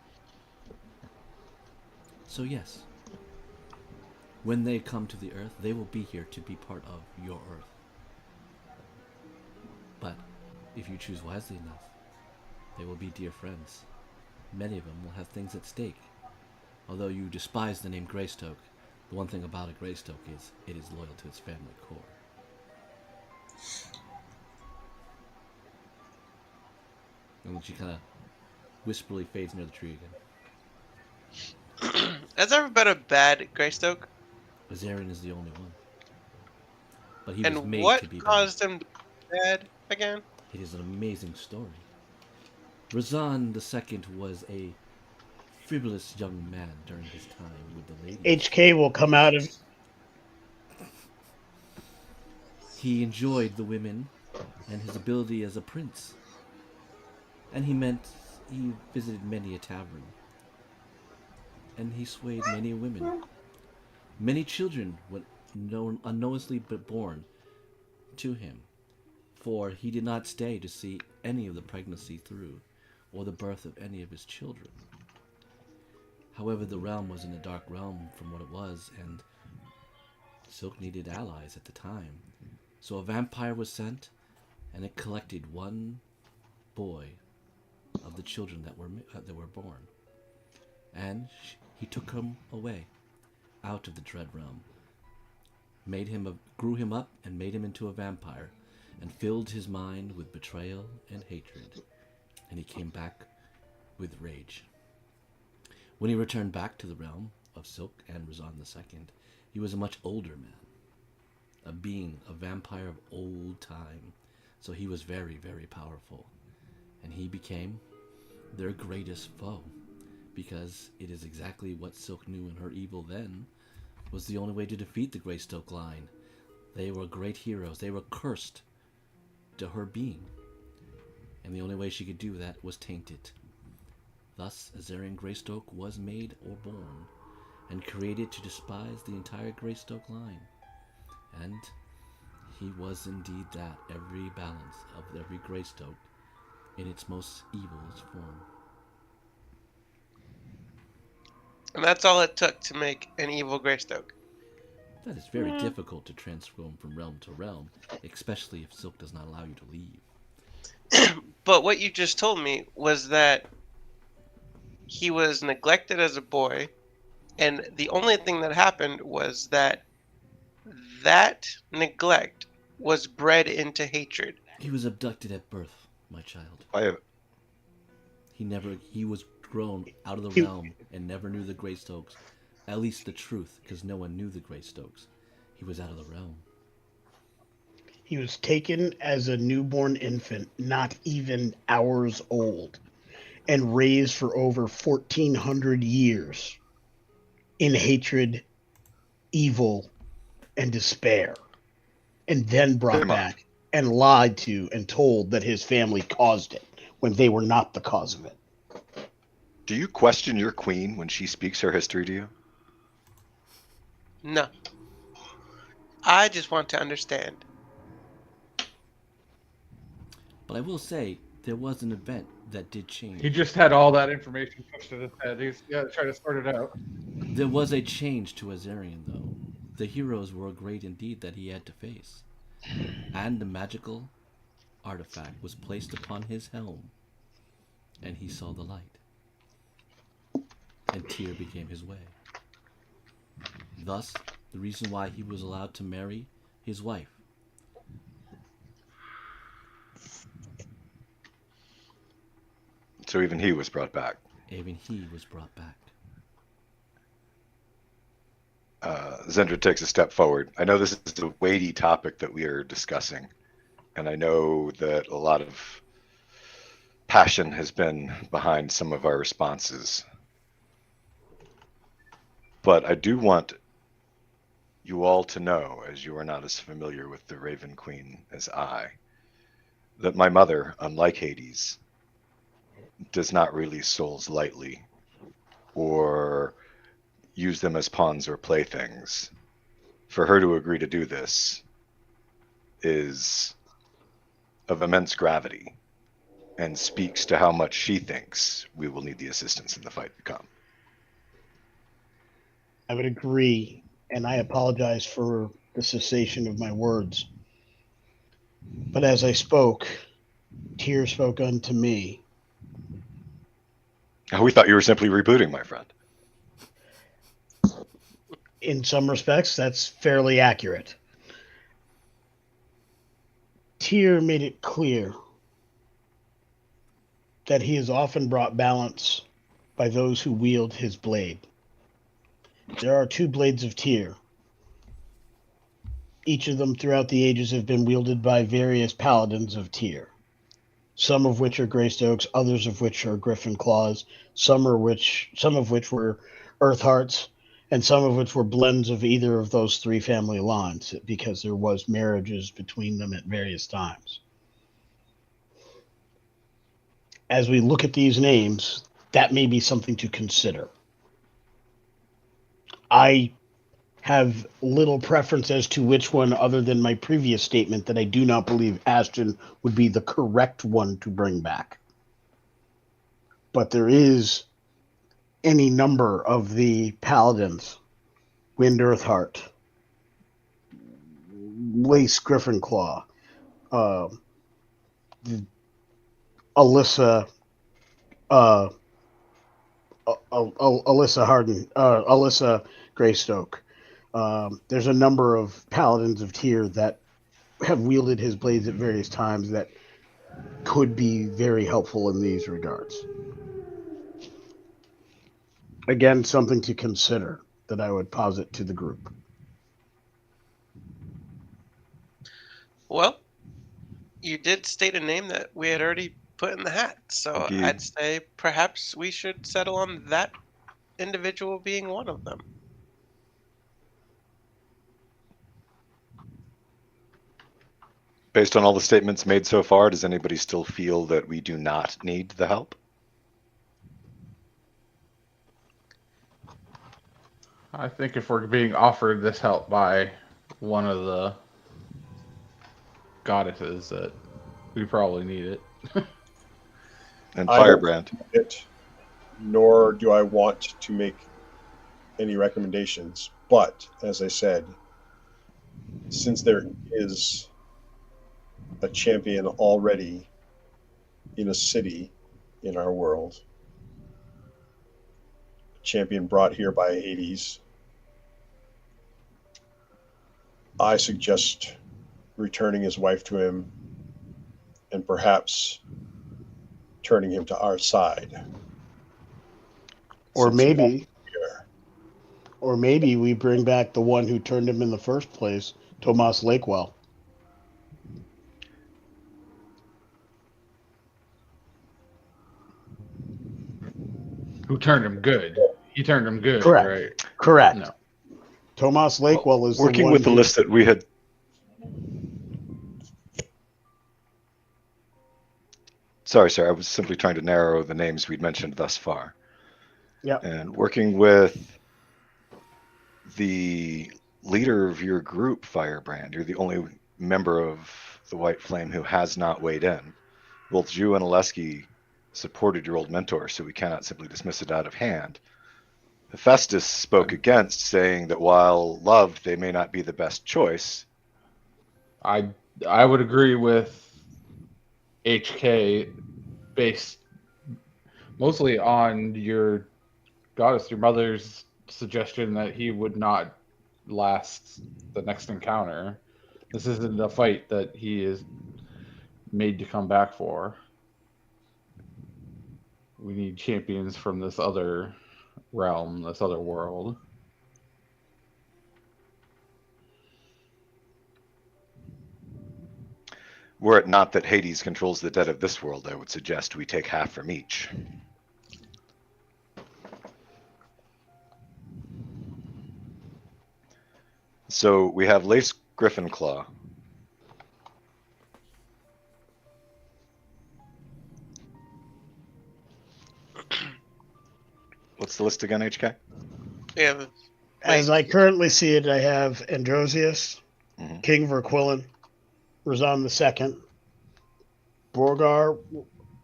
So yes, when they come to the earth, they will be here to be part of your earth. But if you choose wisely enough, they will be dear friends. Many of them will have things at stake. Although you despise the name Greystoke, the one thing about a Greystoke is it is loyal to its family core. And then she kind of whisperly fades near the tree again. Has there ever been a bad Greystoke? Azarian is the only one. But he was And made what to be bad. caused him to be bad again? It is an amazing story. Razan II was a frivolous young man during his time with the ladies. HK will come out of. He enjoyed the women and his ability as a prince. And he visited many a tavern. And he swayed many women. Many children were unknowingly born to him, for he did not stay to see any of the pregnancy through, or the birth of any of his children. However, the realm was in a dark realm from what it was, and Silk needed allies at the time. So a vampire was sent, and it collected one boy of the children that were born. And he took him away, out of the dread realm, grew him up and made him into a vampire, and filled his mind with betrayal and hatred. And he came back with rage. When he returned back to the realm of Silk and Razan II, he was a much older man, a being, a vampire of old time. So he was very, very powerful. And he became their greatest foe, because it is exactly what Silk knew in her evil then was the only way to defeat the Greystoke line. They were great heroes. They were cursed to her being. And the only way she could do that was taint it. Thus, Azarian Greystoke was made or born, and created to despise the entire Greystoke line. And he was indeed that, every balance of every Greystoke in its most evilest form. And that's all it took to make an evil Greystoke. That is very difficult to transform from realm to realm, especially if Silk does not allow you to leave. But what you just told me was that he was neglected as a boy, and the only thing that happened was that neglect was bred into hatred. He was abducted at birth, my child. He was grown out of the He- realm and never knew the Greystokes. At least the truth, because no one knew the Greystokes. He was out of the realm. He was taken as a newborn infant, not even hours old, and raised for over 1,400 years in hatred, evil, and despair, and then Pretty brought much. back and lied to and told that his family caused it when they were not the cause of it. Do you question your queen when she speaks her history to you? No. I just want to understand. But I will say, there was an event that did change. He just had all that information pushed to his head. He's got to try to sort it out. There was a change to Azarian, though. The heroes were great indeed that he had to face. And the magical artifact was placed upon his helm, and he saw the light. And Tyr became his way. Thus, the reason why he was allowed to marry his wife. So even he was brought back. Even he was brought back. Zendra takes a step forward. I know this is a weighty topic that we are discussing, and I know that a lot of passion has been behind some of our responses. But I do want you all to know, as you are not as familiar with the Raven Queen as I, that my mother, unlike Hades, does not release souls lightly or use them as pawns or playthings. For her to agree to do this is of immense gravity and speaks to how much she thinks we will need the assistance in the fight to come. I would agree, and I apologize for the cessation of my words. But as I spoke, Tyr spoke unto me. We thought you were simply rebooting, my friend. In some respects, that's fairly accurate. Tyr made it clear that he has often brought balance by those who wield his blade. There are two blades of Tyr. Each of them throughout the ages have been wielded by various paladins of Tyr. Some of which are Greystokes, others of which are Griffin Claws, some of which were Earth Hearts, and some of which were blends of either of those three family lines, because there was marriages between them at various times. As we look at these names, that may be something to consider. I have little preference as to which one, other than my previous statement that I do not believe Ashton would be the correct one to bring back. But there is any number of the paladins, Wind Earth Heart, Lace Griffin Claw, Alyssa, Alyssa Harden, Alyssa Greystoke. There's a number of paladins of Tyr that have wielded his blades at various times that could be very helpful in these regards. Again, something to consider that I would posit to the group. Well, you did state a name that we had already put in the hat, so Indeed. I'd say perhaps we should settle on that individual being one of them. Based on all the statements made so far, does anybody still feel that we do not need the help? I think if we're being offered this help by one of the goddesses, that we probably need it. And I don't Firebrand. need it, nor do I want to make any recommendations. But as I said, since there is a champion already in a city in our world, a champion brought here by Hades, I suggest returning his wife to him and perhaps turning him to our side. Or Since we maybe, are- or maybe we bring back the one who turned him in the first place, Tomas Lakewell. Who turned him good? He turned him good, Correct. right? Correct. No. Tomas Lakewell is Working the one with the who- list that we had. Sorry, sir. I was simply trying to narrow the names we'd mentioned thus far. Yep. And working with the leader of your group, Firebrand. You're the only member of the White Flame who has not weighed in. Both you and Oleski supported your old mentor, so we cannot simply dismiss it out of hand. Hephaestus spoke against, saying that while loved, they may not be the best choice. I would agree with HK based mostly on your goddess, your mother's suggestion that he would not last the next encounter. This isn't a fight that he is made to come back for. We need champions from this other realm, this other world. Were it not that Hades controls the dead of this world, I would suggest we take half from each. So we have Lace Griffinclaw. What's the list again, HK? We have As I currently see it, I have Androsius, Mhm. King Verquillen, Razan II, Borgar,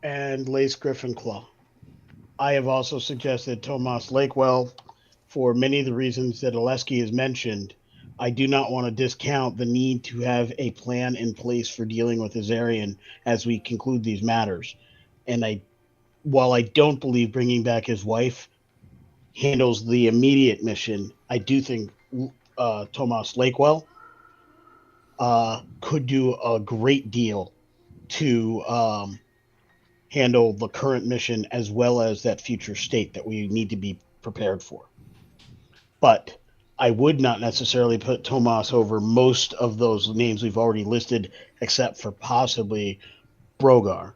and Lace Griffinclaw. I have also suggested Tomas Lakewell for many of the reasons that Oleski has mentioned. I do not want to discount the need to have a plan in place for dealing with Azarian as we conclude these matters. And while I don't believe bringing back his wife handles the immediate mission, I do think Tomas Lakewell could do a great deal to handle the current mission as well as that future state that we need to be prepared for. But I would not necessarily put Tomas over most of those names we've already listed, except for possibly Brogar.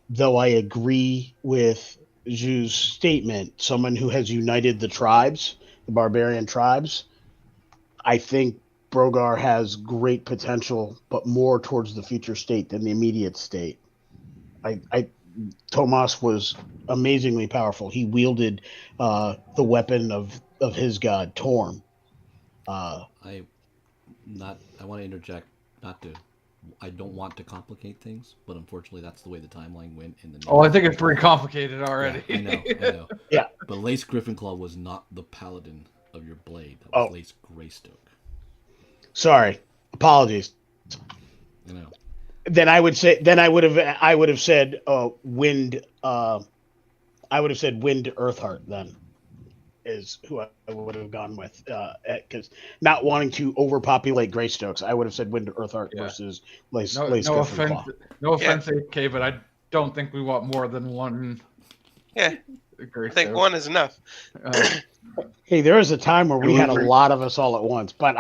Though I agree with Zhu's statement, someone who has united the tribes, the barbarian tribes, I think Brogar has great potential, but more towards the future state than the immediate state. Tomas was amazingly powerful. He wielded the weapon of his god, Torm. I want to interject, not to. I don't want to complicate things, but unfortunately, that's the way the timeline went in the. Oh, I think it's pretty complicated already. Yeah, I know. Yeah. But Lace Griffinclaw was not the paladin of your blade. That was Lace Greystoke. Sorry, apologies. You know. Then I would have said wind. I would have said Wind Earthheart. Then is who I would have gone with because not wanting to overpopulate Greystokes, I would have said Wind Earthheart versus Lace. No offense, AK, but I don't think we want more than one. Yeah, I think one is enough. Hey, there was a time where we had a lot of us all at once, but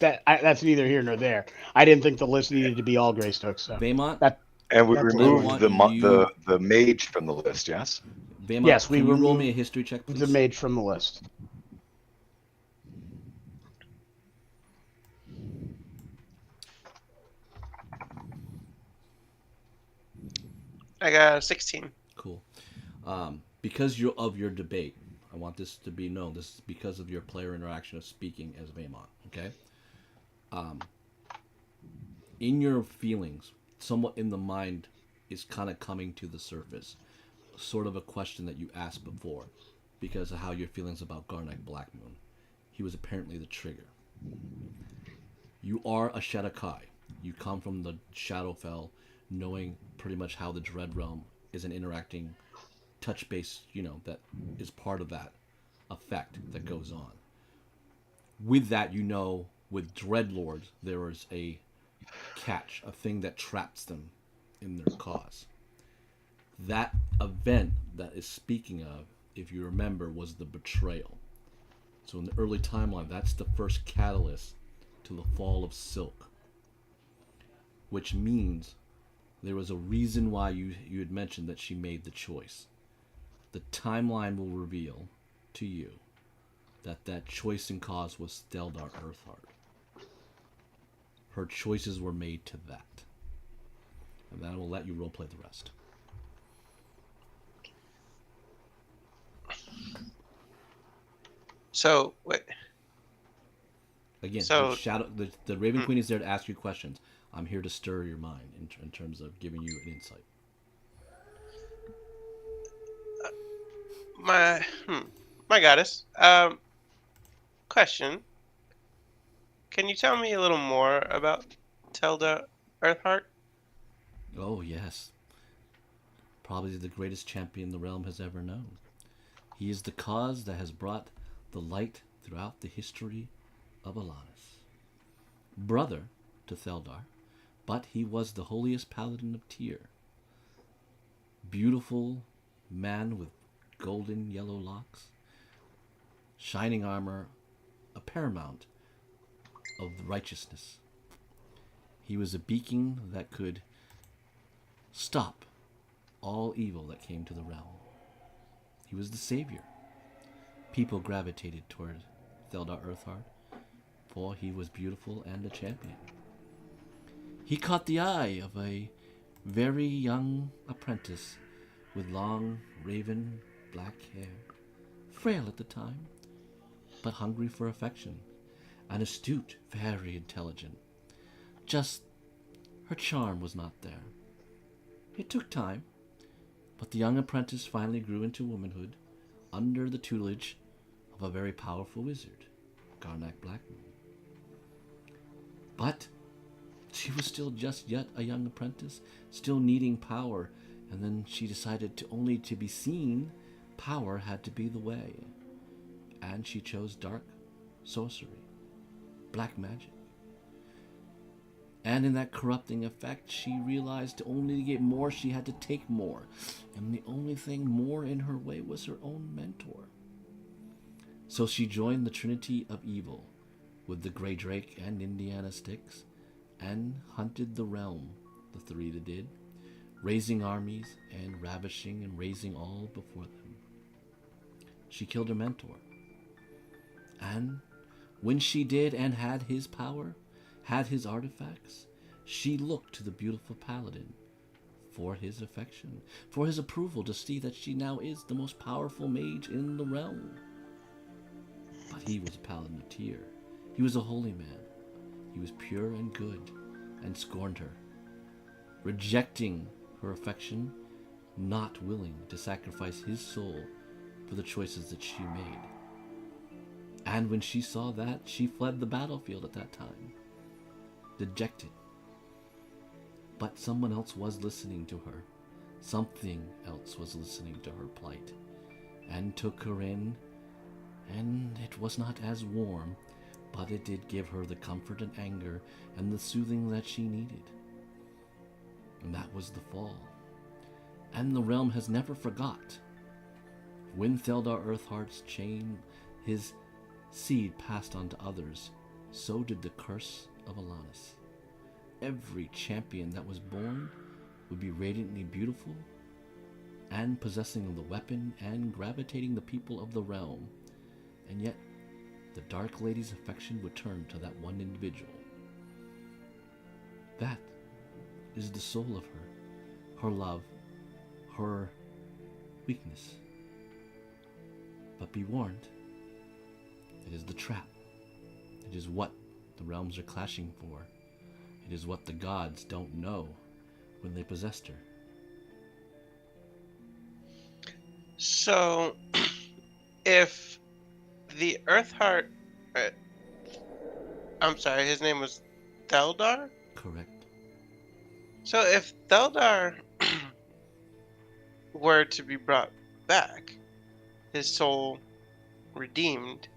that's neither here nor there. I didn't think the list needed to be all Greystokes. So. Baymont? And we removed the mage from the list, yes? Baymont, yes, can you roll me a history check, please? The mage from the list. I got a 16. Cool. Because of your debate, I want this to be known. This is because of your player interaction of speaking as Baymont, okay? In your feelings, somewhat in the mind is kind of coming to the surface. Sort of a question that you asked before because of how your feelings about Garnek Blackmoon. He was apparently the trigger. You are a Shadowkai. You come from the Shadowfell knowing pretty much how the Dread Realm is an interacting touch base, that is part of that effect that goes on. With that, with Dreadlords, there is a catch, a thing that traps them in their cause. That event that is speaking of, if you remember, was the betrayal. So in the early timeline, that's the first catalyst to the fall of Silk, which means there was a reason why you had mentioned that she made the choice. The timeline will reveal to you that choice and cause was Theldar Earthheart. Her choices were made to that. And then I will let you roleplay the rest. So, wait. Again, So, the Raven Queen is there to ask you questions. I'm here to stir your mind in terms of giving you an insight. my goddess. Question. Can you tell me a little more about Telda Earthheart? Oh, yes. Probably the greatest champion the realm has ever known. He is the cause that has brought the light throughout the history of Alanis. Brother to Theldar, but he was the holiest paladin of Tyr. Beautiful man with golden yellow locks, shining armor, a paramount of righteousness. He was a beacon that could stop all evil that came to the realm. He was the savior. People gravitated toward Theldar Earthheart, for he was beautiful and a champion. He caught the eye of a very young apprentice with long, raven black hair, frail at the time, but hungry for affection, and astute, very intelligent. Just her charm was not there. It took time, but the young apprentice finally grew into womanhood under the tutelage of a very powerful wizard, Garnak Blackmoon. But she was still just yet a young apprentice, still needing power, and then she decided to be seen, power had to be the way. And she chose dark sorcery, black magic. And in that corrupting effect, she realized only to get more, she had to take more. And the only thing more in her way was her own mentor. So she joined the Trinity of Evil with the Grey Drake and Indiana Styx and hunted the realm, the three that did, raising armies and ravishing and raising all before them. She killed her mentor. And when she did and had his power, had his artifacts, she looked to the beautiful paladin for his affection, for his approval, to see that she now is the most powerful mage in the realm. But he was a paladin of Tyr. He was a holy man. He was pure and good, and scorned her, rejecting her affection, not willing to sacrifice his soul for the choices that she made. And when she saw that, she fled the battlefield at that time, dejected. But someone else was listening to her. Something else was listening to her plight, and took her in, and it was not as warm, but it did give her the comfort and anger and the soothing that she needed. And that was the fall. And the realm has never forgot. When Theldar Earthheart's chain, his seed passed on to others, so did the curse of Alanis. Every champion that was born would be radiantly beautiful and possessing the weapon and gravitating the people of the realm. And yet, the Dark Lady's affection would turn to that one individual. That is the soul of her, her love, her weakness. But be warned, it is the trap. It is what the realms are clashing for. It is what the gods don't know when they possessed her. So, if the Earthheart, I'm sorry, his name was Theldar? Correct. So if Theldar were to be brought back, his soul redeemed,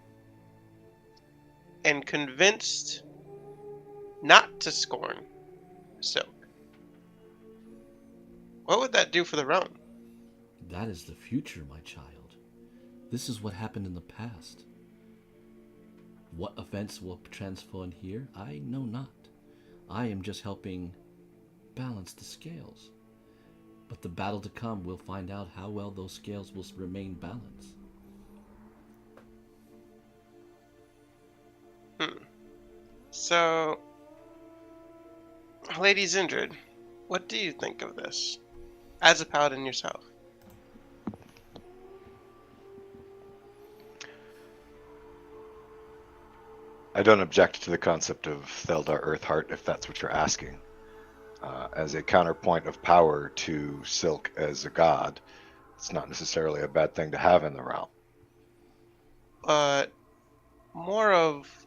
and convinced not to scorn Silk, what would that do for the realm? That is the future, my child. This is what happened in the past. What events will transform here, I know not. I am just helping balance the scales. But the battle to come will find out how well those scales will remain balanced. So, Lady Zindred, what do you think of this? As a paladin yourself. I don't object to the concept of Theldar Earthheart if that's what you're asking. As a counterpoint of power to Silk as a god, it's not necessarily a bad thing to have in the realm. But more of,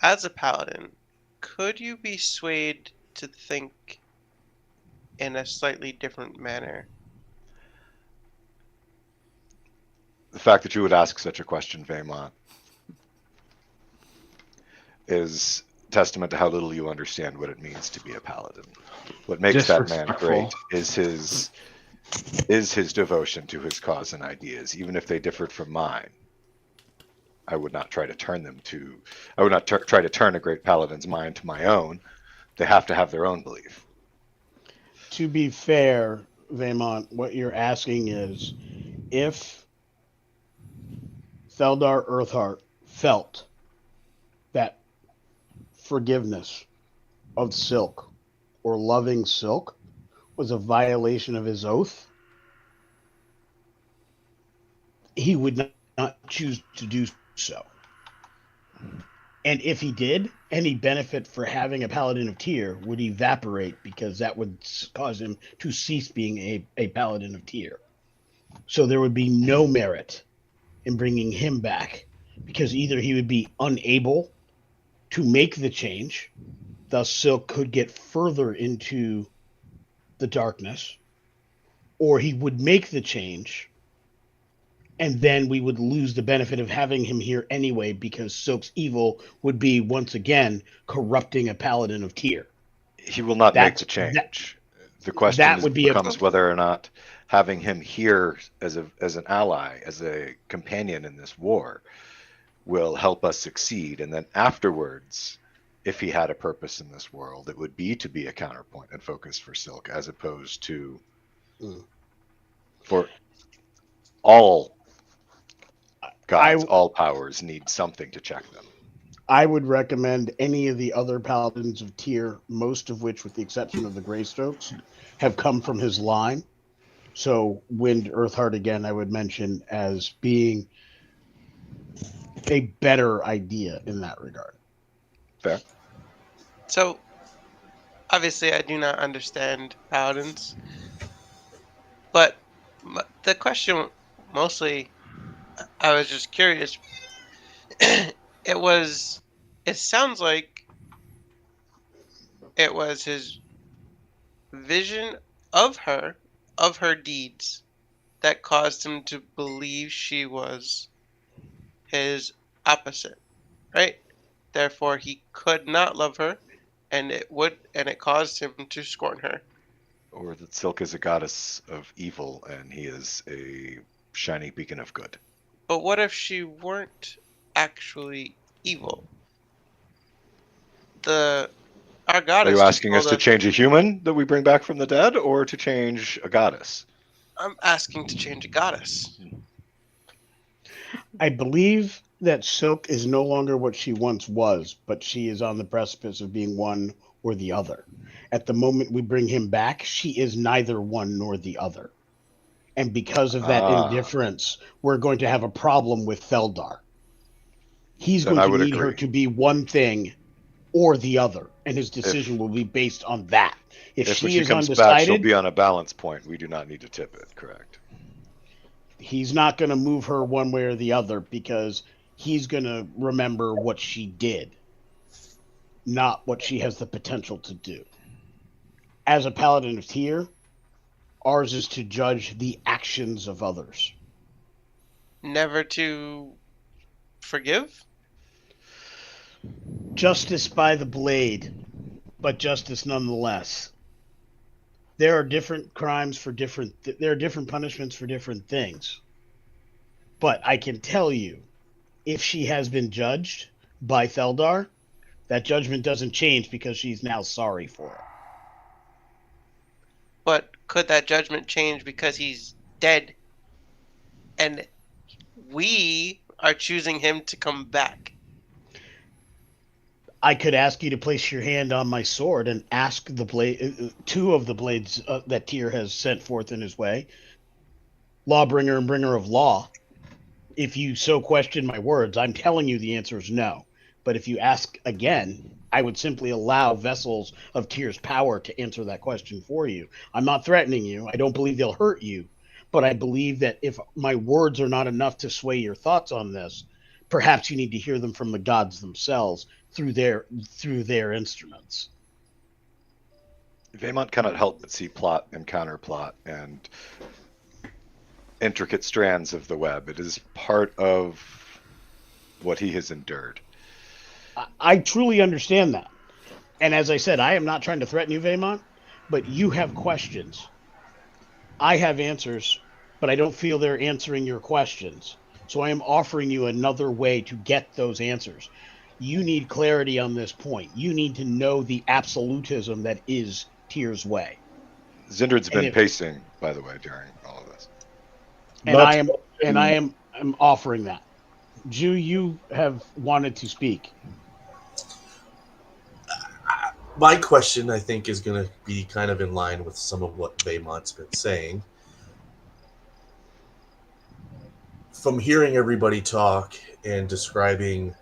as a paladin, could you be swayed to think in a slightly different manner? The fact that you would ask such a question, Vaemont, is testament to how little you understand what it means to be a paladin. What makes that man great is his devotion to his cause and ideas, even if they differed from mine. I would not try to turn try to turn a great paladin's mind to my own. They have to have their own belief. To be fair, Vaemont, what you're asking is if Theldar Earthheart felt that forgiveness of Silk or loving Silk was a violation of his oath, he would not choose to do so. And if he did, any benefit for having a Paladin of Tyr would evaporate because that would cause him to cease being a Paladin of Tyr. So there would be no merit in bringing him back because either he would be unable to make the change, thus Silk could get further into the darkness, or he would make the change and then we would lose the benefit of having him here anyway because Silk's evil would be once again corrupting a Paladin of Tyr. He will not make the change. The question becomes whether or not having him here as an ally, as a companion in this war, will help us succeed. And then afterwards, if he had a purpose in this world, it would be to be a counterpoint and focus for Silk, as opposed to for all gods, all powers need something to check them. I would recommend any of the other Paladins of Tyr, most of which, with the exception of the Greystokes, have come from his line. So Wind Earthheart, again, I would mention as being a better idea in that regard. Fair. So, obviously, I do not understand Paladins. But the question mostly, I was just curious. It sounds like it was his vision of her deeds, that caused him to believe she was his opposite, right? Therefore, he could not love her, and it caused him to scorn her. Or that Silk is a goddess of evil, and he is a shining beacon of good. But what if she weren't actually evil? Our goddess. Are you asking us to change a human that we bring back from the dead, or to change a goddess? I'm asking to change a goddess. I believe that Silk is no longer what she once was, but she is on the precipice of being one or the other. At the moment we bring him back, she is neither one nor the other. And because of that indifference, we're going to have a problem with Theldar. He's going to need her to be one thing or the other, and his decision will be based on that. If she is comes undecided, back, she'll be on a balance point. We do not need to tip it, correct? He's not going to move her one way or the other because he's going to remember what she did, not what she has the potential to do. As a Paladin of Tyr, ours is to judge the actions of others. Never to forgive? Justice by the blade, but justice nonetheless. There are different crimes for different. There are different punishments for different things. But I can tell you, if she has been judged by Theldar, that judgment doesn't change because she's now sorry for it. But could that judgment change because he's dead and we are choosing him to come back? I could ask you to place your hand on my sword and ask the blade, two of the blades that Tyr has sent forth in his way, Lawbringer and Bringer of Law. If you so question my words, I'm telling you the answer is no. But if you ask again, I would simply allow vessels of Tyr's power to answer that question for you. I'm not threatening you. I don't believe they'll hurt you. But I believe that if my words are not enough to sway your thoughts on this, perhaps you need to hear them from the gods themselves through their instruments. Vaymont cannot help but see plot and counterplot and intricate strands of the web. It is part of what he has endured. I truly understand that. And as I said, I am not trying to threaten you, Vaymont, but you have questions. I have answers, but I don't feel they're answering your questions. So I am offering you another way to get those answers. You need clarity on this point. You need to know the absolutism that is Tyr's way. Zindred's been pacing, by the way, during all of this. And I'm offering that. Jew, you have wanted to speak. My question, I think, is going to be kind of in line with some of what Vaymont's been saying. From hearing everybody talk and describing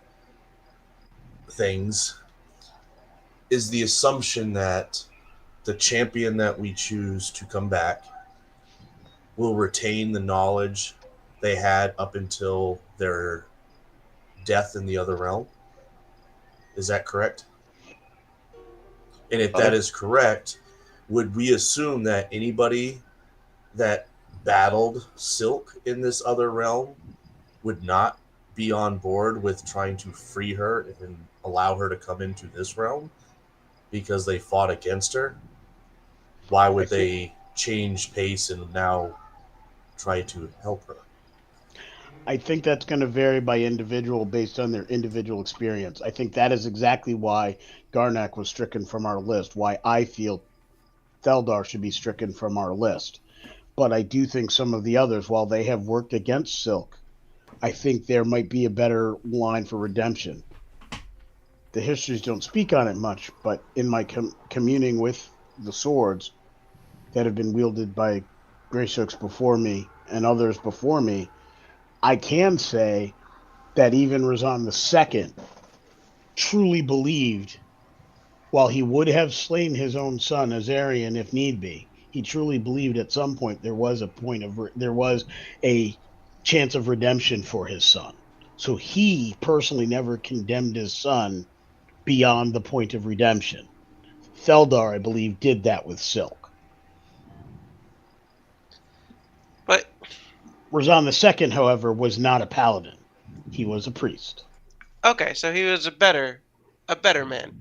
things, is the assumption that the champion that we choose to come back will retain the knowledge they had up until their death in the other realm? Is that correct? And if that is correct, would we assume that anybody that battled Silk in this other realm would not be on board with trying to free her and allow her to come into this realm because they fought against her? Why would they change pace and now try to help her? I think that's going to vary by individual based on their individual experience. I think that is exactly why Garnak was stricken from our list, why I feel Theldar should be stricken from our list. But I do think some of the others, while they have worked against Silk, I think there might be a better line for redemption. The histories don't speak on it much, but in my communing with the swords that have been wielded by Greystokes before me and others before me, I can say that even Razan II truly believed, while he would have slain his own son Azarian if need be, he truly believed at some point there was a chance of redemption for his son. So he personally never condemned his son beyond the point of redemption. Theldar, I believe, did that with Silk. But Razan II, however, was not a paladin. He was a priest. okay, so he was a better man.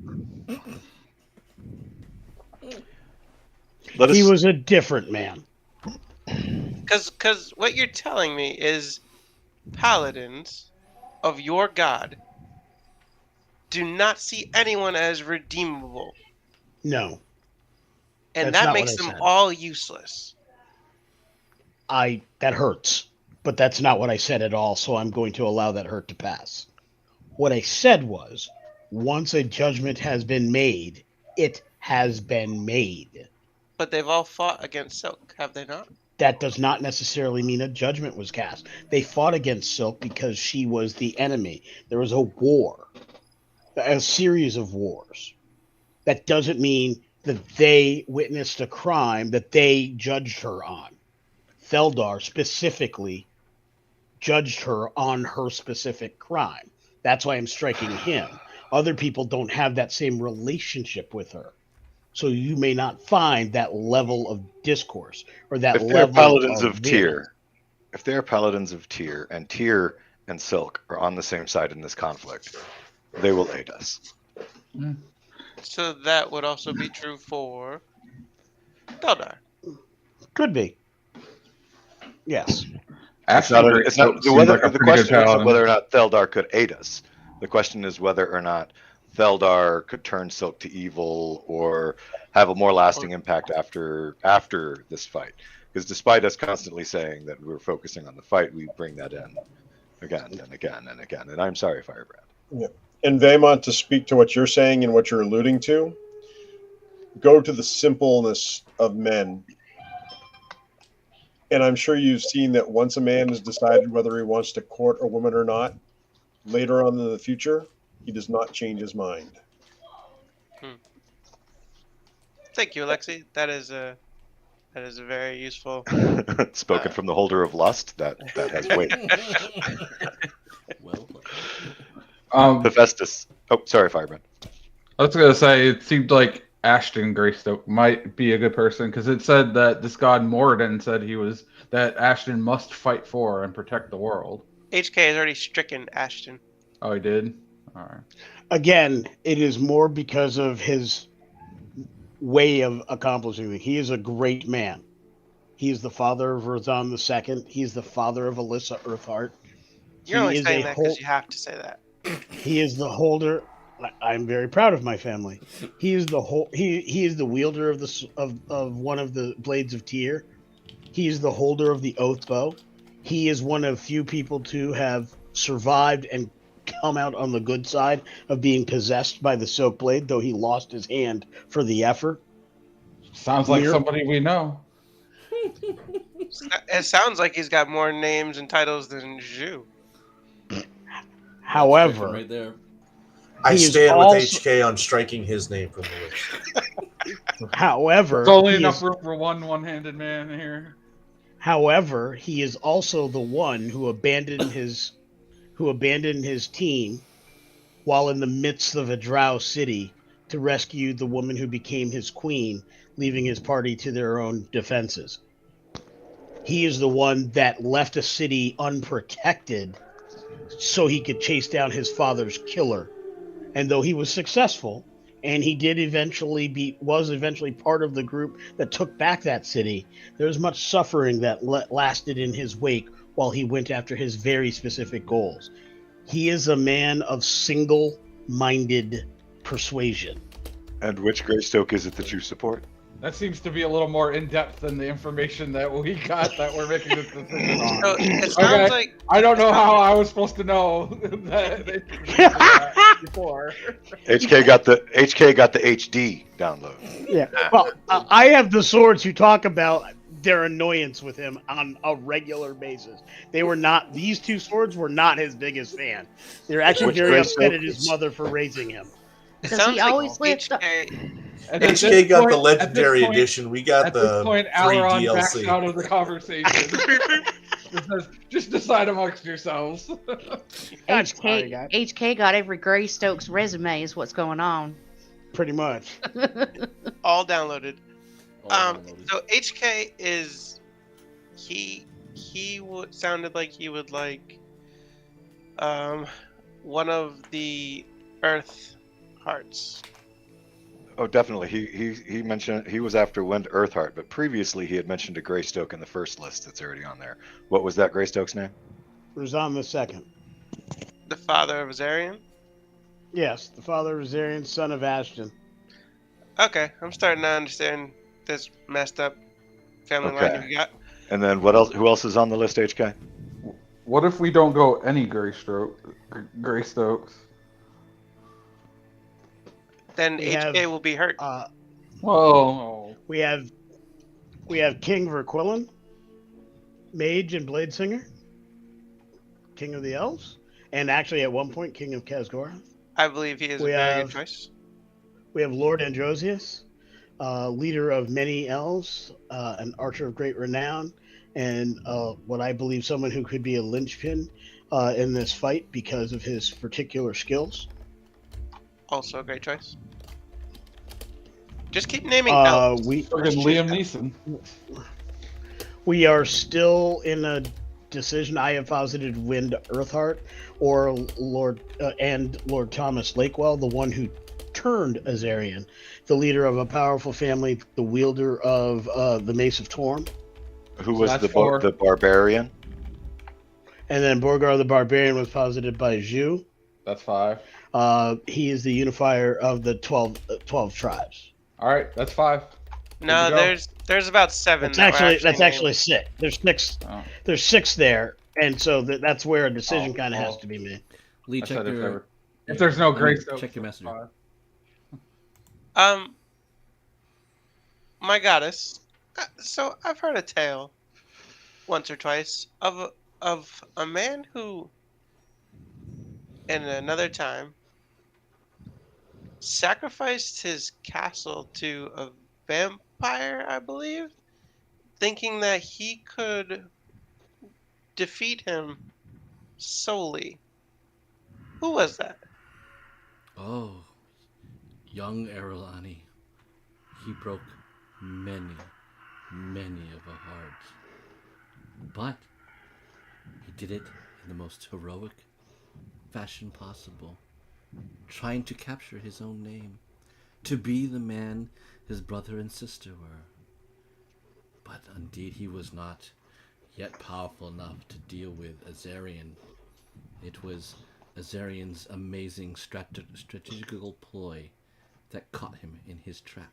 He was a different man. Because what you're telling me is paladins of your god do not see anyone as redeemable. No. And that makes them all useless. That hurts. But that's not what I said at all, so I'm going to allow that hurt to pass. What I said was, once a judgment has been made, it has been made. But they've all fought against Silk, have they not? That does not necessarily mean a judgment was cast. They fought against Silk because she was the enemy. There was a war, a series of wars. That doesn't mean that they witnessed a crime that they judged her on. Theldar specifically judged her on her specific crime. That's why I'm striking him. Other people don't have that same relationship with her. So you may not find that level of discourse or that if level paladins of Tyr. If they're paladins of Tyr and Silk are on the same side in this conflict, they will aid us. So that would also be true for Theldar. Could be. Yes. It's not. Ashton It's not. Greystoke seems like a The pretty good question isn't paladin. whether or not Theldar could aid us. The question is whether or not Theldar could turn Silk to evil or have a more lasting impact after this fight. Because despite us constantly saying that we're focusing on the fight, we bring that in again and again and again. And I'm sorry, Firebrand. And Vaemont, to speak to what you're saying and what you're alluding to, go to the simpleness of men. And I'm sure you've seen that once a man has decided whether he wants to court a woman or not, later on in the future, he does not change his mind. Thank you, Alexi. That is a very useful. Spoken from the holder of lust. That has weight. Well played. Hephaestus. Oh, sorry, Firebrand. I was gonna say it seemed like Ashton Greystoke might be a good person because it said that this god Moradin said that Ashton must fight for and protect the world. HK has already stricken Ashton. Oh, he did. All right. Again, it is more because of his way of accomplishing it. He is a great man. He is the father of Razan II. He is the father of Alyssa Earthheart. You're He only is saying a that because you have to say that. He is the holder. I'm very proud of my family. He is the he is the wielder of one of the blades of Tyr. He is the holder of the oath bow. He is one of few people to have survived and come out on the good side of being possessed by the Silk Blade, though he lost his hand for the effort. Sounds like Mir- somebody we know. It sounds like he's got more names and titles than Zhu. However, right there. I He is stand also- with HK on striking his name from the list. however, It's only he enough is- room for one-handed man here. However, he is also the one who abandoned his team while in the midst of a drow city to rescue the woman who became his queen, leaving his party to their own defenses. He is the one that left a city unprotected so he could chase down his father's killer. And though he was successful, and he was eventually part of the group that took back that city, there was much suffering that lasted in his wake while he went after his very specific goals. He is a man of single-minded persuasion. And which Greystoke is it that you support? That seems to be a little more in-depth than the information that we got that we're making this decision on. So it sounds Okay. like I don't know how I was supposed to know that before. HK got the HD download. Yeah. Well, I have the swords who talk about their annoyance with him on a regular basis. These two swords were not his biggest fan. They're actually Which very Greystoke upset at his is- mother for raising him. it Does sounds he like always lift up? HK. And at HK this got point- the at legendary this point- edition. We got At the this point, free Alaron backs DLC. out of the conversation. It says, just decide amongst yourselves. I'm sorry, guys. HK got every Greystoke's resume is what's going on. Pretty much. All downloaded. All downloaded. So HK is he sounded like he would like one of the Earth Hearts. Oh, definitely. He mentioned he was after Wind Earthheart, but previously he had mentioned a Greystoke in the first list that's already on there. What was that Greystoke's name? Razan II. The father of Azarian? Yes, the father of Azarian, son of Ashton. Okay, I'm starting to understand this messed up family line Okay. you got. And then what else? Who else is on the list? HK. What if we don't go any Greystokes? Then We HK have, will be hurt. Whoa. We have King Verquillen, Mage and Bladesinger, King of the Elves, and actually at one point King of Kazgora. I believe he is a we very have- good choice. We have Lord Androsius, leader of many elves, an archer of great renown, and what I believe someone who could be a linchpin in this fight because of his particular skills. Also a great choice. Just keep naming elves. We Friggin' Liam Neeson. We are still in a decision. I have posited Wind Earthheart or Lord Thomas Lakewell, the one who turned Azarian, the leader of a powerful family, the wielder of the Mace of Torm. Who So was that's the four. the barbarian? And then Borgar the Barbarian was posited by Zhu. That's 5. He is the unifier of the 12 tribes. All right, that's 5. No, to go. there's about 7 That's that were actually named. 6. There's 6. Oh, There's 6 there, and so that's where a decision kind of has to be made. Lee, I check said your. if there's no I mean, Greystoke, check your that's messenger. 5. My goddess. So I've heard a tale once or twice of a man who, in another time, sacrificed his castle to a vampire, I believe, thinking that he could defeat him solely. Who was that? Oh, young Erolani. He broke many, many of our hearts. But he did it in the most heroic fashion possible, trying to capture his own name, to be the man his brother and sister were. But indeed he was not yet powerful enough to deal with Azarian. It was Azarian's amazing strategical ploy that caught him in his trap.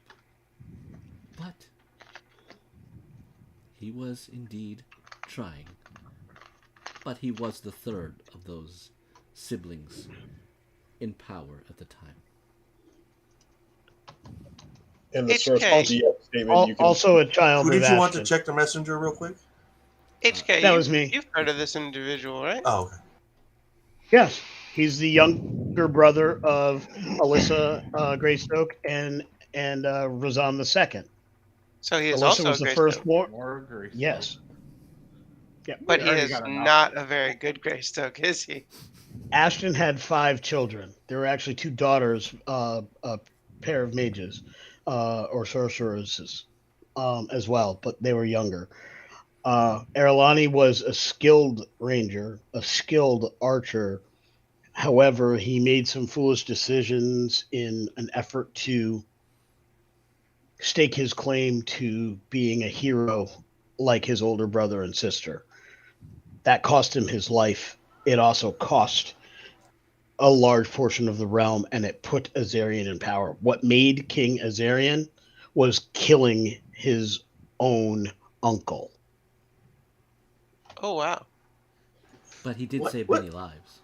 But he was indeed trying. But he was the third of those siblings in power at the time. In the HK. source PDF statement, you can Also a child Who of did you want to Ashton. check the messenger real quick? HK, That was me. You've heard of this individual, right? Oh, okay. Yes, he's the younger brother of Alyssa Greystoke and Razan II. So he is Alyssa also was a the Greystoke. firstborn. More Greystoke. Yes. Yeah. But We he already is got enough. not a very good Greystoke, is he? Ashton had 5 children. There were actually 2 daughters, a pair of mages or sorceresses as well, but they were younger. Erlani was a skilled ranger, a skilled archer. However, he made some foolish decisions in an effort to stake his claim to being a hero like his older brother and sister. That cost him his life. It also cost a large portion of the realm, and it put Azarian in power. What made King Azarian was killing his own uncle. Oh wow. But he did What- save what- many lives.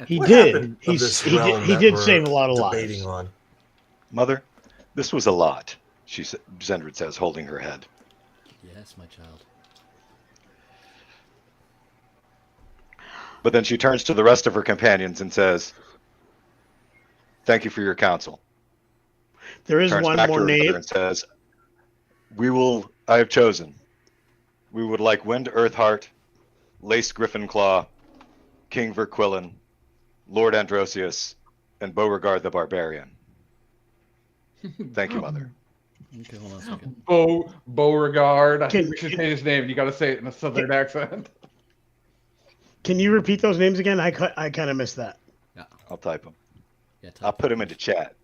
He What did. happened of this He realm did. He that did we're save a lot of debating lives. on? Mother, this was a lot, Zendrid says, holding her head. Yes, my child. But then she turns to the rest of her companions and says, "Thank you for your counsel." There is Turns one back more to her mother name. and says, I have chosen. We would like Wind Earthheart, Lace Griffinclaw, King Verquillen, Lord Androsius, and Beauregard the Barbarian. Thank you, Mother. Okay, hold on a second. Beauregard. I think Can- we should change his name. You got to say it in a southern accent. Can you repeat those names again? I kind of missed that. I'll type them. Yeah, type I'll put it. them into chat.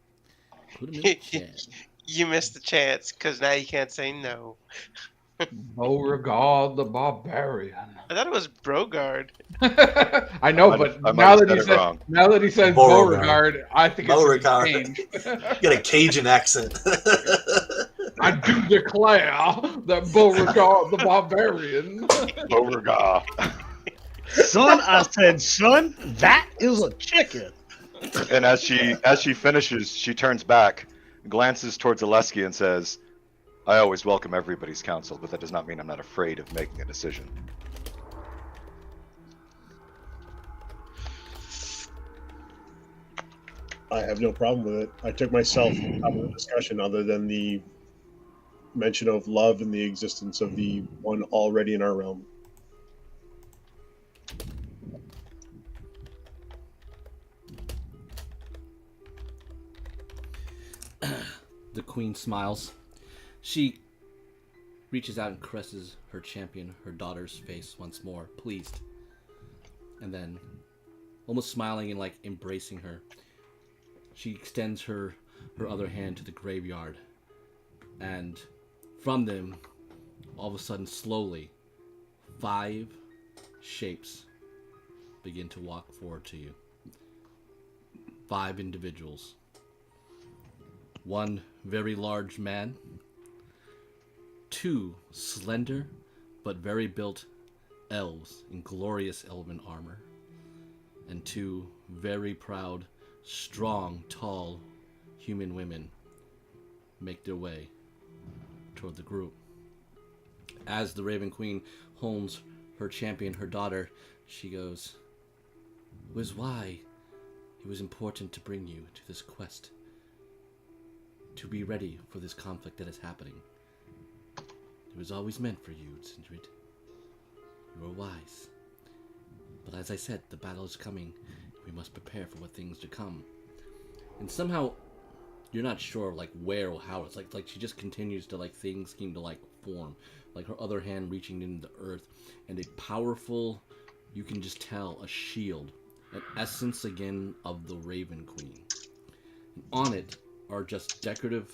Put him in the chat. You missed the chance because now you can't say no. Beauregard the Barbarian. I thought it was Brogard. I know, I but might have now said it wrong. that he said Beauregard. Beauregard, I think Beauregard. it should be changed. You got a Cajun accent. I do declare that Beauregard the Barbarian. Beauregard. Son, I said, son, that is a chicken. And as she finishes, she turns back, glances towards Aleski, and says, "I always welcome everybody's counsel, but that does not mean I'm not afraid of making a decision." I have no problem with it. I took myself out of the discussion other than the mention of love and the existence of the one already in our realm. The queen smiles. She reaches out and caresses her champion, her daughter's face once more, pleased. And then, almost smiling and like embracing her, she extends her other hand to the graveyard, and from them, all of a sudden, slowly, 5 shapes begin to walk forward to you. 5 individuals. 1 very large man, 2 slender but very built elves in glorious elven armor, and 2 very proud, strong, tall human women make their way toward the group. As the Raven Queen holds her champion, her daughter, she goes, "It was why it was important to bring you to this quest, to be ready for this conflict that is happening. It was always meant for you, Sindrid. You are wise. But as I said, the battle is coming. We must prepare for what things to come." And somehow, you're not sure like where or how. It's like she just continues to like things seem to like form, like her other hand reaching into the earth, and a powerful, you can just tell, a shield, an essence again of the Raven Queen. And on it are just decorative,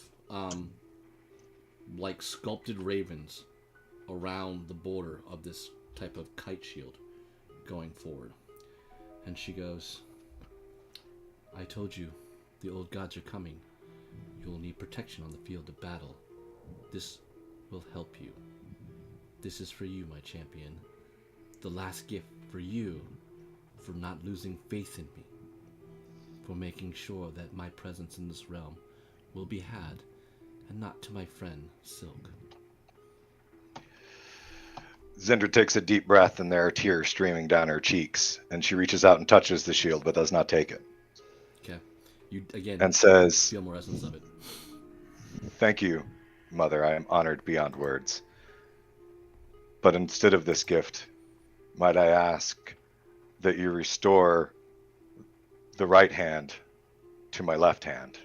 like sculpted ravens around the border of this type of kite shield going forward. And she goes, "I told you, the old gods are coming. You will need protection on the field of battle. This will help you. This is for you, my champion. The last gift for you, for not losing faith in me, for making sure that my presence in this realm will be had, and not to my friend, Silk." Zindra takes a deep breath, and there are tears streaming down her cheeks, and she reaches out and touches the shield, but does not take it. Okay. You, again, and says, feel more essence of it. "Thank you, Mother. I am honored beyond words. But instead of this gift, might I ask that you restore the right hand to my left hand,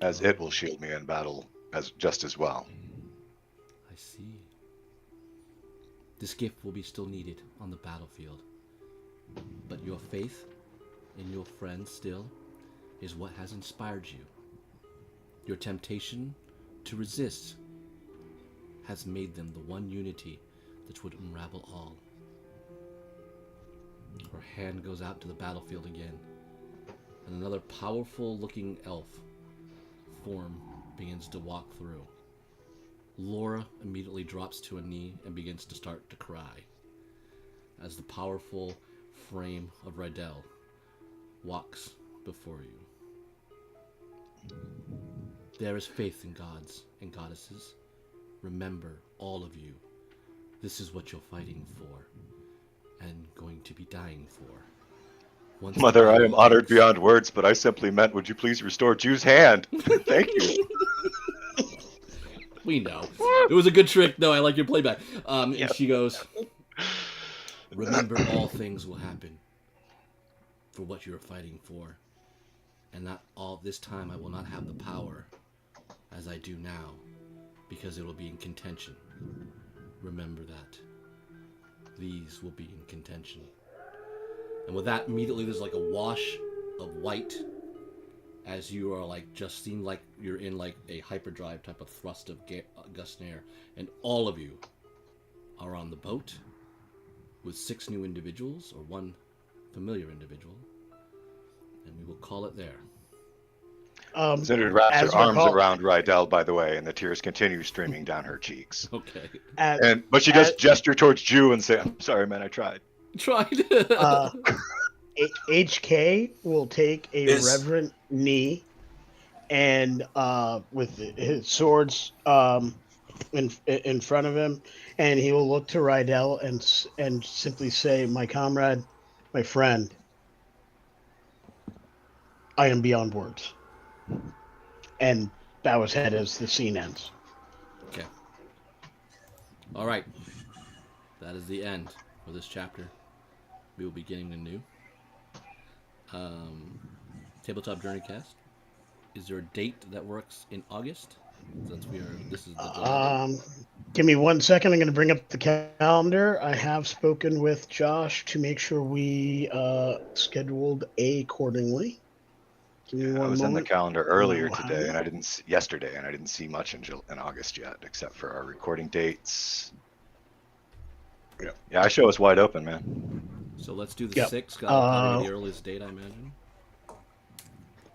as it will shield me in battle just as well." I see. This gift will be still needed on the battlefield. But your faith in your friend still is what has inspired you. Your temptation to resist has made them the one unity that would unravel all. Her hand goes out to the battlefield again, and another powerful looking elf form begins to walk through. Laura immediately drops to a knee and begins to start to cry as the powerful frame of Rydell walks before you. There is faith in gods and goddesses. Remember, all of you, this is what you're fighting for and going to be dying for. Once Mother, I am honored beyond words, but I simply meant, would you please restore Jew's hand? Thank you. We know. It was a good trick, though. I like your playback. And Yep. she goes, "Remember, all things will happen for what you're fighting for. And not all this time I will not have the power as I do now, because it will be in contention. Remember that. These will be in contention." And with that, immediately there's like a wash of white as you are like just seem like you're in like a hyperdrive type of thrust of gust and air, and all of you are on the boat with 6 new individuals or 1 familiar individual, and we will call it there. Zindra wraps as her arms recall- around Rydell, by the way, and the tears continue streaming down her cheeks. Okay. But she does gesture towards Jew and say, "I'm sorry, man, I tried." Tried. HK will take a Is- reverent knee, and with his swords in front of him, and he will look to Rydell and simply say, "My comrade, my friend, I am beyond words," and bow his head as the scene ends. Okay. All right. That is the end for this chapter. We will be getting anew. Tabletop Journey Cast. Is there a date that works in August? Since this is the July date. Give me 1 second. I'm going to bring up the calendar. I have spoken with Josh to make sure we scheduled accordingly. Give me I one was in the moment. calendar and I earlier will have today, it. and I didn't see, yesterday, and I didn't see much in August yet, except for our recording dates. Yep. Yeah, I show us wide open, man. So let's do the Yep. 6th. That'll probably be the earliest date, I imagine.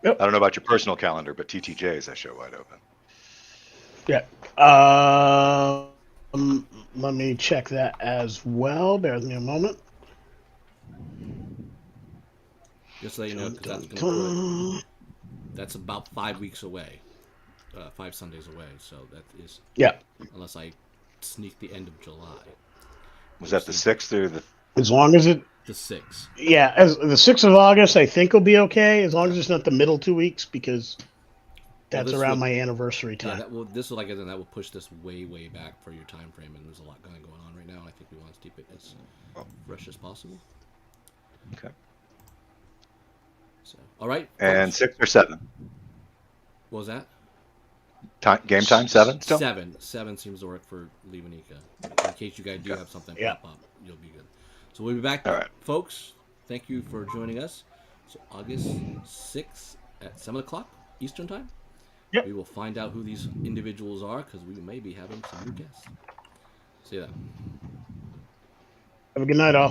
I don't know about your personal calendar, but TTJ's I show wide open. Yeah. Let me check that as well. Bear with me a moment. Just so you know, because that's Dun, going to dun. that's about 5 weeks away. 5 Sundays away. So that is, Yeah. unless I sneak the end of July. Was that the 6th or the? As long as it, The 6th. yeah, as the 6th of August, I think will be okay. As long as it's not the middle 2 weeks, because that's this around would- my anniversary Yeah, time. like I said, that will push this way back for your time frame, and there's a lot going on right now. And I think we want to keep it as fresh as possible. Okay. So, all right. And folks. 6 or 7? What was that? Game time 7 still? 7. 7 seems to work for Levanika. In case you guys do have something Yeah. pop up, you'll be good. So we'll be back, All right. folks. Thank you for joining us. So August 6th at 7 o'clock Eastern time. Yep. We will find out who these individuals are, because we may be having some new guests. See you then. Have a good night, all.